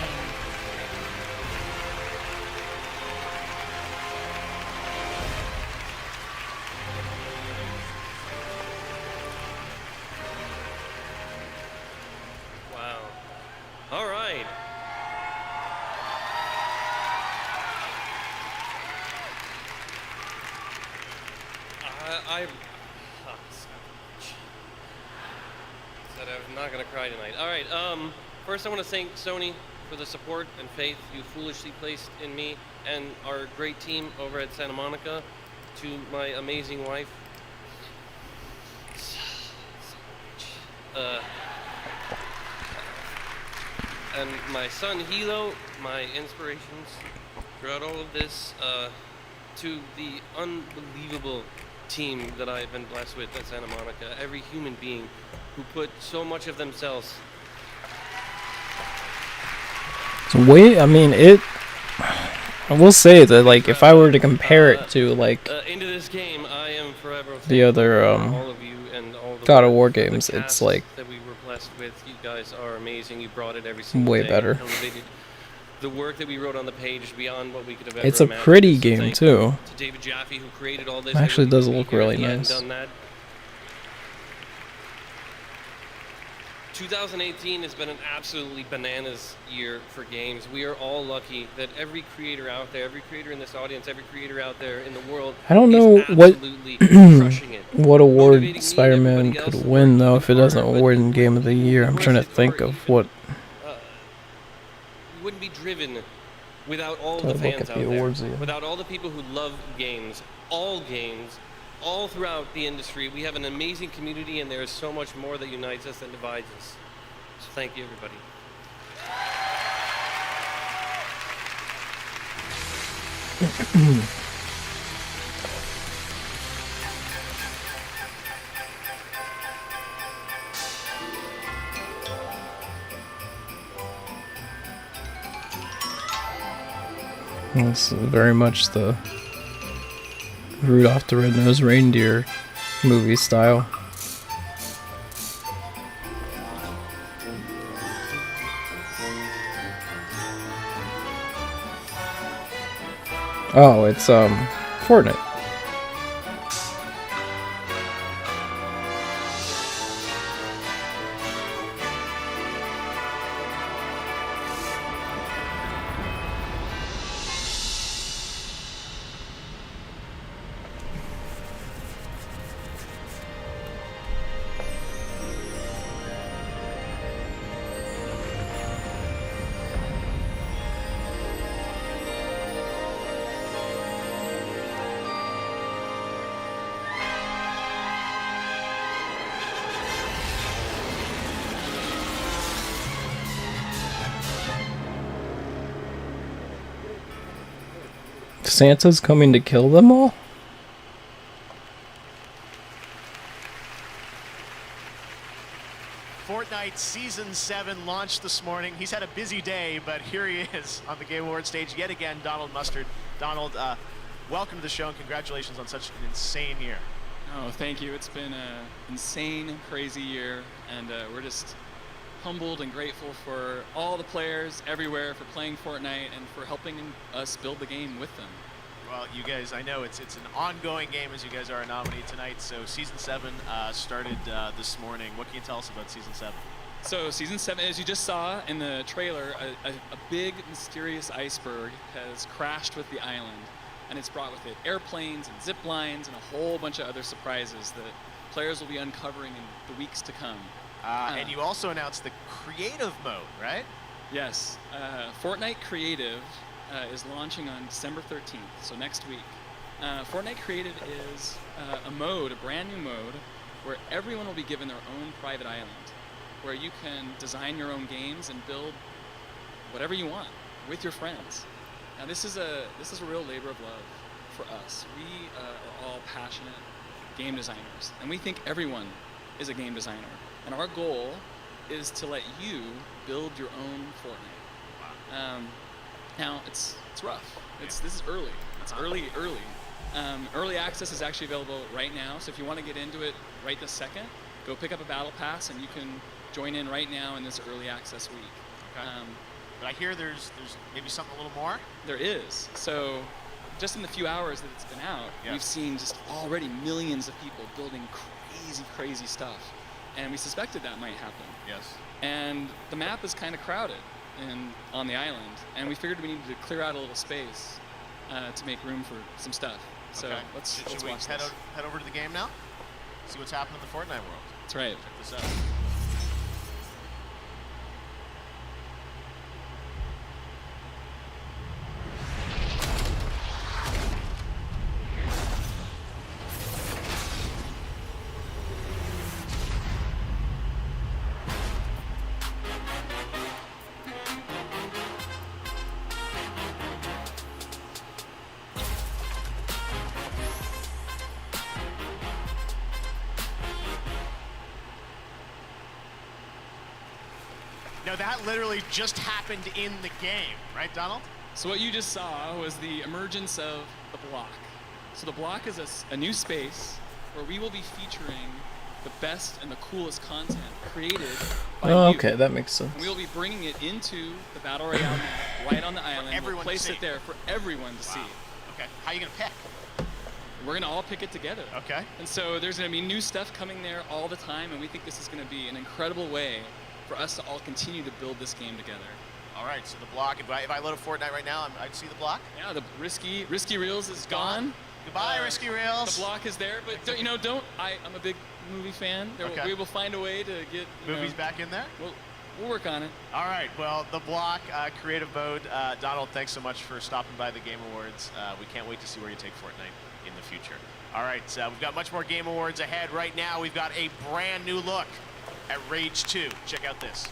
Wow. All right. Said I'm not gonna cry tonight. All right. First I want to thank Sony for the support and faith you foolishly placed in me and our great team over at Santa Monica. To my amazing wife. And my son Hilo, my inspirations throughout all of this, to the unbelievable team that I've been blessed with at Santa Monica, every human being who put so much of themselves. So I will say that, like, if I were to compare it to, like, Into this game, I am forever the other, all of you and all the God of War work, the games, it's, cast like, that we were blessed with. You guys are amazing. You brought it every single way day. better. Elevated the work that we wrote on the page beyond what we could have ever It's a imagined. pretty So game, thank too. you to David Jaffe, who created all this. It actually I does wouldn't look be here if really he hadn't nice. done that. 2018 has been an absolutely bananas year for games. We are all lucky that every creator out there, every creator in this audience, every creator out there in the world I don't is know what absolutely crushing it. what award Motivating me and Spider-Man everybody could else to win work though even if it doesn't harder, but award in Game of the Year. I'm trying to think of what. we wouldn't be driven without all Gotta the look fans at the out there, awards again. without all the people who love games, all throughout the industry. We have an amazing community, and there is so much more that unites us than divides us. So thank you, everybody. This is very much the Rudolph the Red-Nosed Reindeer movie style. Oh, it's Fortnite. Santa's coming to kill them all? Fortnite Season 7 launched this morning. He's had a busy day, but here he is on the Game Awards stage yet again, Donald Mustard. Donald, welcome to the show and congratulations on such an insane year. Oh, thank you. It's been an insane, crazy year, and we're just humbled and grateful for all the players everywhere for playing Fortnite and for helping us build the game with them. Well, you guys, I know it's an ongoing game as you guys are a nominee tonight. So Season 7 started this morning. What can you tell us about Season 7? So Season 7, as you just saw in the trailer, a big mysterious iceberg has crashed with the island, and it's brought with it airplanes and zip lines and a whole bunch of other surprises that players will be uncovering in the weeks to come. And you also announced the creative mode, right? Yes. Fortnite Creative is launching on December 13th, so next week. Fortnite Creative is a brand new mode, where everyone will be given their own private island, where you can design your own games and build whatever you want. with your friends. Now this is a real labor of love for us. We are all passionate game designers, and we think everyone is a game designer. And our goal is to let you build your own Fortnite. Now it's rough. This is early. It's early. Early access is actually available right now. So if you want to get into it right this second, go pick up a battle pass, and you can join in right now in this early access week. Okay. But I hear there's maybe something a little more. There is. So just in the few hours that it's been out, we've seen just already millions of people building crazy stuff. And we suspected that might happen. Yes. And the map is kind of crowded on the island, and we figured we needed to clear out a little space to make room for some stuff. So let's we watch head this. head over to the game now? See what's happening in the Fortnite world. That's right. Check this out. No, that literally just happened in the game, right, Donald? So what you just saw was the emergence of the block. So the block is a new space where we will be featuring the best and the coolest content created by you. Okay, that makes sense. And we will be bringing it into the Battle Royale map right on the island. everyone We'll to place see. it there for everyone to see. Okay, how are you gonna pick? We're gonna all pick it together. Okay. And so there's gonna be new stuff coming there all the time, and we think this is gonna be an incredible way for us to all continue to build this game together. All right, so the block, if I load a Fortnite right now, I'd see the block? Yeah, the Risky Reels is gone. Goodbye, Risky Reels. The block is there, but I'm a big movie fan. We will find a way to get movies back in there? We'll work on it. All right, well, the block, creative mode. Donald, thanks so much for stopping by the Game Awards. We can't wait to see where you take Fortnite in the future. All right, we've got much more Game Awards ahead. Right now, we've got a brand new look at Rage 2. Check out this.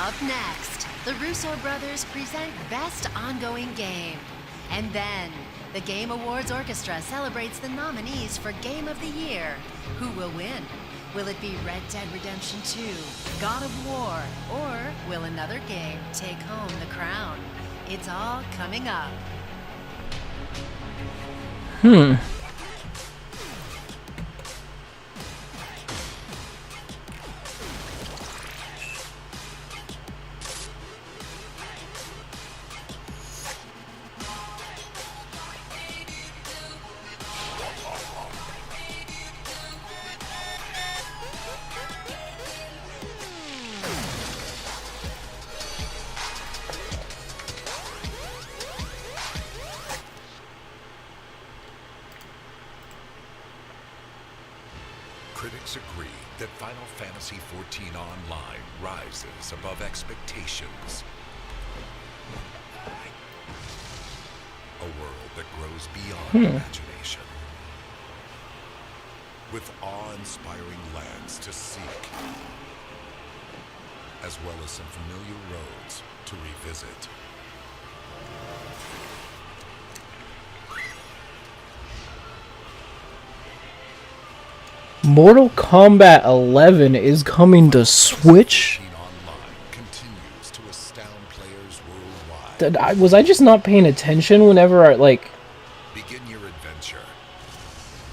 Up next, the Russo brothers present Best Ongoing Game. And then, the Game Awards Orchestra celebrates the nominees for Game of the Year. Who will win? Will it be Red Dead Redemption 2, God of War, or will another game take home the crown? It's all coming up. critics agree that Final Fantasy XIV Online rises above expectations. A world that grows beyond imagination. With awe-inspiring lands to seek, as well as some familiar roads to revisit. Mortal Kombat 11 is coming to Switch? Was I just not paying attention whenever I, like... Begin your adventure.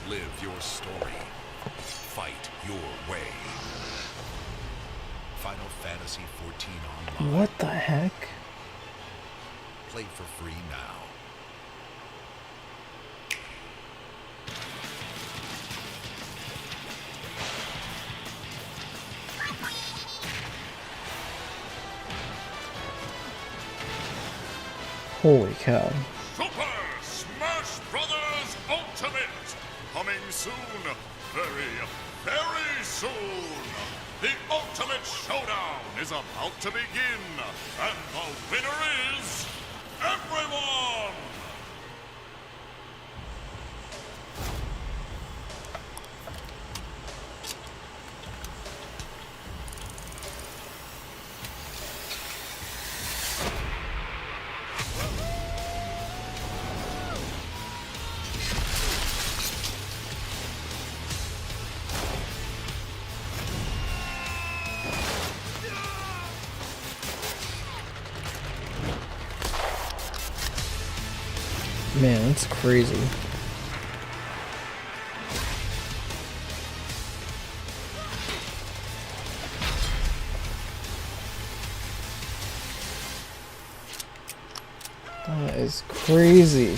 Live your story. Fight your way. Final Fantasy XIV Online. What the heck? Play for free now. Holy cow. Super Smash Brothers Ultimate! Coming soon. Very, very soon. The Ultimate Showdown is about to begin. And the winner is everyone! Man, that's crazy. That is crazy.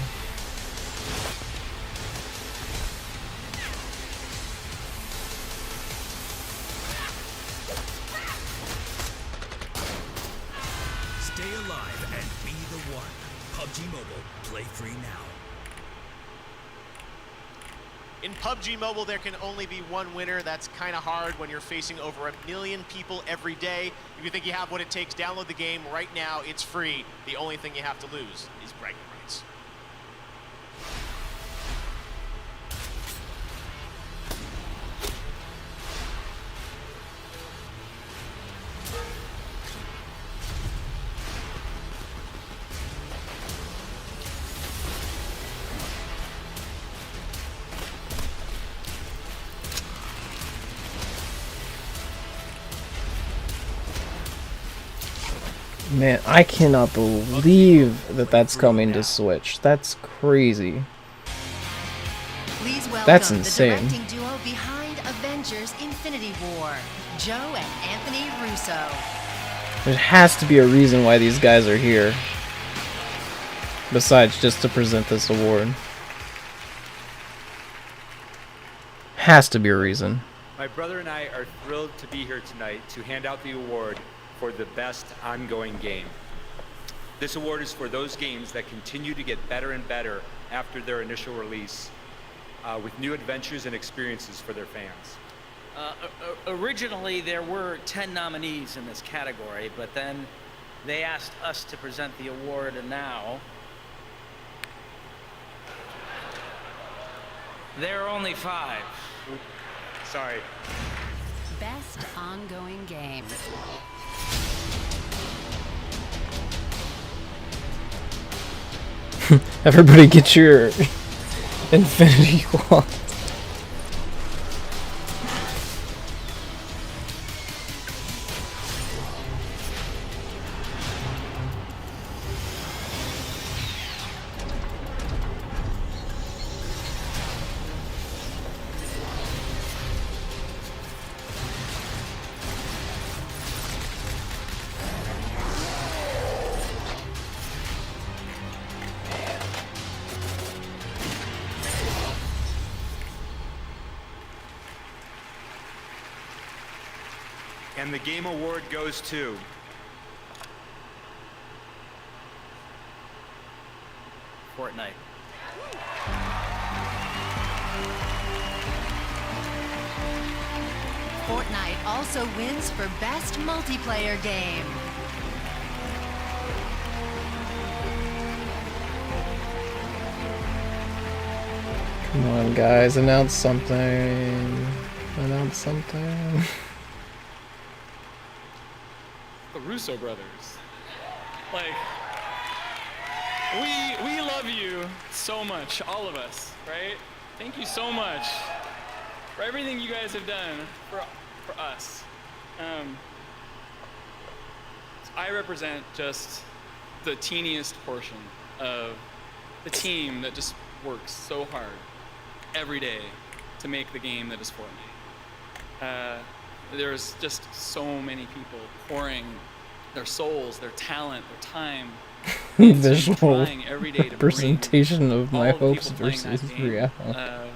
Stay alive and be the one. PUBG Mobile. Play free now. In PUBG Mobile, there can only be one winner. That's kind of hard when you're facing over 1 million people every day. If you think you have what it takes, download the game right now. It's free. The only thing you have to lose is bragging rights. Man, I cannot believe that that's coming to Switch. That's crazy. Please welcome That's insane. the directing duo behind Avengers Infinity War, Joe and Anthony Russo. There has to be a reason why these guys are here. Besides just to present this award. Has to be a reason. My brother and I are thrilled to be here tonight to hand out the award for the best ongoing game. This award is for those games that continue to get better and better after their initial release, with new adventures and experiences for their fans. Originally, there were 10 nominees in this category, but then they asked us to present the award, and now there are only 5. Sorry. Best ongoing game. Everybody get your Infinity Wand. And the game award goes to Fortnite. also wins for Best Multiplayer Game. Come on, guys, announce something. Announce something. The Russo brothers. Like, we love you so much, all of us, right? Thank you so much for everything you guys have done for us. I represent just the teeniest portion of the team that just works so hard every day to make the game that is Fortnite. There's just so many people pouring their souls, their talent, their time Visual trying every day to representation of my all the hopes people playing that versus game, reality.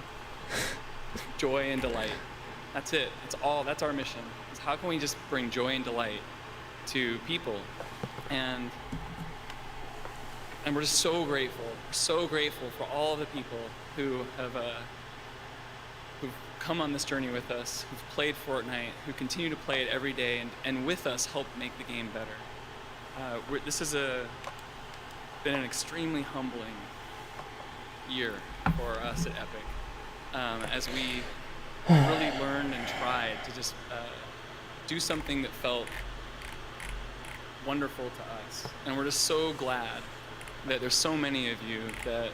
Joy and delight. That's it. That's our mission. Is how can we just bring joy and delight to people? And we're just so grateful. We're so grateful for all the people who have who've come on this journey with us, who've played Fortnite, who continue to play it every day, and with us help make the game better. This has been an extremely humbling year for us at Epic, as we really learned and tried to just do something that felt wonderful to us. And we're just so glad that there's so many of you that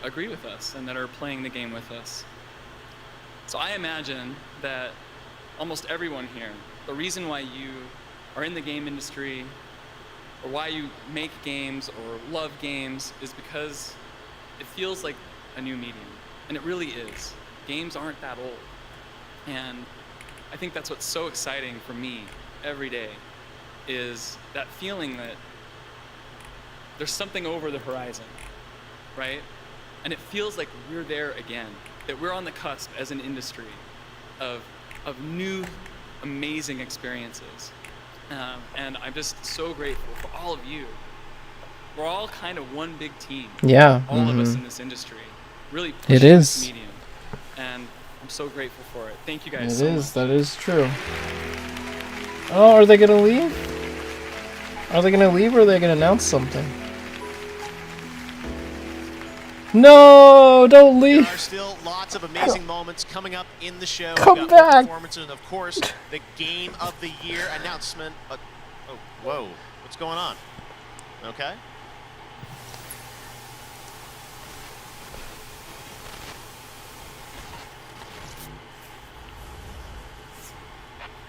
agree with us and that are playing the game with us. So I imagine that almost everyone here, the reason why you are in the game industry or why you make games or love games is because it feels like a new medium. And it really is. Games aren't that old. And I think that's what's so exciting for me every day is that feeling that there's something over the horizon, right? And it feels like we're there again, that we're on the cusp as an industry of new, amazing experiences. And I'm just so grateful for all of you. We're all kind of one big team. Yeah. All of us in this industry. Really It pushing is. this medium. And I'm so grateful for it. Thank you guys It so is. much. That is true. Oh, are they gonna leave? Are they gonna leave or are they gonna announce something? No, don't leave. There are still lots of amazing moments coming up in the show. Come We've got more back. performances and, of course, the Game of the Year announcement. Oh, whoa. What's going on? Okay.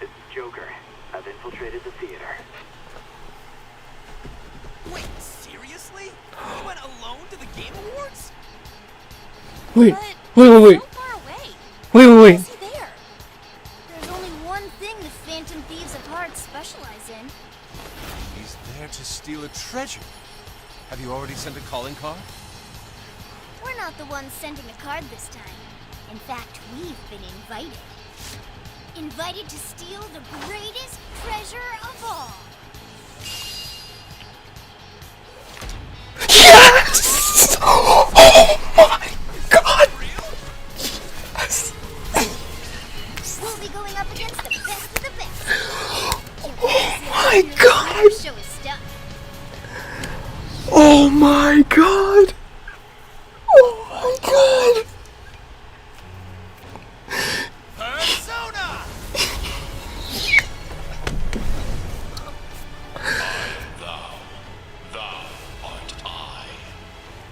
This is Joker. I've infiltrated the theater. Wait, seriously? You went alone to the Game Awards? Wait, But wait. so far away. Wait. Why is he there? There's only one thing the Phantom Thieves of Hearts specialize in. He's there to steal a treasure. Have you already sent a calling card? We're not the ones sending a card this time. In fact, we've been invited. Invited to steal the greatest treasure of all. Yes! Oh my god! Yes! We'll be going up against the best of the best. Oh my god! Show his stuff. Oh my god! Oh my god! Persona! Thou art I.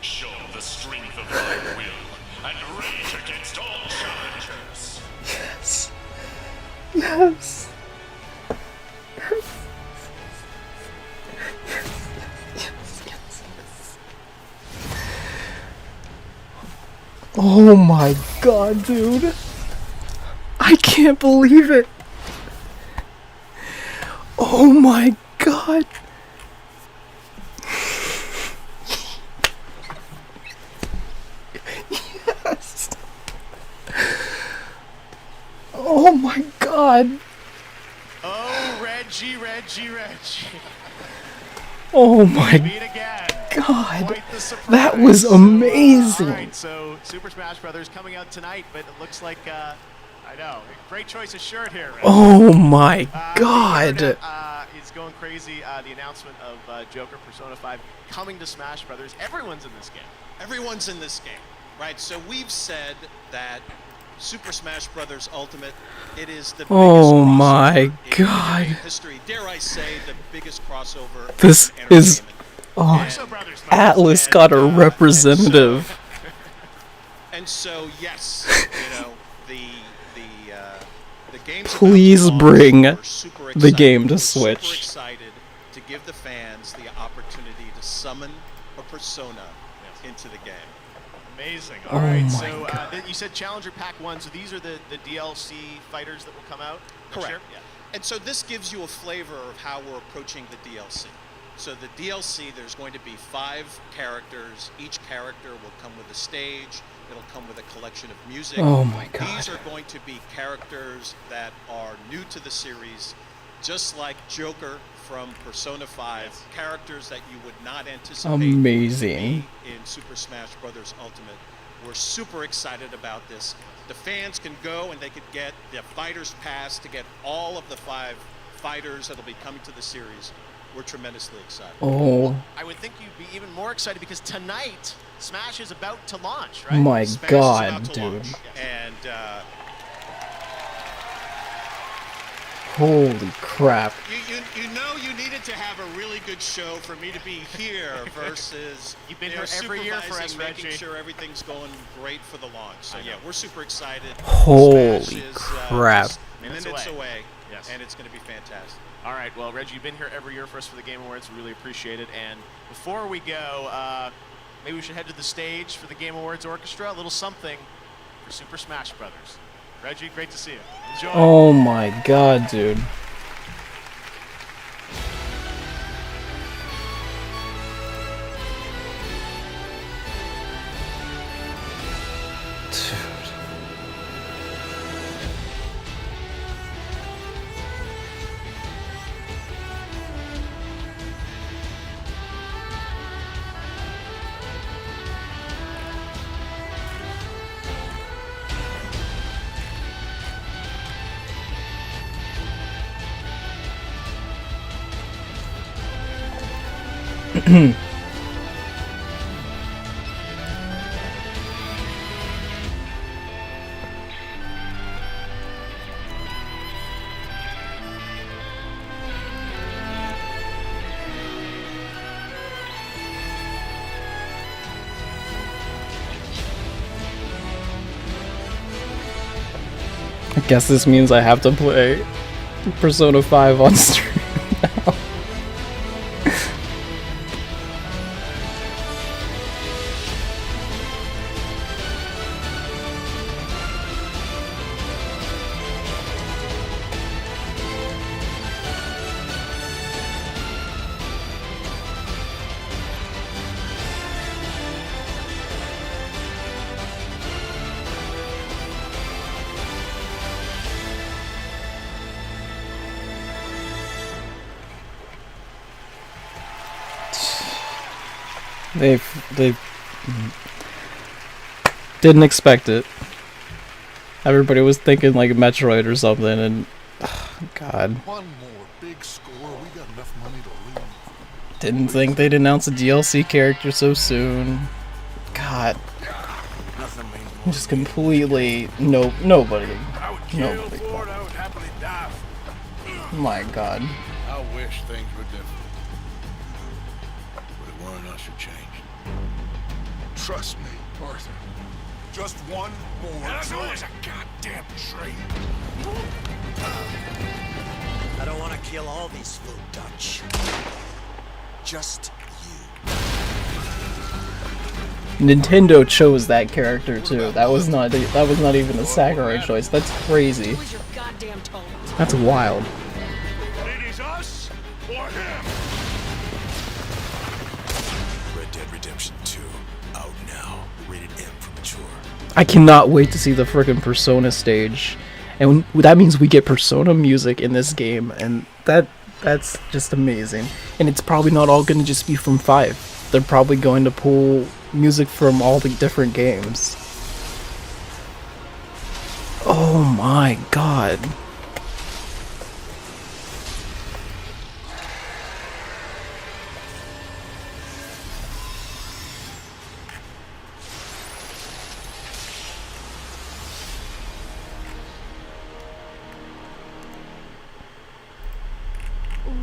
Show the strength of thy will and rage against all challengers. Yes. Yes. Oh my god, dude. I can't believe it. Oh my god. Yes. Oh my god. Oh, Reggie. Oh my Meet again. god. Quite the surprise. That was amazing. All right, so Super Smash Brothers coming out tonight, but it looks like I know. Great choice of shirt here. Reggie. Oh my The god. internet, is going crazy. The announcement of Joker Persona 5 coming to Smash Brothers. Everyone's in this game. Everyone's in this game, right? So we've said that Super Smash Brothers Ultimate, it is the biggest Oh crossover my in god. history. Dare I say the biggest crossover This in is Atlas got a representative. And so yes, the game's Please about to launch. bring We're super the excited. game to We're super Switch. excited to give the fans the opportunity to summon a persona into the game. Amazing. Oh All right. my So God. you said Challenger Pack 1. So these are the DLC fighters that will come out next Correct. year? Yeah. And so this gives you a flavor of how we're approaching the DLC. So the DLC, there's going to be 5 characters. Each character will come with a stage. It'll come with a collection of music. Oh my God. These are going to be characters that are new to the series, just like Joker from Persona 5, characters that you would not anticipate Amazing. in Super Smash Brothers Ultimate. We're super excited about this. The fans can go and they could get the Fighters Pass to get all of the 5 fighters that'll be coming to the series. We're tremendously excited. Oh I would think you'd be even more excited because tonight Smash is about to launch, right? my Smash is god, about to dude. launch. And Holy crap. you know you needed to have a really good show for me to be here versus You've been here every year for us, supervising, making Reggie. sure everything's going great for the launch. So yeah, we're super excited. Holy Smash is, crap. just minutes away. Yes. And it's going to be fantastic. All right. Well, Reggie, you've been here every year for us for the Game Awards. We really appreciate it. And before we go, maybe we should head to the stage for the Game Awards Orchestra. A little something for Super Smash Brothers. Reggie, great to see you. Enjoy. Oh my god, dude. I guess this means I have to play Persona 5 on stream now. They didn't expect it. Everybody was thinking like Metroid or something, and God, One more big score. We got enough money to leave. didn't think they'd announce a DLC character so soon. God, Nothing means more. just completely nobody. I would kill Nobody. for it. I would happily die. My God. I wish things were different. But it weren't us who changed. Trust me, Arthur. Just one more. And I know there's a goddamn train. I don't want to kill all these folk Dutch. Just Nintendo chose that character too. That was not even a Sakurai choice. That's crazy. That's wild. It is us or him. Red Dead Redemption 2 out now. Rated M for mature. I cannot wait to see the frickin' Persona stage, and that means we get Persona music in this game, and that's just amazing. And it's probably not all gonna just be from 5. They're probably going to pull music from all the different games. Oh my god.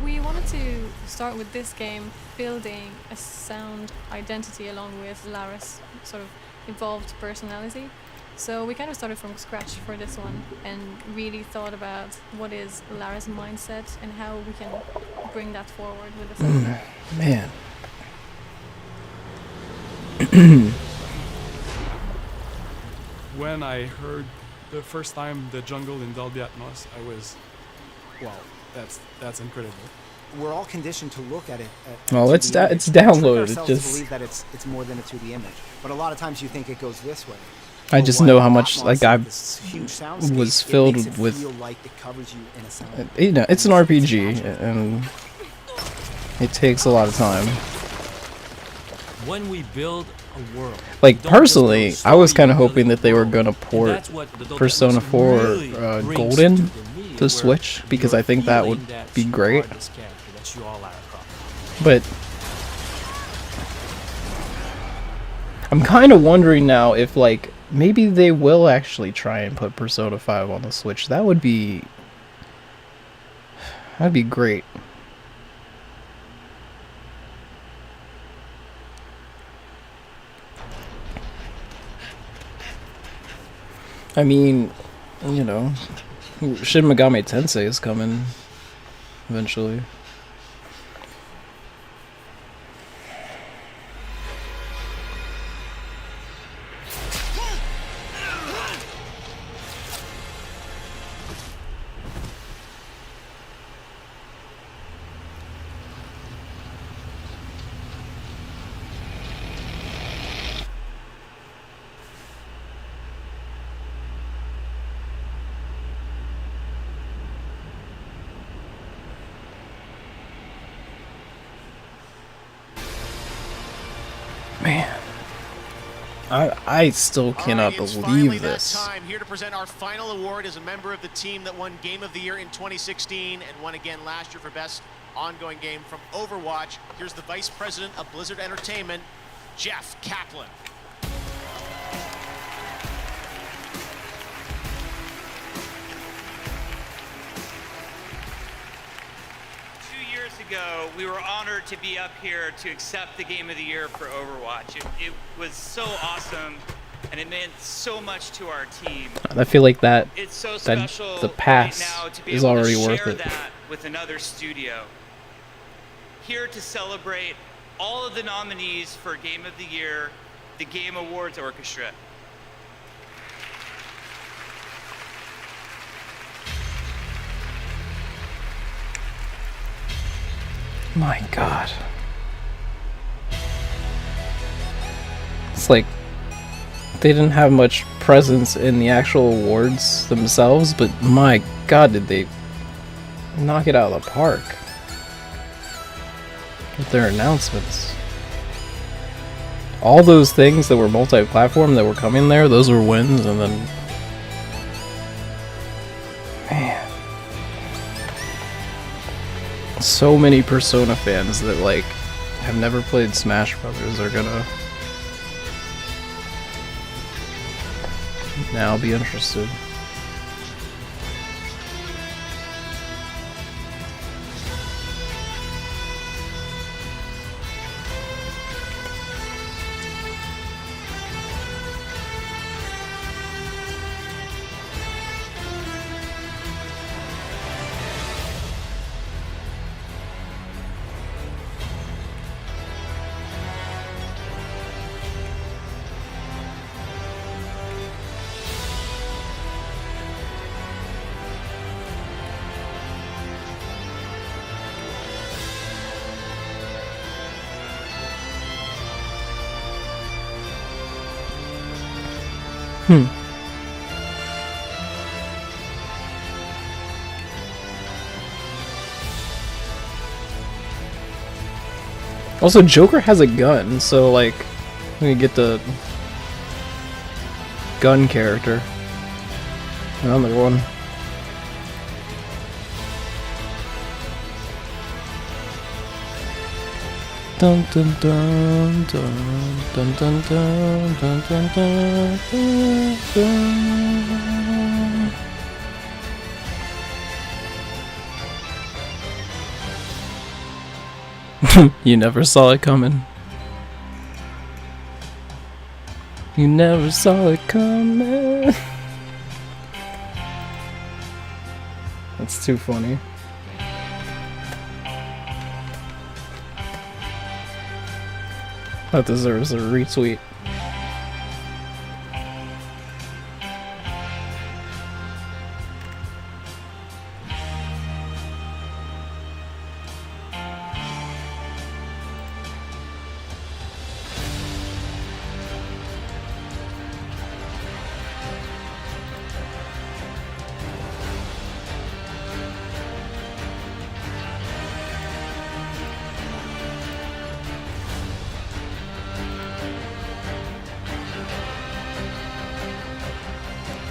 We wanted to start with this game building a sound identity along with Lara's sort of evolved personality. So we kind of started from scratch for this one and really thought about what is Lara's mindset and how we can bring that forward with the song. Man. When I heard the first time the jungle in Dolby Atmos, I was, wow, that's incredible. We're all conditioned to look at it. Well, it's image, it's trick downloaded. It ourselves to just believe that it's more than a 2D image. But a lot of times you think it goes this way. I just know how much like I This huge soundscape, was it filled makes it with. feel like it covers you in a sound. You know, it's an RPG, and it takes a lot of time. When we build a world, Like personally, I was kind of hoping that they were gonna port Persona 4 Golden to Switch because I think that would be great. But I'm kind of wondering now if like maybe they will actually try and put Persona 5 on the Switch. That'd be great. I mean, you know, Shin Megami Tensei is coming eventually. Man, I still cannot believe this. Time here to present our final award as a member of the team that won Game of the Year in 2016 and won again last year for Best Ongoing Game from Overwatch. Here's the Vice President of Blizzard Entertainment, Jeff Kaplan. 2 years ago, we were honored to be up here to accept the Game of the Year for Overwatch. It was so awesome, and it meant so much to our team. I feel like that It's so that special the pass right now to be is able already to worth share it. that with another studio. Here to celebrate all of the nominees for Game of the Year, the Game Awards Orchestra. My God. It's like they didn't have much presence in the actual awards themselves, but my God, did they knock it out of the park with their announcements. All those things that were multi-platform that were coming there, those were wins, and then man, so many Persona fans that like have never played Smash Brothers are gonna now be interested. Also, Joker has a gun, so like, we get the gun character. Another one. Dun dun dun dun dun dun dun dun dun dun. You never saw it coming. You never saw it coming. That's too funny. That deserves a retweet.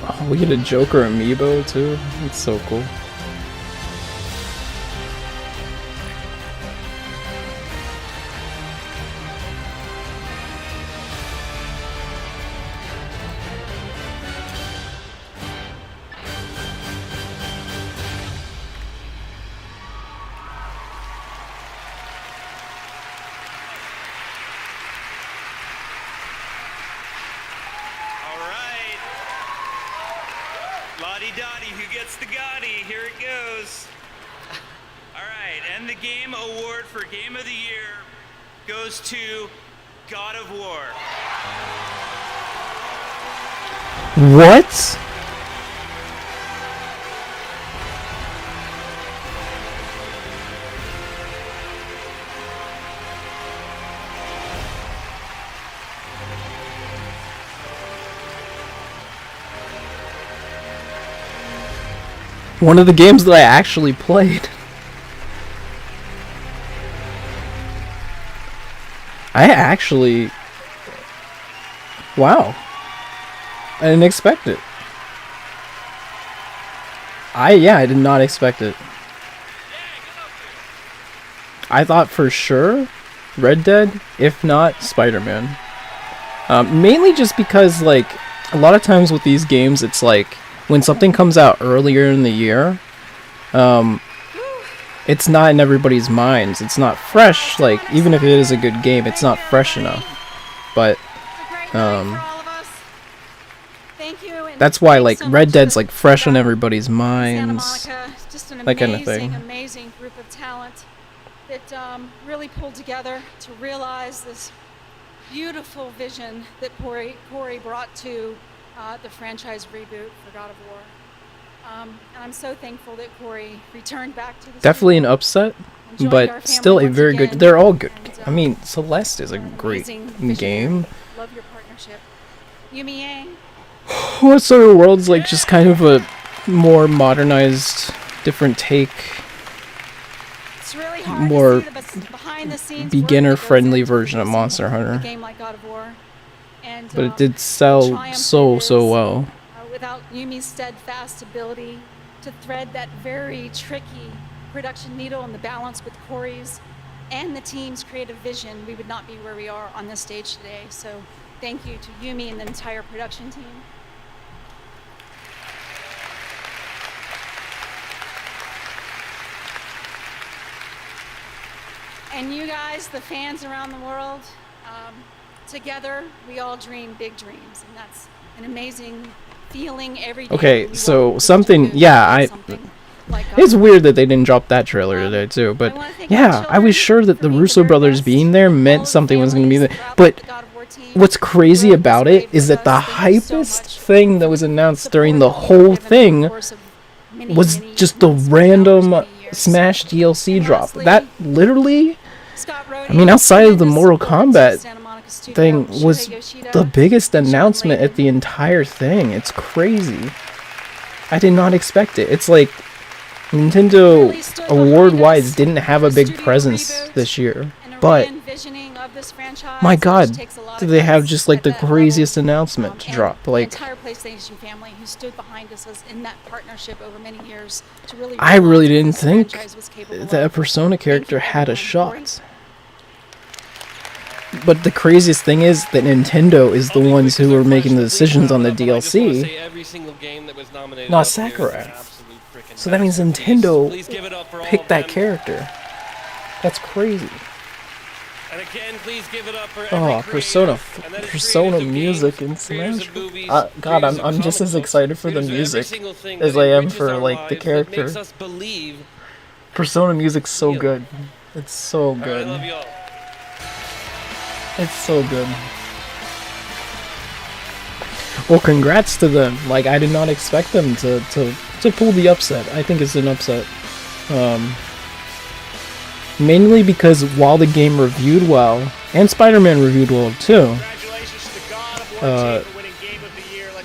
Oh, we get a Joker amiibo too. It's so cool. Lottie-dottie, who gets the Gotti? Here it goes. All right, and the game award for Game of the Year goes to God of War. What? One of the games that I actually played. I actually... Wow. I didn't expect it. I did not expect it. I thought for sure Red Dead, if not Spider-Man. Mainly just because, like, a lot of times with these games, it's like, when something comes out earlier in the year, it's not in everybody's minds. It's not fresh, like, even if it is a good game, it's not fresh enough. But, that's why, like, Red Dead's, like, fresh on everybody's minds. Just an That kind of thing. amazing group of talent that really pulled together to realize this beautiful vision that Corey brought to the franchise reboot for God of War. And I'm so thankful that Corey returned back to the Definitely an upset, but still a very good... They're all good. I mean, Celeste is a great game. Love your partnership. Yumi Yang. What's Other Worlds, like, just kind of a more modernized, different take. It's really hard more to see the behind-the-scenes beginner-friendly version of Monster Hunter. a game like God of War. And, But it did sell so well. Without Yumi's steadfast ability to thread that very tricky production needle and the balance with Corey's and the team's creative vision, we would not be where we are on this stage today. So thank you to Yumi and the entire production team. And you guys, the fans around the world, together we all dream big dreams, and that's an amazing feeling every day. Okay, so something, it's weird that they didn't drop that trailer today too, but yeah, I was sure that the Russo brothers being there meant something was going to be there. But what's crazy about it is that the hypest thing that was announced during the whole thing was just the random Smash DLC drop. That literally, I mean, outside of the Mortal Kombat thing, was the biggest announcement at the entire thing. It's crazy. I did not expect it. It's like Nintendo award-wise didn't have a big presence this year. But re-envisioning of this franchise, my which God, takes a lot do of they have guts just like at the that level. craziest announcement to drop? The Like, entire PlayStation family who stood behind us as in that partnership over many years to really I really realize what didn't this think franchise was capable that a of. Persona character had a Corey. shot. But the craziest thing is that Nintendo is the ones who are making the decisions on the DLC, Every single game that was nominated not up here is an Sakurai. absolute frickin' So that means masterpiece. Nintendo Please give it up for all picked of that them. character. That's crazy. And again, please give it up for Oh, every Persona, creator, and that is Persona creators of music games, and creators Smash. of movies, God, creators of I'm just comic as books, excited for the creators of every music single thing as that I am enriches for our like the lives, that character. makes us believe. Persona music's so good. It's so All right, I good. love you all. It's so good. Well, congrats to them. Like, I did not expect them to pull the upset. I think it's an upset. Mainly because while the game reviewed well, and Spider-Man reviewed well too,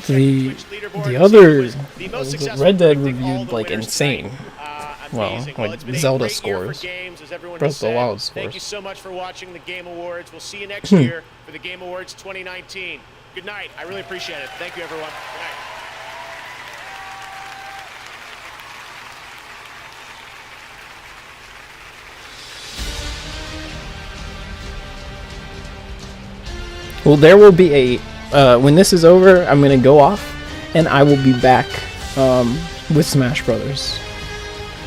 the other Red Dead reviewed like insane. Well, like Zelda scores, Breath of the Wild Thank you scores. so much for watching the Game Awards. We'll see you next Hmm. year for the Game Awards 2019. Good night. I really appreciate it. Thank you, everyone. Good night. Well, there will be a when this is over, I'm gonna go off, and I will be back with Smash Brothers.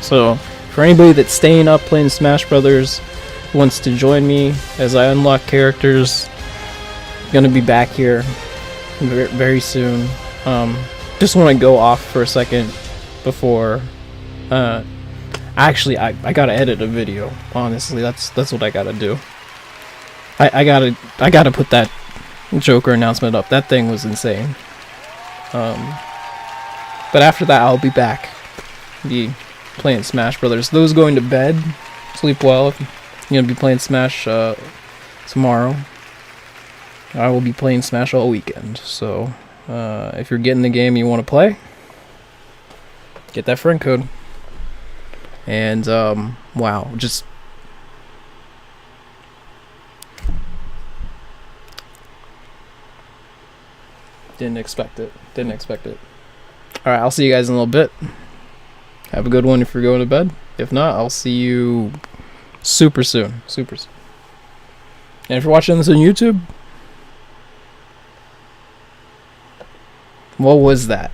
So, for anybody that's staying up playing Smash Brothers, wants to join me as I unlock characters, gonna be back here very soon. Just want to go off for a second before. Actually, I gotta edit a video. Honestly, that's what I gotta do. I gotta put that Joker announcement up. That thing was insane. But after that, I'll be back. Be playing Smash Brothers. Those going to bed, sleep well. You're gonna be playing Smash tomorrow. I will be playing Smash all weekend. So if you're getting the game you want to play, get that friend code. And wow, just didn't expect it. Alright, I'll see you guys in a little bit. Have a good one if you're going to bed. If not, I'll see you super soon. And if you're watching this on YouTube, what was that?